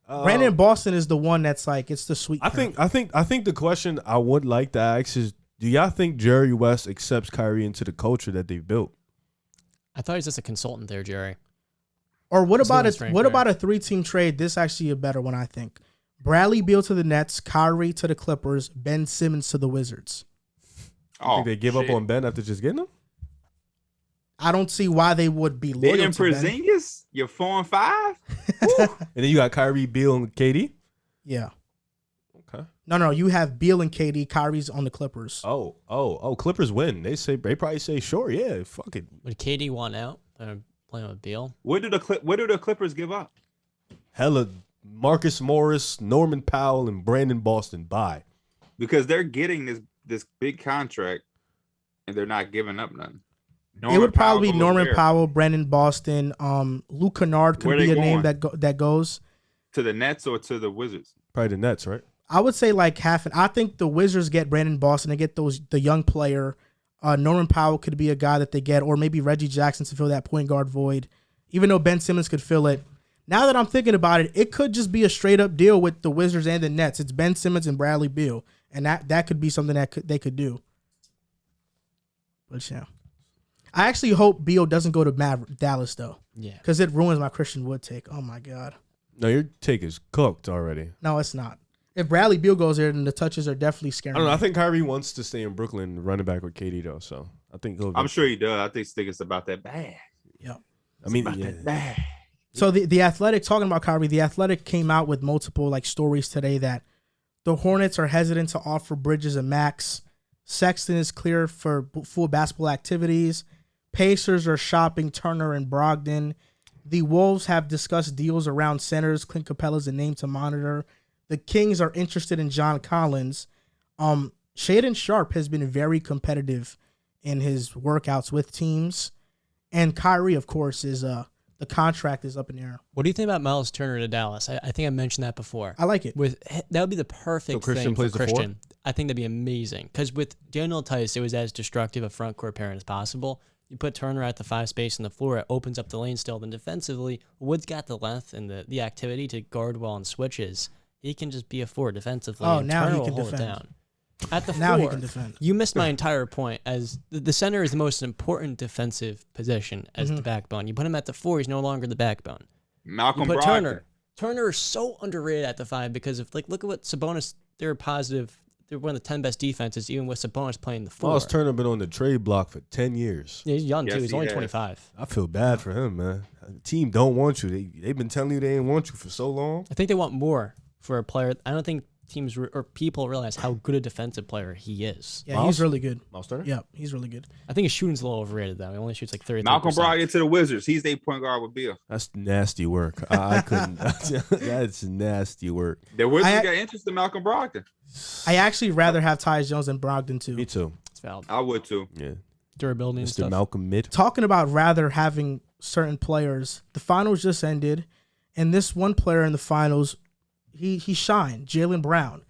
Brandon Boston is the one that's like it's the sweet. I think the question I would like to ask is, do y'all think Jerry West accepts Kyrie into the culture that they've built? I thought he was just a consultant there, Jerry. Or what He's about doing what strength about a 3-team trade? This actually a better one, I think. Bradley Beal to the Nets, Kyrie to the Clippers, Ben Simmons to the Wizards. I think they give up shit. on Ben after just getting him. I don't see why they would be They loyal didn't to Ben. Porzingis. You're 4 and 5. And then you got Kyrie, Beal, and KD. Yeah. Okay. No. You have Beal and KD. Kyrie's on the Clippers. Oh. Clippers win. They probably say sure. Yeah. Fuck it. Would KD want out? Playing with Beal? What do the Clippers give up? Hella Marcus Morris, Norman Powell, and Brandon Boston. Bye. Because they're getting this big contract, and they're not giving up nothing. It would probably be Powell Norman there. Powell, Brandon Boston, Luke Kennard could Where be they a name going? that goes. To the Nets or to the Wizards? Probably the Nets, right? I would say like half. I think the Wizards get Brandon Boston. They get the young player. Norman Powell could be a guy that they get, or maybe Reggie Jackson to fill that point guard void. Even though Ben Simmons could fill it. Now that I'm thinking about it, it could just be a straight up deal with the Wizards and the Nets. It's Ben Simmons and Bradley Beal, and that could be something that they could do. But yeah, I actually hope Beal doesn't go to Dallas though, Yeah. because it ruins my Christian Wood take. Oh my god, No, your take is cooked already. no, it's not. If Bradley Beal goes there, then the touches are definitely I scaring don't know. me. I think Kyrie wants to stay in Brooklyn, running back with KD though. So I think he'll. I'm sure he does. I think it's about that bag. Yep. I mean, About yeah. that bag. So the Athletic, talking about Kyrie, the Athletic came out with multiple like stories today that the Hornets are hesitant to offer Bridges a max. Sexton is clear for full basketball activities. Pacers are shopping Turner and Brogdon. The Wolves have discussed deals around centers. Clint Capella's a name to monitor. The Kings are interested in John Collins. Shaedon Sharpe has been very competitive in his workouts with teams. And Kyrie, of course, is the contract is up in the air. What do you think about Miles Turner to Dallas? I think I mentioned that before. I like it. That would be the perfect Christian thing for plays the four? Christian. I think that'd be amazing. Because with Daniel Tice, it was as destructive a front court pairing as possible. You put Turner at the 5 space on the floor, it opens up the lane still. Then defensively, Wood's got the length and the activity to guard well on switches. He can just be a 4 defensively. Oh, and now Turner he will can hold defend. it down. At the Now 4, he can defend. you missed my entire point. As the center is the most important defensive position as Mm-hmm. the backbone. You put him at the 4, he's no longer the backbone. Malcolm You put Brogdon. Turner. Turner is so underrated at the 5 because of look at what Sabonis. They're positive. They're one of the 10 best defenses, even with Sabonis playing the 4. Miles Turner been on the trade block for 10 years. Yeah, he's young Yes, too. He's he only has. 25. I feel bad for him, man. The team don't want you. They've been telling you they didn't want you for so long. I think they want more for a player. I don't think teams or people realize how good a defensive player he is. Yeah, he's really good. Miles Turner? Yeah, he's really good. I think his shooting's a little overrated though. He only shoots like 33%. Malcolm Brogdon to the Wizards. He's their point guard with Beal. That's nasty work. I couldn't. That's nasty work. The Wizards got interest in Malcolm Brogdon. I actually rather have Tyus Jones than Brogdon too. Me too. It's valid. I would too. Yeah. Durability and Mr. stuff. Malcolm Mid. Talking about rather having certain players, the finals just ended, and this one player in the finals, he shined, Jaylen Brown.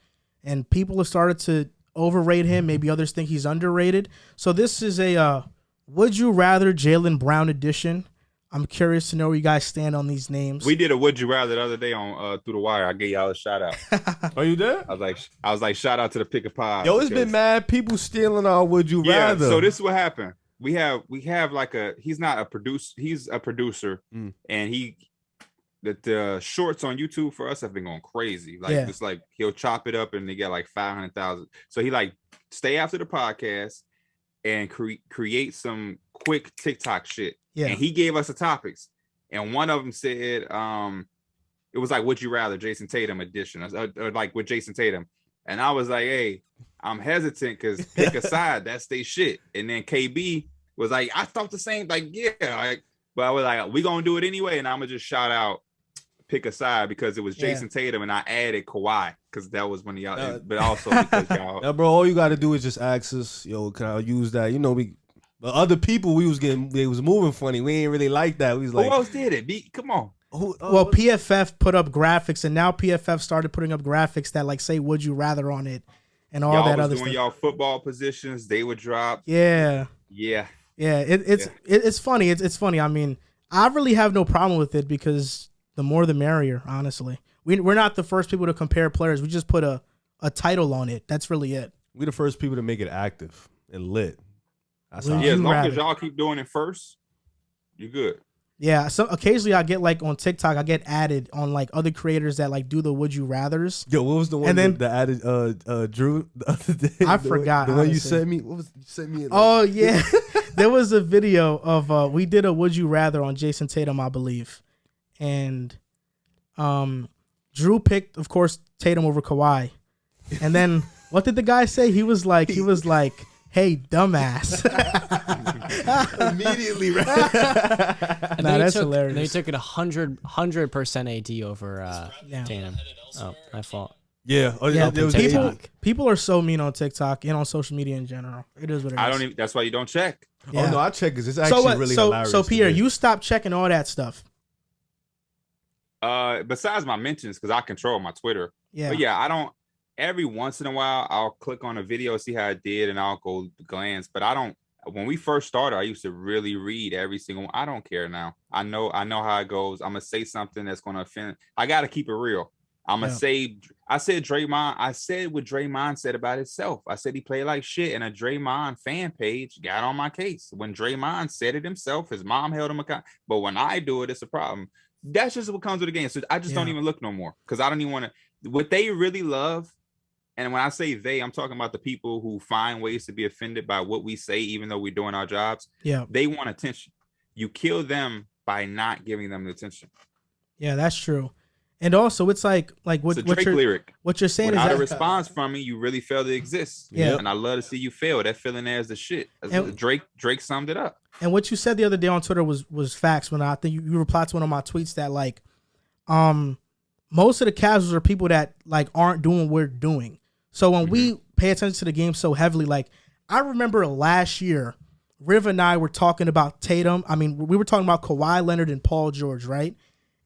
And people have started to overrate him. Maybe others think he's underrated. So this is a would you rather Jaylen Brown edition. I'm curious to know where you guys stand on these names. We did a would you rather the other day on Through the Wire. I gave y'all a shout out. Are you there? I was like, shout out to the Pick a Pod. Yo, it's been mad people stealing our would you rather. So this is what happened. We have like he's not a producer, he's a producer, and the shorts on YouTube for us have been going crazy. Like it's like he'll chop it up and they get like 500,000. So he like stay after the podcast and create some quick TikTok shit. Yeah. And he gave us the topics. And one of them said, it was like, would you rather Jason Tatum edition or like with Jason Tatum. And I was like, hey, I'm hesitant because pick a side. That's they shit. And then KB was like, I thought the same, like, yeah. But I was like, we going to do it anyway. And I'm going to just shout out pick a side because it was Jason Tatum and I added Kawhi because that was when y'all, but also because y'all. Now, bro, all you got to do is just ask us, yo, can I use that? You know, but other people they was moving funny. We ain't really like that. We was like, who else did it? Come on. Well, PFF put up graphics, and now PFF started putting up graphics that like say "Would you rather" on it, and all that other stuff. Y'all football positions, they would drop. Yeah. It's funny. It's funny. I mean, I really have no problem with it because the more the merrier. Honestly, we're not the first people to compare players. We just put a title on it. That's really it. We're the first people to make it active and lit. As long as y'all keep doing it first, you're good. Yeah, so occasionally I get like on TikTok, I get added on like other creators that like do the would you rathers. Yo, what was the one that added Drew the other day? I forgot. The one you sent me. What was you sent me? Oh yeah, there was a video of we did a would you rather on Jason Tatum, I believe, and Drew picked, of course, Tatum over Kawhi, and then what did the guy say? He was like, hey, dumbass. Immediately, right? That's hilarious. They took it 100% AD over Tatum. Oh, my fault. Yeah. People are so mean on TikTok and on social media in general. It is what it is. That's why you don't check. Yeah. Oh, no, I check because it's actually really hilarious. So, Pierre, you stop checking all that stuff. Besides my mentions, because I control my Twitter. Yeah. But yeah, I don't. Every once in a while, I'll click on a video, see how it did, and I'll go glance. But I don't. When we first started, I used to really read every single one. I don't care now. I know how it goes. I'm gonna say something that's gonna offend. I gotta keep it real. I'm gonna say. I said Draymond. I said what Draymond said about himself. I said he played like shit, and a Draymond fan page got on my case when Draymond said it himself. His mom held him accountable. But when I do it, it's a problem. That's just what comes with the game. So I just don't even look no more because I don't even want to. What they really love. And when I say they, I'm talking about the people who find ways to be offended by what we say, even though we're doing our jobs. Yeah. They want attention. You kill them by not giving them the attention. Yeah, that's true. And also, it's like what you're saying is without a response from me, you really fail to exist. Yeah. And I love to see you fail. That feeling there is the shit. Drake summed it up. And what you said the other day on Twitter was facts. When I think you replied to one of my tweets that like, most of the casuals are people that like aren't doing what we're doing. So when we pay attention to the game so heavily, like I remember last year, Riv and I were talking about Tatum. I mean, we were talking about Kawhi Leonard and Paul George, right?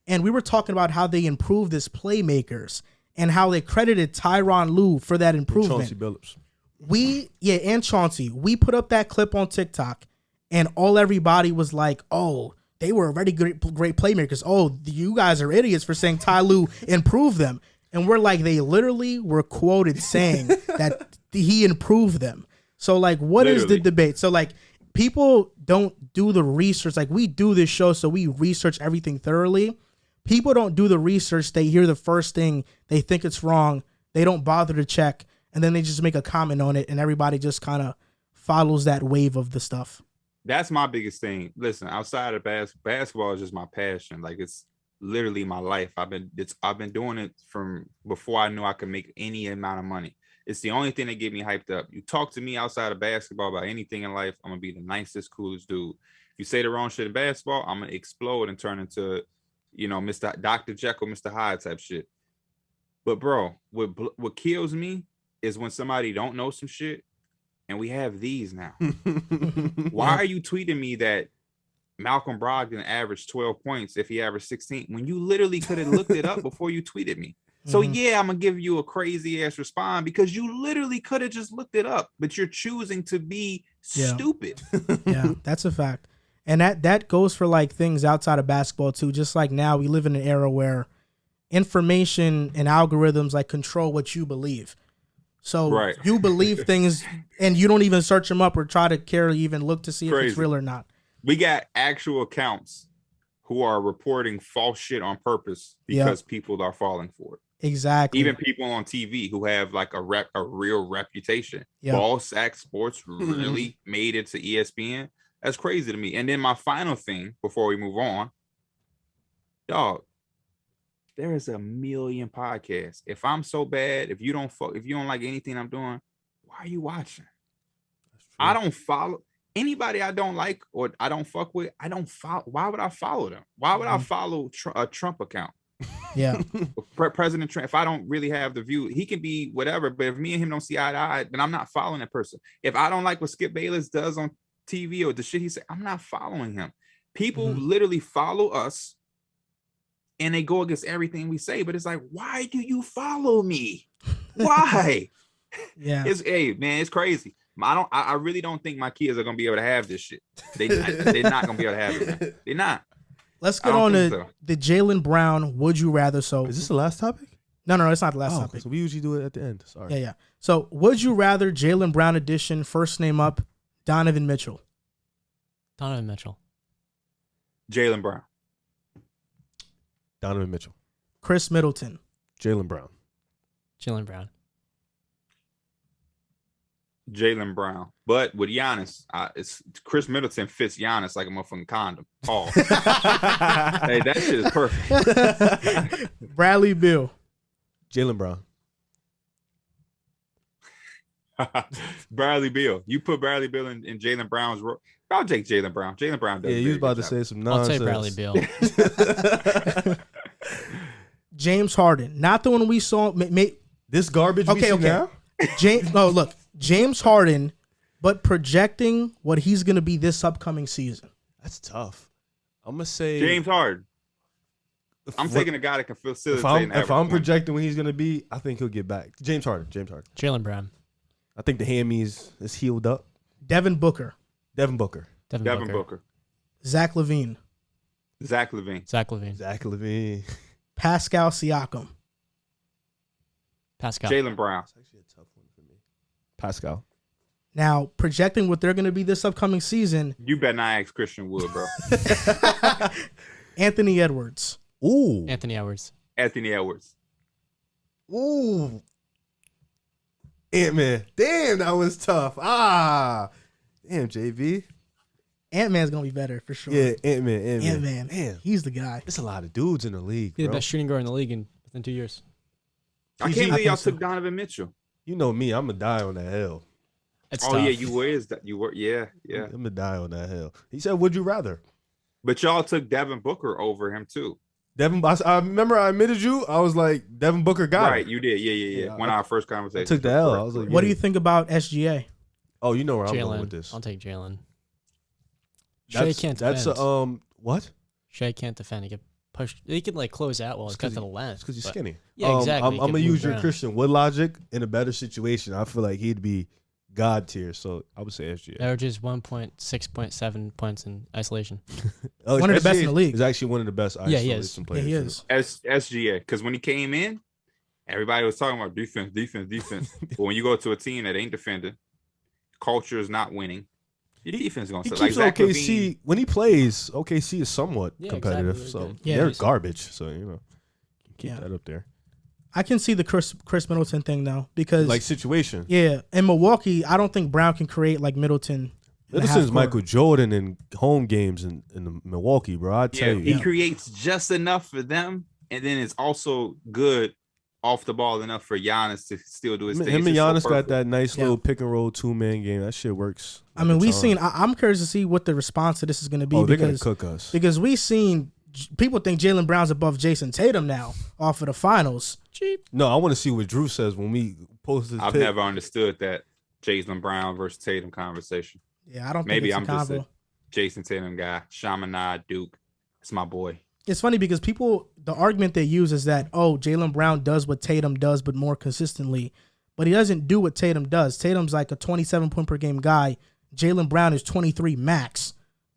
And we were talking about how they improved as playmakers and how they credited Tyronn Lue for that improvement. Chauncey Billups. And Chauncey. We put up that clip on TikTok, and everybody was like, "Oh, they were already great playmakers. Oh, you guys are idiots for saying Ty Lue improved them." And we're like, they literally were quoted saying that he improved them. So, like, what is the debate? So, like, people don't do the research. Like, we do this show, so we research everything thoroughly. People don't do the research. They hear the first thing. They think it's wrong. They don't bother to check. And then they just make a comment on it, and everybody just kind of follows that wave of the stuff. That's my biggest thing. Listen, outside of basketball is just my passion. Like, literally my life. I've been doing it from before I knew I could make any amount of money. It's the only thing that get me hyped up. You talk to me outside of basketball about anything in life, I'm gonna be the nicest, coolest dude. If you say the wrong shit in basketball, I'm gonna explode and turn into, Mr. Dr. Jekyll, Mr. Hyde type shit. But bro, what kills me is when somebody don't know some shit, and we have these now. Why are you tweeting me that Malcolm Brogdon averaged 12 points if he averaged 16 when you literally could have looked it up before you tweeted me? So yeah, I'm gonna give you a crazy ass response because you literally could have just looked it up, but you're choosing to be stupid. Yeah, that's a fact. And that goes for like things outside of basketball too. Just like now we live in an era where information and algorithms like control what you believe. So you believe things and you don't even search them up or try to care to even look to see if it's real or not. We got actual accounts who are reporting false shit on purpose because people are falling for it. Exactly. Even people on TV who have like a real reputation. Ball Sack Sports really made it to ESPN. That's crazy to me. And then my final thing before we move on, dog, there is a million podcasts. If I'm so bad, if you don't like anything I'm doing, why are you watching? I don't follow anybody I don't like or I don't fuck with. I don't follow. Why would I follow them? Why would I follow a Trump account? Yeah. President Trump, if I don't really have the view, he can be whatever, but if me and him don't see eye to eye, then I'm not following that person. If I don't like what Skip Bayless does on TV or the shit he said, I'm not following him. People literally follow us and they go against everything we say, but it's like, why do you follow me? Why? It's crazy. I really don't think my kids are gonna be able to have this shit. They're not gonna be able to have it, man. They're not. Let's get on to the Jaylen Brown would you rather. So is this the last topic? No, it's not the last topic. So we usually do it at the end. Sorry. Yeah. So would you rather Jaylen Brown edition, first name up, Donovan Mitchell. Donovan Mitchell. Jaylen Brown. Donovan Mitchell. Chris Middleton. Jaylen Brown. Jaylen Brown. Jaylen Brown. But with Giannis, it's Chris Middleton fits Giannis like a motherfucking condom. Oh. Hey, that shit is perfect. Bradley Beal. Jaylen Brown. Bradley Beal. You put Bradley Beal in Jaylen Brown's role. I'll take Jaylen Brown. Jaylen Brown does. Yeah, you was about to say some nonsense. I'll take Bradley Beal. James Harden. Not the one we saw. This garbage we see now? James Harden, but projecting what he's going to be this upcoming season. That's tough. I'm going to say James Harden. I'm taking a guy that can facilitate. If I'm projecting what he's going to be, I think he'll get back. James Harden. Jaylen Brown. I think the hammies is healed up. Devin Booker. Devin Booker. Zach LaVine. Pascal Siakam. Jaylen Brown. That's actually a tough one for me. Pascal. Now, projecting what they're going to be this upcoming season. You better not ask Christian Wood, bro. Anthony Edwards. Ooh. Anthony Edwards. Ooh. Ant-Man. Damn, that was tough. Damn, JV. Ant-Man's going to be better for sure. Yeah, Ant-Man. Damn. He's the guy. There's a lot of dudes in the league, He's bro. the best shooting guard in the league within 2 years. I can't believe y'all took Donovan Mitchell. You know me, I'm going to die on that hill. It's tough. Yeah, you were. Yeah. I'm going to die on that hill. He said, would you rather? But y'all took Devin Booker over him, too. I remember I admitted you. I was like, Devin Booker got right, you did. Yeah. One of our first conversations. I took the L. I was like, what do you think about SGA? Oh, you know where I'm going with this. I'll take Jaylen. Shea can't defend. What? Shea can't defend. He get pushed. He can like close out while he's cut to the lens. Because he's skinny. Yeah, exactly. I'm gonna use your Christian Wood logic in a better situation. I feel like he'd be God tier. So I would say SGA. Averages 1.6.7 points in isolation. One of the best in the league. He's actually one of the best isolation players. Yeah, he is. SGA. Because when he came in, everybody was talking about defense. But when you go to a team that ain't defending, culture is not winning. Your defense is going to keeps like OKC when he plays. OKC is somewhat competitive, exactly. So they're garbage. So keep that up there. I can see the Chris Middleton thing though because like situation. Yeah, in Milwaukee, I don't think Brown can create like Middleton Middleton's Michael Jordan in home games in the Milwaukee, bro. I tell you, he creates just enough for them, and then it's also good off the ball enough for Giannis to still do his thing. Him and Giannis got that nice little pick and roll 2-man game. That shit works. I mean, we've seen. I'm curious to see what the response to this is going to be. They're going to cook us because we've seen people think Jaylen Brown's above Jason Tatum now off of the finals. Cheap. No, I want to see what Drew says when we post this. I've never understood that Jaylen Brown versus Tatum conversation. Yeah, I don't. Maybe think it's I'm just a Jason Tatum guy. Chaminade Duke. It's my boy. It's funny because the argument they use is that, Jaylen Brown does what Tatum does, but more consistently. But he doesn't do what Tatum does. Tatum's like a 27-point per game guy. Jaylen Brown is 23 max.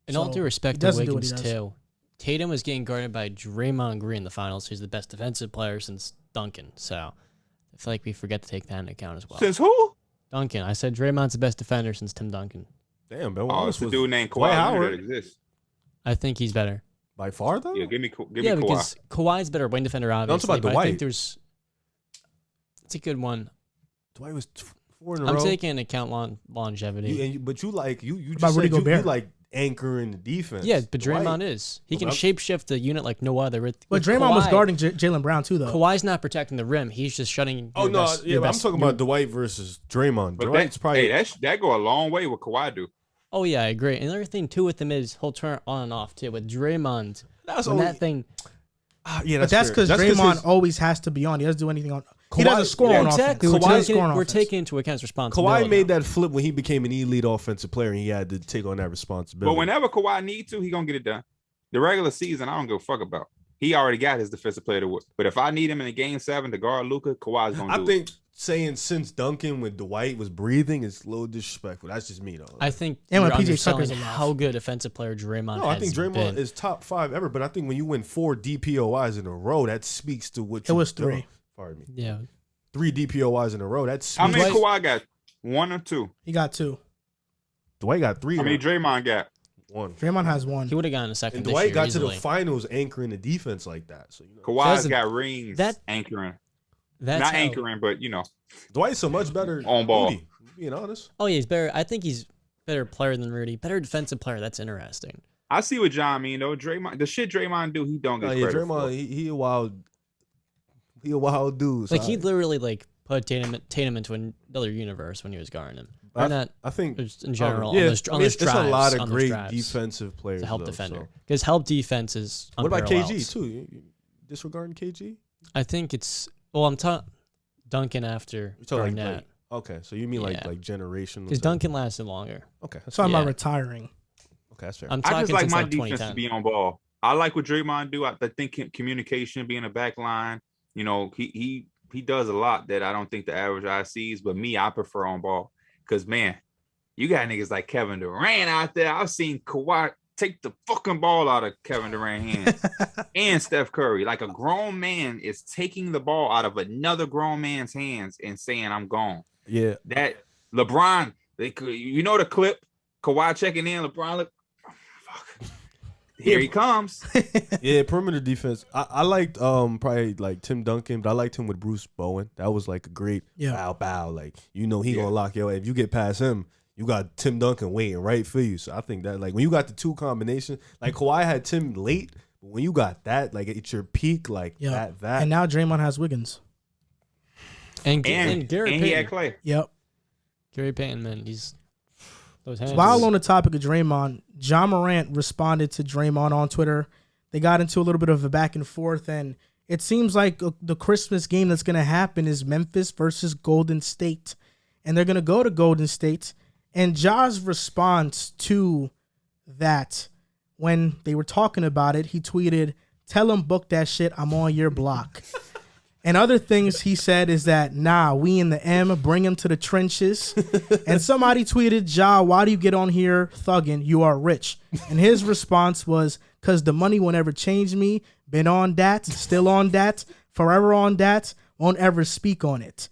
In all due respect to Wiggins, too, Tatum was getting guarded by Draymond Green in the finals, who's the best defensive player since Duncan. So I feel like we forget to take that into account as well. Since who? Duncan. I said Draymond's the best defender since Tim Duncan. Damn, man. It's a dude named Kawhi Howard that exists. I think he's better. By far, though? Yeah, give me Kawhi. Because Kawhi's better wing defender, obviously. Don't talk about Dwight. I think it's a good one. Dwight was 4 in a row. I'm taking into account longevity. But you just about said Gobert? you like anchoring the defense. Yeah, but Draymond is. He can shapeshift the unit like no other. But Draymond was guarding Jaylen Brown too, though. Kawhi's not protecting the rim. He's just shutting. I'm talking about Dwight versus Draymond. But Dwight's probably that go a long way with Kawhi do. Oh yeah, I agree. And another thing too with him is he'll turn on and off too. With Draymond, that's that thing. But that's because Draymond always has to be on. He doesn't do anything on. He doesn't score on exactly. offense. We're taking into account his responsibility. Kawhi made that flip when he became an elite offensive player, and he had to take on that responsibility. But whenever Kawhi needs to, he gonna get it done. The regular season, I don't give a fuck about. He already got his defensive player to work. But if I need him in a game 7 to guard Luka, Kawhi's gonna do it. I think saying since Duncan with Dwight was breathing is a little disrespectful. That's just me though. I think and when you're PJ Tucker's underselling how good defensive player Draymond has. No, I think Draymond been. is top 5 ever. But I think when you win 4 DPOIs in a row, that speaks to what it was 3. Pardon me. Yeah. 3 DPOIs in a row. That's how many Kawhi got? 1 or 2? He got 2. Dwight got 3. How many Draymond got? 1. Draymond has 1. He would have gotten a second. And this Dwight year got easily. to the finals anchoring the defense like that. So Kawhi's got rings. Anchoring. That's not anchoring, but Dwight's a much better on ball. Rudy, being honest. Oh yeah, he's better. I think he's better player than Rudy. Better defensive player. That's interesting. I see what John mean though. Draymond, the shit Draymond do, he don't get credit Draymond, for. he a wild dude. So Like he literally put Tatum into another universe when he was guarding him. I think just in general. it's a lot of great drives defensive players. to help defender because help defense is. What about unparalleled. KG too? You disregarding KG? I think it's I'm talking Duncan after Garnett. Okay, so you mean like generational? Because Duncan lasted longer. Okay, so I'm about retiring. Okay, that's fair. I'm talking I just like my like defense to be on ball. I like what Draymond do. I think communication, being a back line. He does a lot that I don't think the average eye sees. But me, I prefer on ball because man, you got niggas like Kevin Durant out there. I've seen Kawhi take the fucking ball out of Kevin Durant's hands and Steph Curry. Like a grown man is taking the ball out of another grown man's hands and saying, "I'm gone." Yeah, that LeBron. The clip. Kawhi checking in. LeBron look. Fuck. Here he comes. Yeah, perimeter defense. I liked probably like Tim Duncan, but I liked him with Bruce Bowen. That was like a great bow. Like he gonna lock your. If you get past him, you got Tim Duncan waiting right for you. So I think that like when you got the 2 combination, like Kawhi had Tim late, but when you got that, like it's your peak, like that. And now Draymond has Wiggins. And Gary Payton. He had Clay. Yep. Gary Payton, man, he's those hands. While on the topic of Draymond, Ja Morant responded to Draymond on Twitter. They got into a little bit of a back and forth, and it seems like the Christmas game that's going to happen is Memphis versus Golden State. And they're going to go to Golden State. And Ja's response to that, when they were talking about it, he tweeted, "Tell him book that shit, I'm on your block." And other things he said is that, "Nah, we in the M, bring him to the trenches." And somebody tweeted, "Ja, why do you get on here thugging? You are rich." And his response was, "Cause the money won't ever change me. Been on that, still on that, forever on that, won't ever speak on it."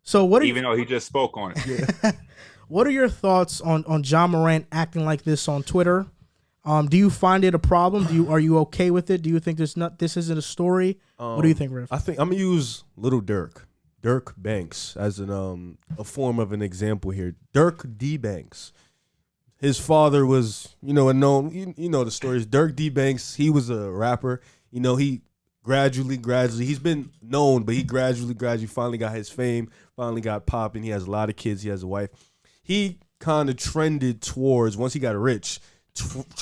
So what? Even though he just spoke on it. What are your thoughts on Ja Morant acting like this on Twitter? Do you find it a problem? Are you okay with it? Do you think this isn't a story? What do you think, Riff? I think I'm gonna use Little Dirk Banks, as a form of an example here. Dirk D. Banks. his father was, a known, you know the stories. Dirk D. Banks, he was a rapper. He gradually, he's been known, but he gradually finally got his fame, finally got popping. He has a lot of kids. He has a wife. He kind of trended towards, once he got rich,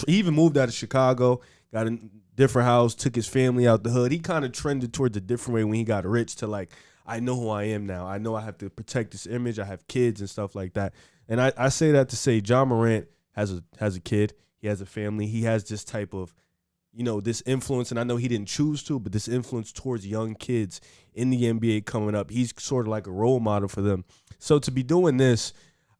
he even moved out of Chicago, got a different house, took his family out the hood. He kind of trended towards a different way when he got rich to like, I know who I am now. I know I have to protect this image. I have kids and stuff like that. And I say that to say Ja Morant has a kid. He has a family. He has this type of, this influence. And I know he didn't choose to, but this influence towards young kids in the NBA coming up. He's sort of like a role model for them. So to be doing this,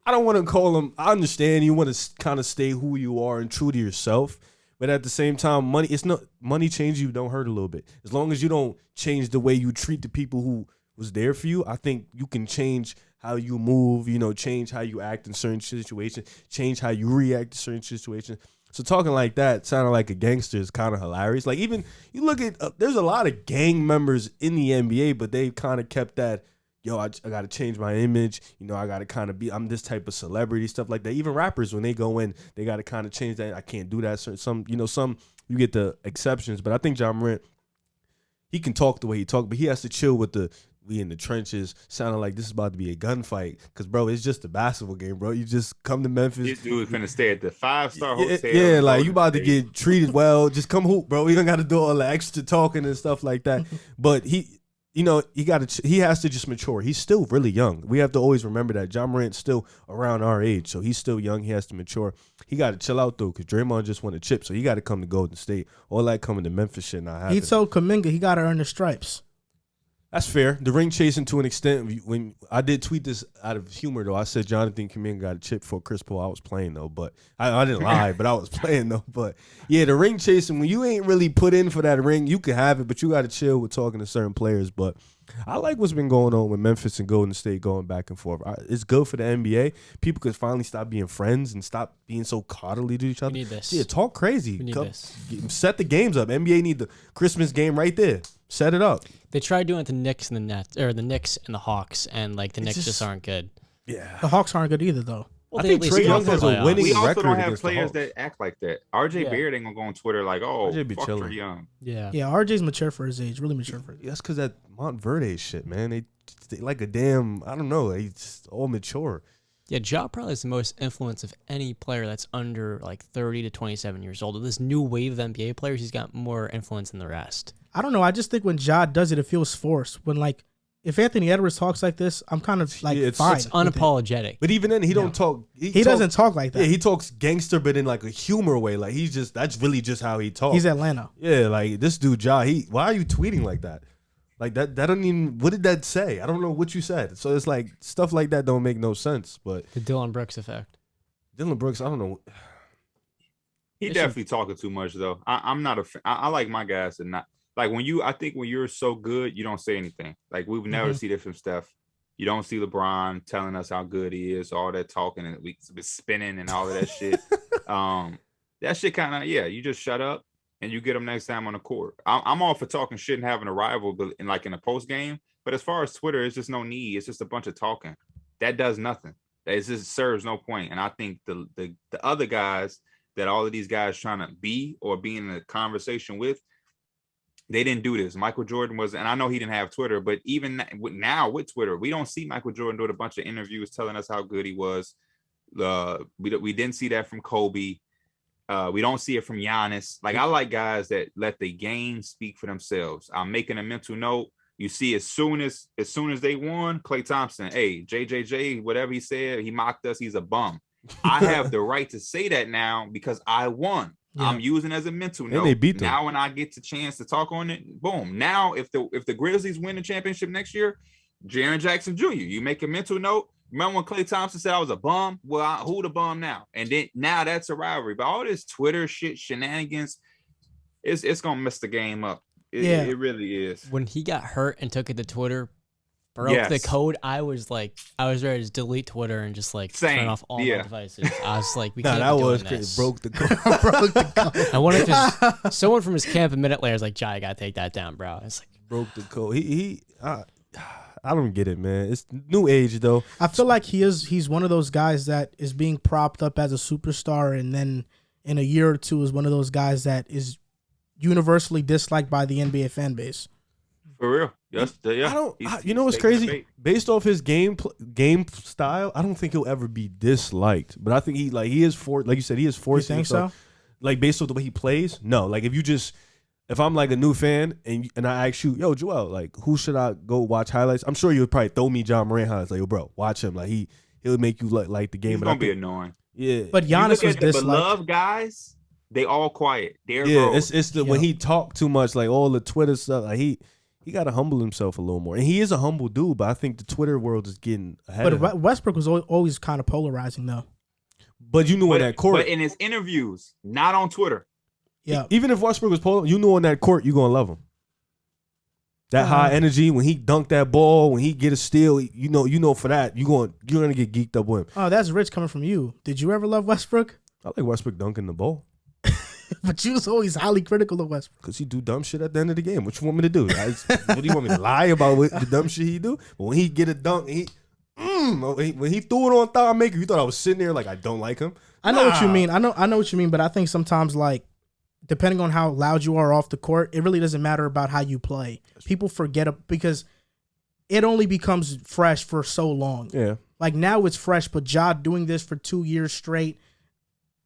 I don't want to call him. I understand you want to kind of stay who you are and true to yourself. But at the same time, money changes you, don't hurt a little bit. As long as you don't change the way you treat the people who was there for you, I think you can change how you move, change how you act in certain situations, change how you react to certain situations. So talking like that, sounding like a gangster is kind of hilarious. Like even you look at, there's a lot of gang members in the NBA, but they kind of kept that, I got to change my image. I got to kind of I'm this type of celebrity, stuff like that. Even rappers, when they go in, they got to kind of change that. I can't do that. Some you get the exceptions, but I think Ja Morant, he can talk the way he talk, but he has to chill with we in the trenches, sounding like this is about to be a gunfight. Because, bro, it's just a basketball game, bro. You just come to Memphis. This dude finna stay at the 5-star hotel. Yeah, like you about to get treated well. Just come hoop, bro. You don't got to do all the extra talking and stuff like that. But he has to just mature. He's still really young. We have to always remember that. Ja Morant's still around our age, so he's still young. He has to mature. He got to chill out, though, because Draymond just won a chip, so he got to come to Golden State. All that coming to Memphis shit not happening. He told Kuminga he got to earn the stripes. That's fair. The ring chasing to an extent. When I did tweet this out of humor, though, I said Jonathan Kuminga got a chip for Chris Paul. I was playing, though, but I didn't lie, but I was playing, though. But, yeah, the ring chasing, when you ain't really put in for that ring, you can have it, but you got to chill with talking to certain players. But I like what's been going on with Memphis and Golden State going back and forth. It's good for the NBA. People could finally stop being friends and stop being so coddly to each other. We need this. Yeah, talk crazy. We need this. Set the games up. NBA need the Christmas game right there. Set it up. They tried doing it to the Knicks and the Nets, or the Knicks and the Hawks, and like the Knicks just aren't good. Yeah, the Hawks aren't good either, though. Well, I think Trae Young has a winning We also record don't have against players the Hawks. that act like that. RJ Barrett ain't gonna go on Twitter like, oh, RJ be fuck chilling. Trae Young. Yeah. Yeah, RJ's mature for his age. Really mature for his age. That's because that Montverde shit, man. They like a damn, I don't know. They just all mature. Yeah, Ja probably has the most influence of any player that's under like 30 to 27 years old. Of this new wave of NBA players, he's got more influence than the rest. I don't know. I just think when Ja does it, it feels forced. When like if Anthony Edwards talks like this, I'm kind of like fine. It's unapologetic. But even then, he don't talk. He doesn't talk like that. Yeah, he talks gangster, but in like a humor way. Like that's really just how he talks. He's Atlanta. Yeah, like this dude Ja. Why are you tweeting like that? Like that don't even. What did that say? I don't know what you said. So it's like stuff like that don't make no sense. But The Dylan Brooks effect. Dylan Brooks, I don't know. He definitely talking too much though. I'm not a. I like my guys to not. Like I think when you're so good, you don't say anything. Like we've never seen it from Steph. You don't see LeBron telling us how good he is, all that talking and we spinning and all of that shit. That shit kind of, you just shut up and you get them next time on the court. I'm all for talking shit and having a rival, but in a post game. But as far as Twitter, it's just no need. It's just a bunch of talking. That does nothing. It just serves no point. And I think the other guys that all of these guys trying to be or be in a conversation with, they didn't do this. Michael Jordan was, and I know he didn't have Twitter, but even now with Twitter, we don't see Michael Jordan doing a bunch of interviews telling us how good he was. We didn't see that from Kobe. We don't see it from Giannis. Like I like guys that let the game speak for themselves. I'm making a mental note. You see, as soon as they won, Klay Thompson, hey, JJJ, whatever he said, he mocked us. He's a bum. I have the right to say that now because I won. Yeah. I'm using it as a mental note. And they beat them. Now when I get the chance to talk on it, boom. Now if the Grizzlies win the championship next year, Jaren Jackson Jr., you make a mental note. Remember when Klay Thompson said I was a bum? Well, who the bum now? And then now that's a rivalry. But all this Twitter shit, shenanigans, it's gonna mess the game up. It really is. When he got hurt and took it to Twitter, broke the code, I was ready to delete Twitter and just turn off all my devices. I was like, we can't be doing this. Broke the code. I wonder if someone from his camp a minute later was like, Jai, I gotta take that down, bro. It's like broke the code. I don't get it, man. It's new age though. I feel like he's one of those guys that is being propped up as a superstar, and then in a year or two is one of those guys that is universally disliked by the NBA fan base. For real. Yes, yeah. You know what's crazy? Based off his game style, I don't think he'll ever be disliked. But I think he is like you said, he is forced. You think so? Like based off the way he plays, no. Like if I'm like a new fan and I ask you, yo, Joel, like who should I go watch highlights? I'm sure you'll probably throw me Ja Morant highlights. Like, yo, bro, watch him. Like he'll make you like the game. He's gonna be annoying. Yeah, but Giannis was disliked. Beloved guys, they all quiet. It's when he talked too much, like all the Twitter stuff. Like he got to humble himself a little more, and he is a humble dude. But I think the Twitter world is getting ahead. But of him. Westbrook was always kind of polarizing, though. But you knew on that court, but in his interviews, not on Twitter. Yeah, even if Westbrook was polarizing, you knew on that court you're gonna love him. That high energy when he dunked that ball, when he get a steal, you know for that you're gonna get geeked up with him. Oh, that's rich coming from you. Did you ever love Westbrook? I like Westbrook dunking the ball. But you was always highly critical of Westbrook. Because he do dumb shit at the end of the game. What you want me to do? What do you want me to lie about the dumb shit he do? But when he get a dunk, when he threw it on Thigh Maker, you thought I was sitting there like I don't like him? I know what you mean. I know what you mean, but I think sometimes, like, depending on how loud you are off the court, it really doesn't matter about how you play. People forget it because it only becomes fresh for so long. Yeah. Like now it's fresh, but Ja doing this for 2 years straight.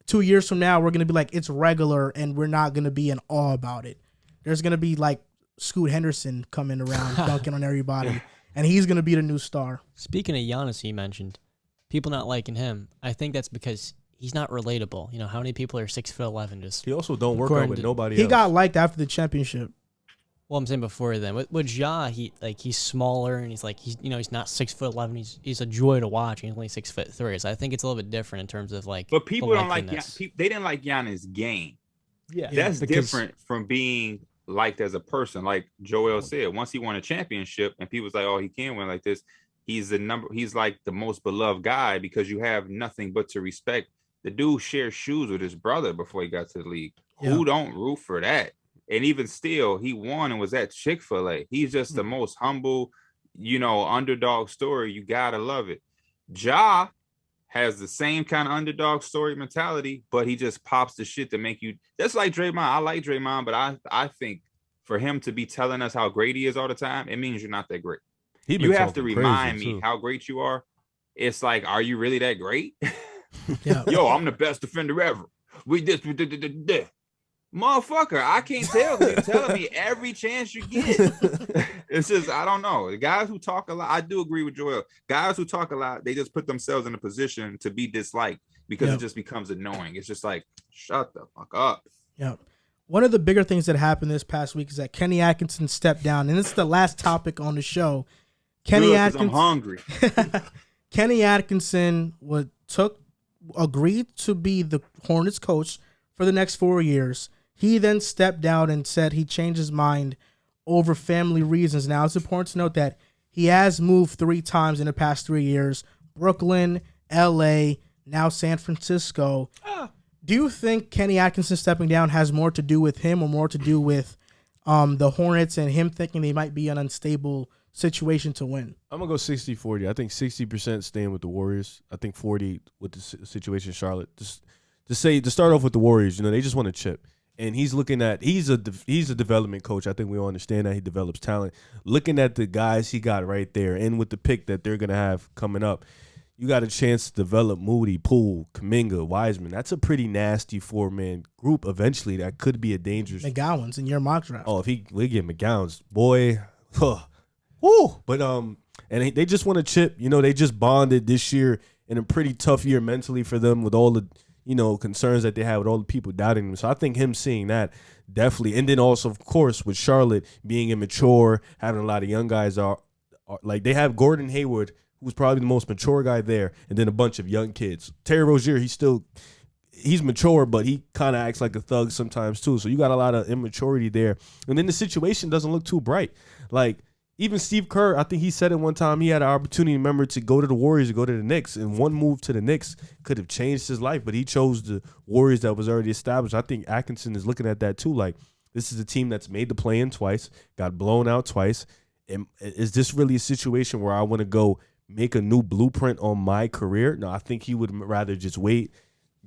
2 years from now, we're going to be like, it's regular, and we're not going to be in awe about it. There's going to be like Scoot Henderson coming around, dunking on everybody, and he's going to be the new star. Speaking of Giannis, you mentioned people not liking him. I think that's because he's not relatable. You know, how many people are 6'11"? Just he also don't work out with nobody else. He got liked after the championship. Well, I'm saying before then. With Ja, he's smaller and he's not 6'11". He's a joy to watch. He's only 6'3". So I think it's a little bit different in terms of like. But people don't like they didn't like Giannis' game. Yeah, that's different from being liked as a person. Like Joel said, once he won a championship and people was like, oh, he can win like this. He's like the most beloved guy because you have nothing but to respect. The dude shared shoes with his brother before he got to the league. Yeah. Who don't root for that? And even still, he won and was at Chick-fil-A. He's just the most humble, underdog story. You got to love it. Ja has the same kind of underdog story mentality, but he just pops the shit to make you. That's like Draymond. I like Draymond, but I think for him to be telling us how great he is all the time, it means you're not that great. You have to remind me how great you are. It's like, are you really that great? Yeah. Yo, I'm the best defender ever. We did. Motherfucker, I can't tell. You're telling me every chance you get. It's just, I don't know. The guys who talk a lot, I do agree with Joel. Guys who talk a lot, they just put themselves in a position to be disliked because it just becomes annoying. It's just like, shut the fuck up. Yeah. One of the bigger things that happened this past week is that Kenny Atkinson stepped down, and this is the last topic on the show. Kenny Atkinson, I'm hungry. Kenny Atkinson agreed to be the Hornets coach for the next 4 years. He then stepped down and said he changed his mind over family reasons. Now, it's important to note that he has moved 3 times in the past 3 years. Brooklyn, L.A., now San Francisco. Do you think Kenny Atkinson stepping down has more to do with him or more to do with the Hornets and him thinking they might be an unstable situation to win? I'm going to go 60-40. I think 60% staying with the Warriors. I think 40 with the situation in Charlotte. To start off with the Warriors, they just want to chip. And he's looking at he's a development coach. I think we all understand that he develops talent. Looking at the guys he got right there, and with the pick that they're gonna have coming up, you got a chance to develop Moody, Poole, Kuminga, Wiseman. That's a pretty nasty 4-man group. Eventually, that could be a dangerous. McGowan's in your mock draft. Oh, if we get McGowan's, boy, woo. But and they just want to chip. They just bonded this year in a pretty tough year mentally for them with all the. Concerns that they have with all the people doubting them. So I think him seeing that definitely, and then also, of course, with Charlotte being immature, having a lot of young guys are like they have Gordon Hayward, who's probably the most mature guy there, and then a bunch of young kids. Terry Rozier, he's mature, but he kind of acts like a thug sometimes too. So you got a lot of immaturity there, and then the situation doesn't look too bright. Like even Steve Kerr, I think he said it one time, he had an opportunity, remember, to go to the Warriors, to go to the Knicks, and one move to the Knicks could have changed his life, but he chose the Warriors that was already established. I think Atkinson is looking at that too, like this is a team that's made the play-in twice, got blown out twice, is this really a situation where I want to go make a new blueprint on my career? No, I think he would rather just wait,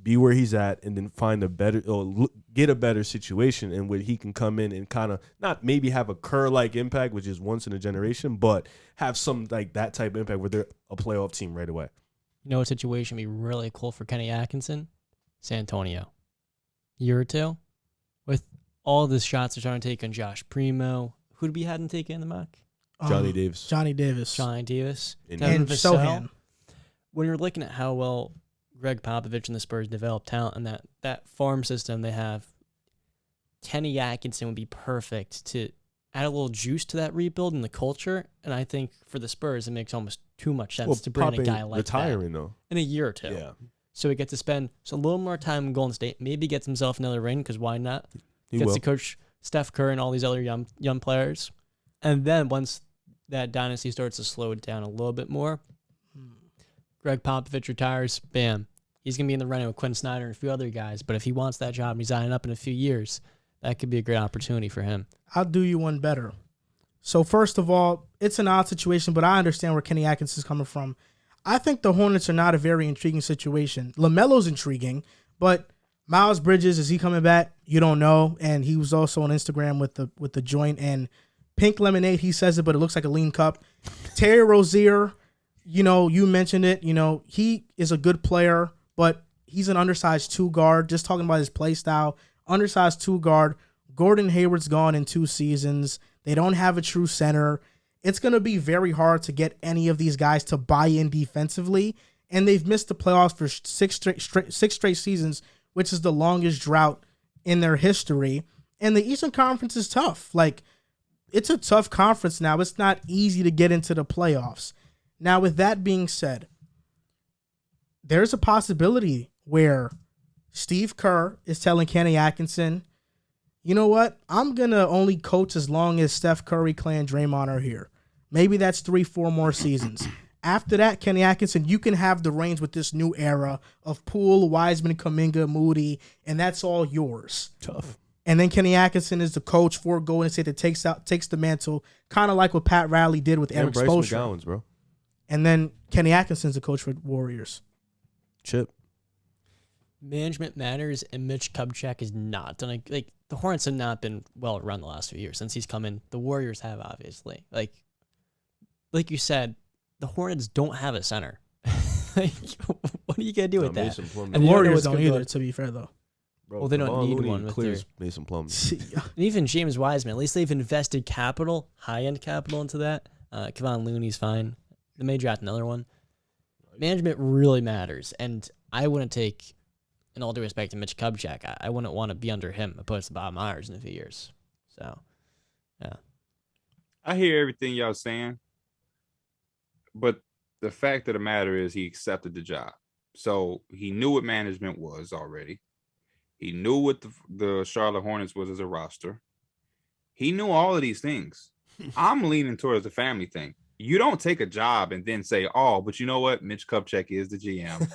be where he's at, and then find a better or get a better situation in where he can come in and kind of not maybe have a Kerr-like impact, which is once in a generation, but have some like that type of impact where they're a playoff team right away. You know, a situation would be really cool for Kenny Atkinson? San Antonio. Year or two, with all the shots they're trying to take on Josh Primo. Who did we hadn't taken in the mock? Johnny Davis. Johnny Davis. And Sohan. When you're looking at how well Greg Popovich and the Spurs develop talent and that farm system they have, Kenny Atkinson would be perfect to add a little juice to that rebuild and the culture. And I think for the Spurs, it makes almost too much sense to bring a guy like retiring, that though. in a year or two. Yeah. So he gets to spend a little more time in Golden State. Maybe gets himself another ring because why not? Gets to coach Steph Curry and all these other young players. And then once that dynasty starts to slow down a little bit more, Greg Popovich retires, bam. He's going to be in the running with Quinn Snyder and a few other guys. But if he wants that job and he's signing up in a few years, that could be a great opportunity for him. I'll do you one better. So first of all, it's an odd situation, but I understand where Kenny Atkinson's coming from. I think the Hornets are not a very intriguing situation. LaMelo's intriguing, but Miles Bridges, is he coming back? You don't know. And he was also on Instagram with the joint and pink lemonade. He says it, but it looks like a lean cup. Terry Rozier, you mentioned it. He is a good player, but he's an undersized 2 guard. Just talking about his play style, undersized 2 guard. Gordon Hayward's gone in 2 seasons. They don't have a true center. It's going to be very hard to get any of these guys to buy in defensively, and they've missed the playoffs for 6 straight seasons, which is the longest drought in their history. And the Eastern Conference is tough. Like, it's a tough conference now. It's not easy to get into the playoffs. Now, with that being said, there's a possibility where Steve Kerr is telling Kenny Atkinson, you know what? I'm going to only coach as long as Steph Curry, Clay, and Draymond are here. Maybe that's 3-4 more seasons. After that, Kenny Atkinson, you can have the reins with this new era of Poole, Wiseman, Kuminga, Moody, and that's all yours. Tough. And then Kenny Atkinson is the coach for Golden State that takes the mantle, kind of like what Pat Riley did with Eric Bryce Spoelstra. McGowan's, bro. And then Kenny Atkinson's the coach for Warriors. Chip. Management matters, and Mitch Kupchak is not done. Like the Hornets have not been well run the last few years since he's come in. The Warriors have, obviously. Like you said, the Hornets don't have a center. What are you gonna do with that? And the Warriors don't either, to be fair, though. Bro, well, they don't need one with their Mason Plumlee. Yeah. And even James Wiseman, at least they've invested capital, high-end capital into that. Kevon Looney's fine. They may draft another one. Management really matters, and I wouldn't take, in all due respect to Mitch Kupchak, I wouldn't want to be under him opposed to Bob Myers in a few years. So, yeah. I hear everything y'all saying, but the fact of the matter is he accepted the job. So he knew what management was already. He knew what the Charlotte Hornets was as a roster. He knew all of these things. I'm leaning towards the family thing. You don't take a job and then say, oh, but you know what? Mitch Kupchak is the GM.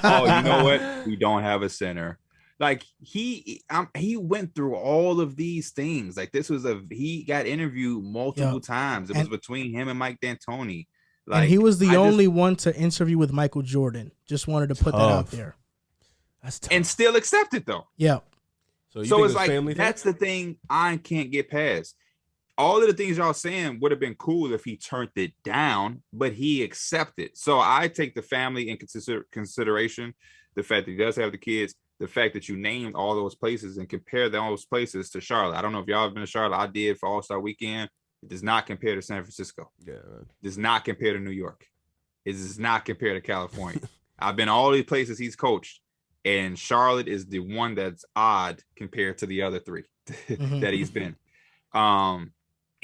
Oh, you know what? We don't have a center. Like he went through all of these things. Like he got interviewed multiple times. It was between him and Mike D'Antoni. Like, and he was the only one to interview with Michael Jordan. Just wanted to put that out there. That's tough. And still accepted though. Yeah. So it's like that's the thing I can't get past. All of the things y'all saying would have been cool if he turned it down, but he accepted. So I take the family in consideration, the fact that he does have the kids, the fact that you named all those places and compare those places to Charlotte. I don't know if y'all have been to Charlotte. I did for All-Star Weekend. It does not compare to San Francisco. Yeah. It does not compare to New York. It does not compare to California. I've been all these places he's coached, and Charlotte is the one that's odd compared to the other 3 that he's been.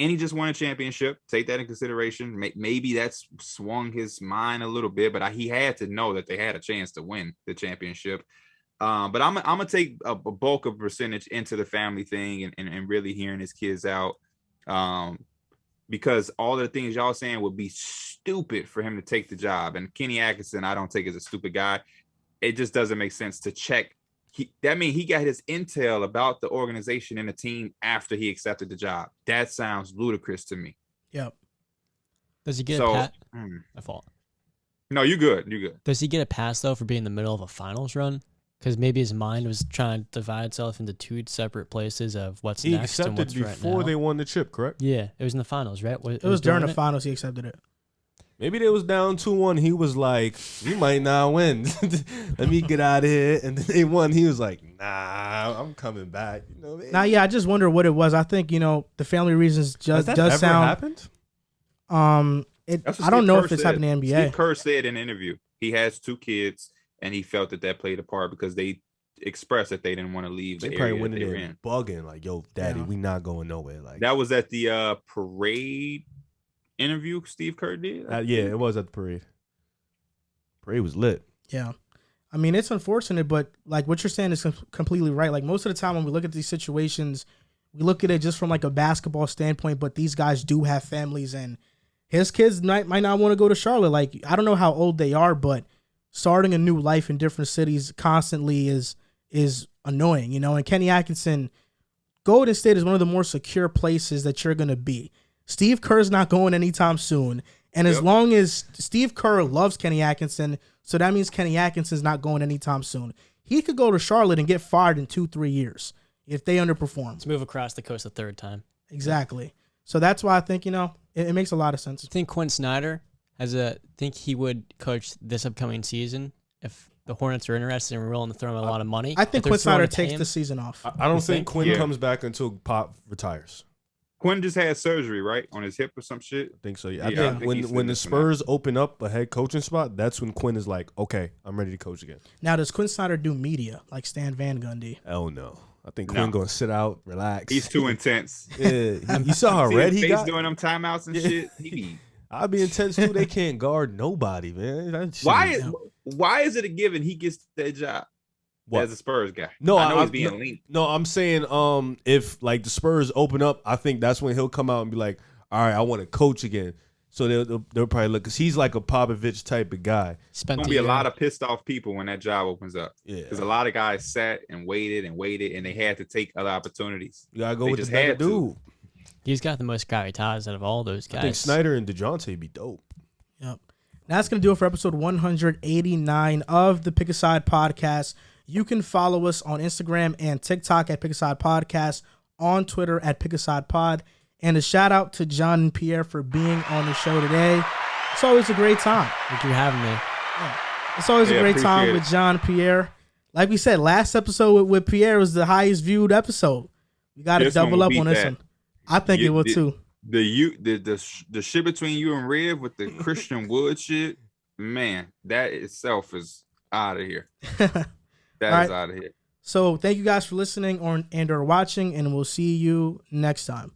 And he just won a championship. Take that in consideration. Maybe that's swung his mind a little bit, but he had to know that they had a chance to win the championship. But I'm gonna take a bulk of percentage into the family thing and really hearing his kids out. Because all the things y'all saying would be stupid for him to take the job. And Kenny Atkinson, I don't take as a stupid guy. It just doesn't make sense to check. That means he got his intel about the organization and the team after he accepted the job. That sounds ludicrous to me. Yep. Does he get So, a pass? My fault. No, you good. You good. Does he get a pass though for being in the middle of a finals run? Because maybe his mind was trying to divide itself into two separate places of what's He next and accepted what's right before now. they won the chip, correct? Yeah, it was in the finals, right? It was during the finals he accepted it. Maybe they was down 2-1. He was like, "We might not win. Let me get out of here." And then they won. He was like, "Nah, I'm coming back." You know, Now, yeah, I just wonder what it was. I think the family reasons has that does ever sound. happened? That's what I don't Steve know Kerr if it's said. happened in the NBA. Steve Kerr said in an interview he has 2 kids, and he felt that played a part because they expressed that they didn't want to leave They the probably area went that in they were there in. bugging like, "Yo, daddy, Yeah. we not going nowhere." Like That was at the parade interview Steve Kerr did. yeah, it was at the parade. Parade was lit. Yeah. I mean, it's unfortunate, but like what you're saying is completely right. Like most of the time when we look at these situations, we look at it just from like a basketball standpoint, but these guys do have families and his kids might not want to go to Charlotte. Like, I don't know how old they are, but starting a new life in different cities constantly is annoying, and Kenny Atkinson, Golden State is one of the more secure places that you're going to be. Steve Kerr's not going anytime soon. And as long as Steve Kerr loves Kenny Atkinson, so that means Kenny Atkinson's not going anytime soon. He could go to Charlotte and get fired in 2-3 years if they underperform. Let's move across the coast a third time. Exactly. So that's why I think, it makes a lot of sense. I think Quinn Snyder think he would coach this upcoming season if the Hornets are interested and we're willing to throw him a lot of money. I think If they're Quinn Snyder willing to pay takes him. the season off. I don't You think think? Quinn Yeah. comes back until Pop retires. Quinn just had surgery, right, on his hip or some shit. I think so. Yeah. Yeah, I I think think he's when the sitting for now. Spurs open up a head coaching spot, that's when Quinn is like, "Okay, I'm ready to coach again." Now, does Quinn Snyder do media like Stan Van Gundy? Hell no. I think No. Quinn gonna sit out, relax. He's too intense. Yeah, you saw how See red his he face got. doing them timeouts and Yeah. shit. He be I'd be intense too. They can't guard nobody, man. That shit why is it a given he gets that job What? as a Spurs guy? No, I know I- he's being linked. No, I'm saying if like the Spurs open up, I think that's when he'll come out and be like, "All right, I want to coach again." So they'll probably look, because he's like a Popovich type of guy. Spent Gonna be a lot of pissed off people when that job opens up. Yeah, Because a lot of guys sat and waited, and they had to take other opportunities. you gotta go they with just the better had to. dude. He's got the most gravitas out of all those guys. I think Snyder and DeJounte be dope. Yep. That's going to do it for episode 189 of the Pick a Side podcast. You can follow us on Instagram and TikTok at Pick a Side Podcast, on Twitter at Pick a Side Pod. And a shout out to John and Pierre for being on the show today. It's always a great time. Thank you for having me. It's always a great time appreciate with John and Pierre. Like we said, last episode with Pierre was the highest viewed episode. We got to This one double will up beat on this that. one. I think it will too. The shit between you and Rev with the Christian Wood shit, man, that itself is out of here. That All is right. out of here. So thank you guys for listening or watching, and we'll see you next time.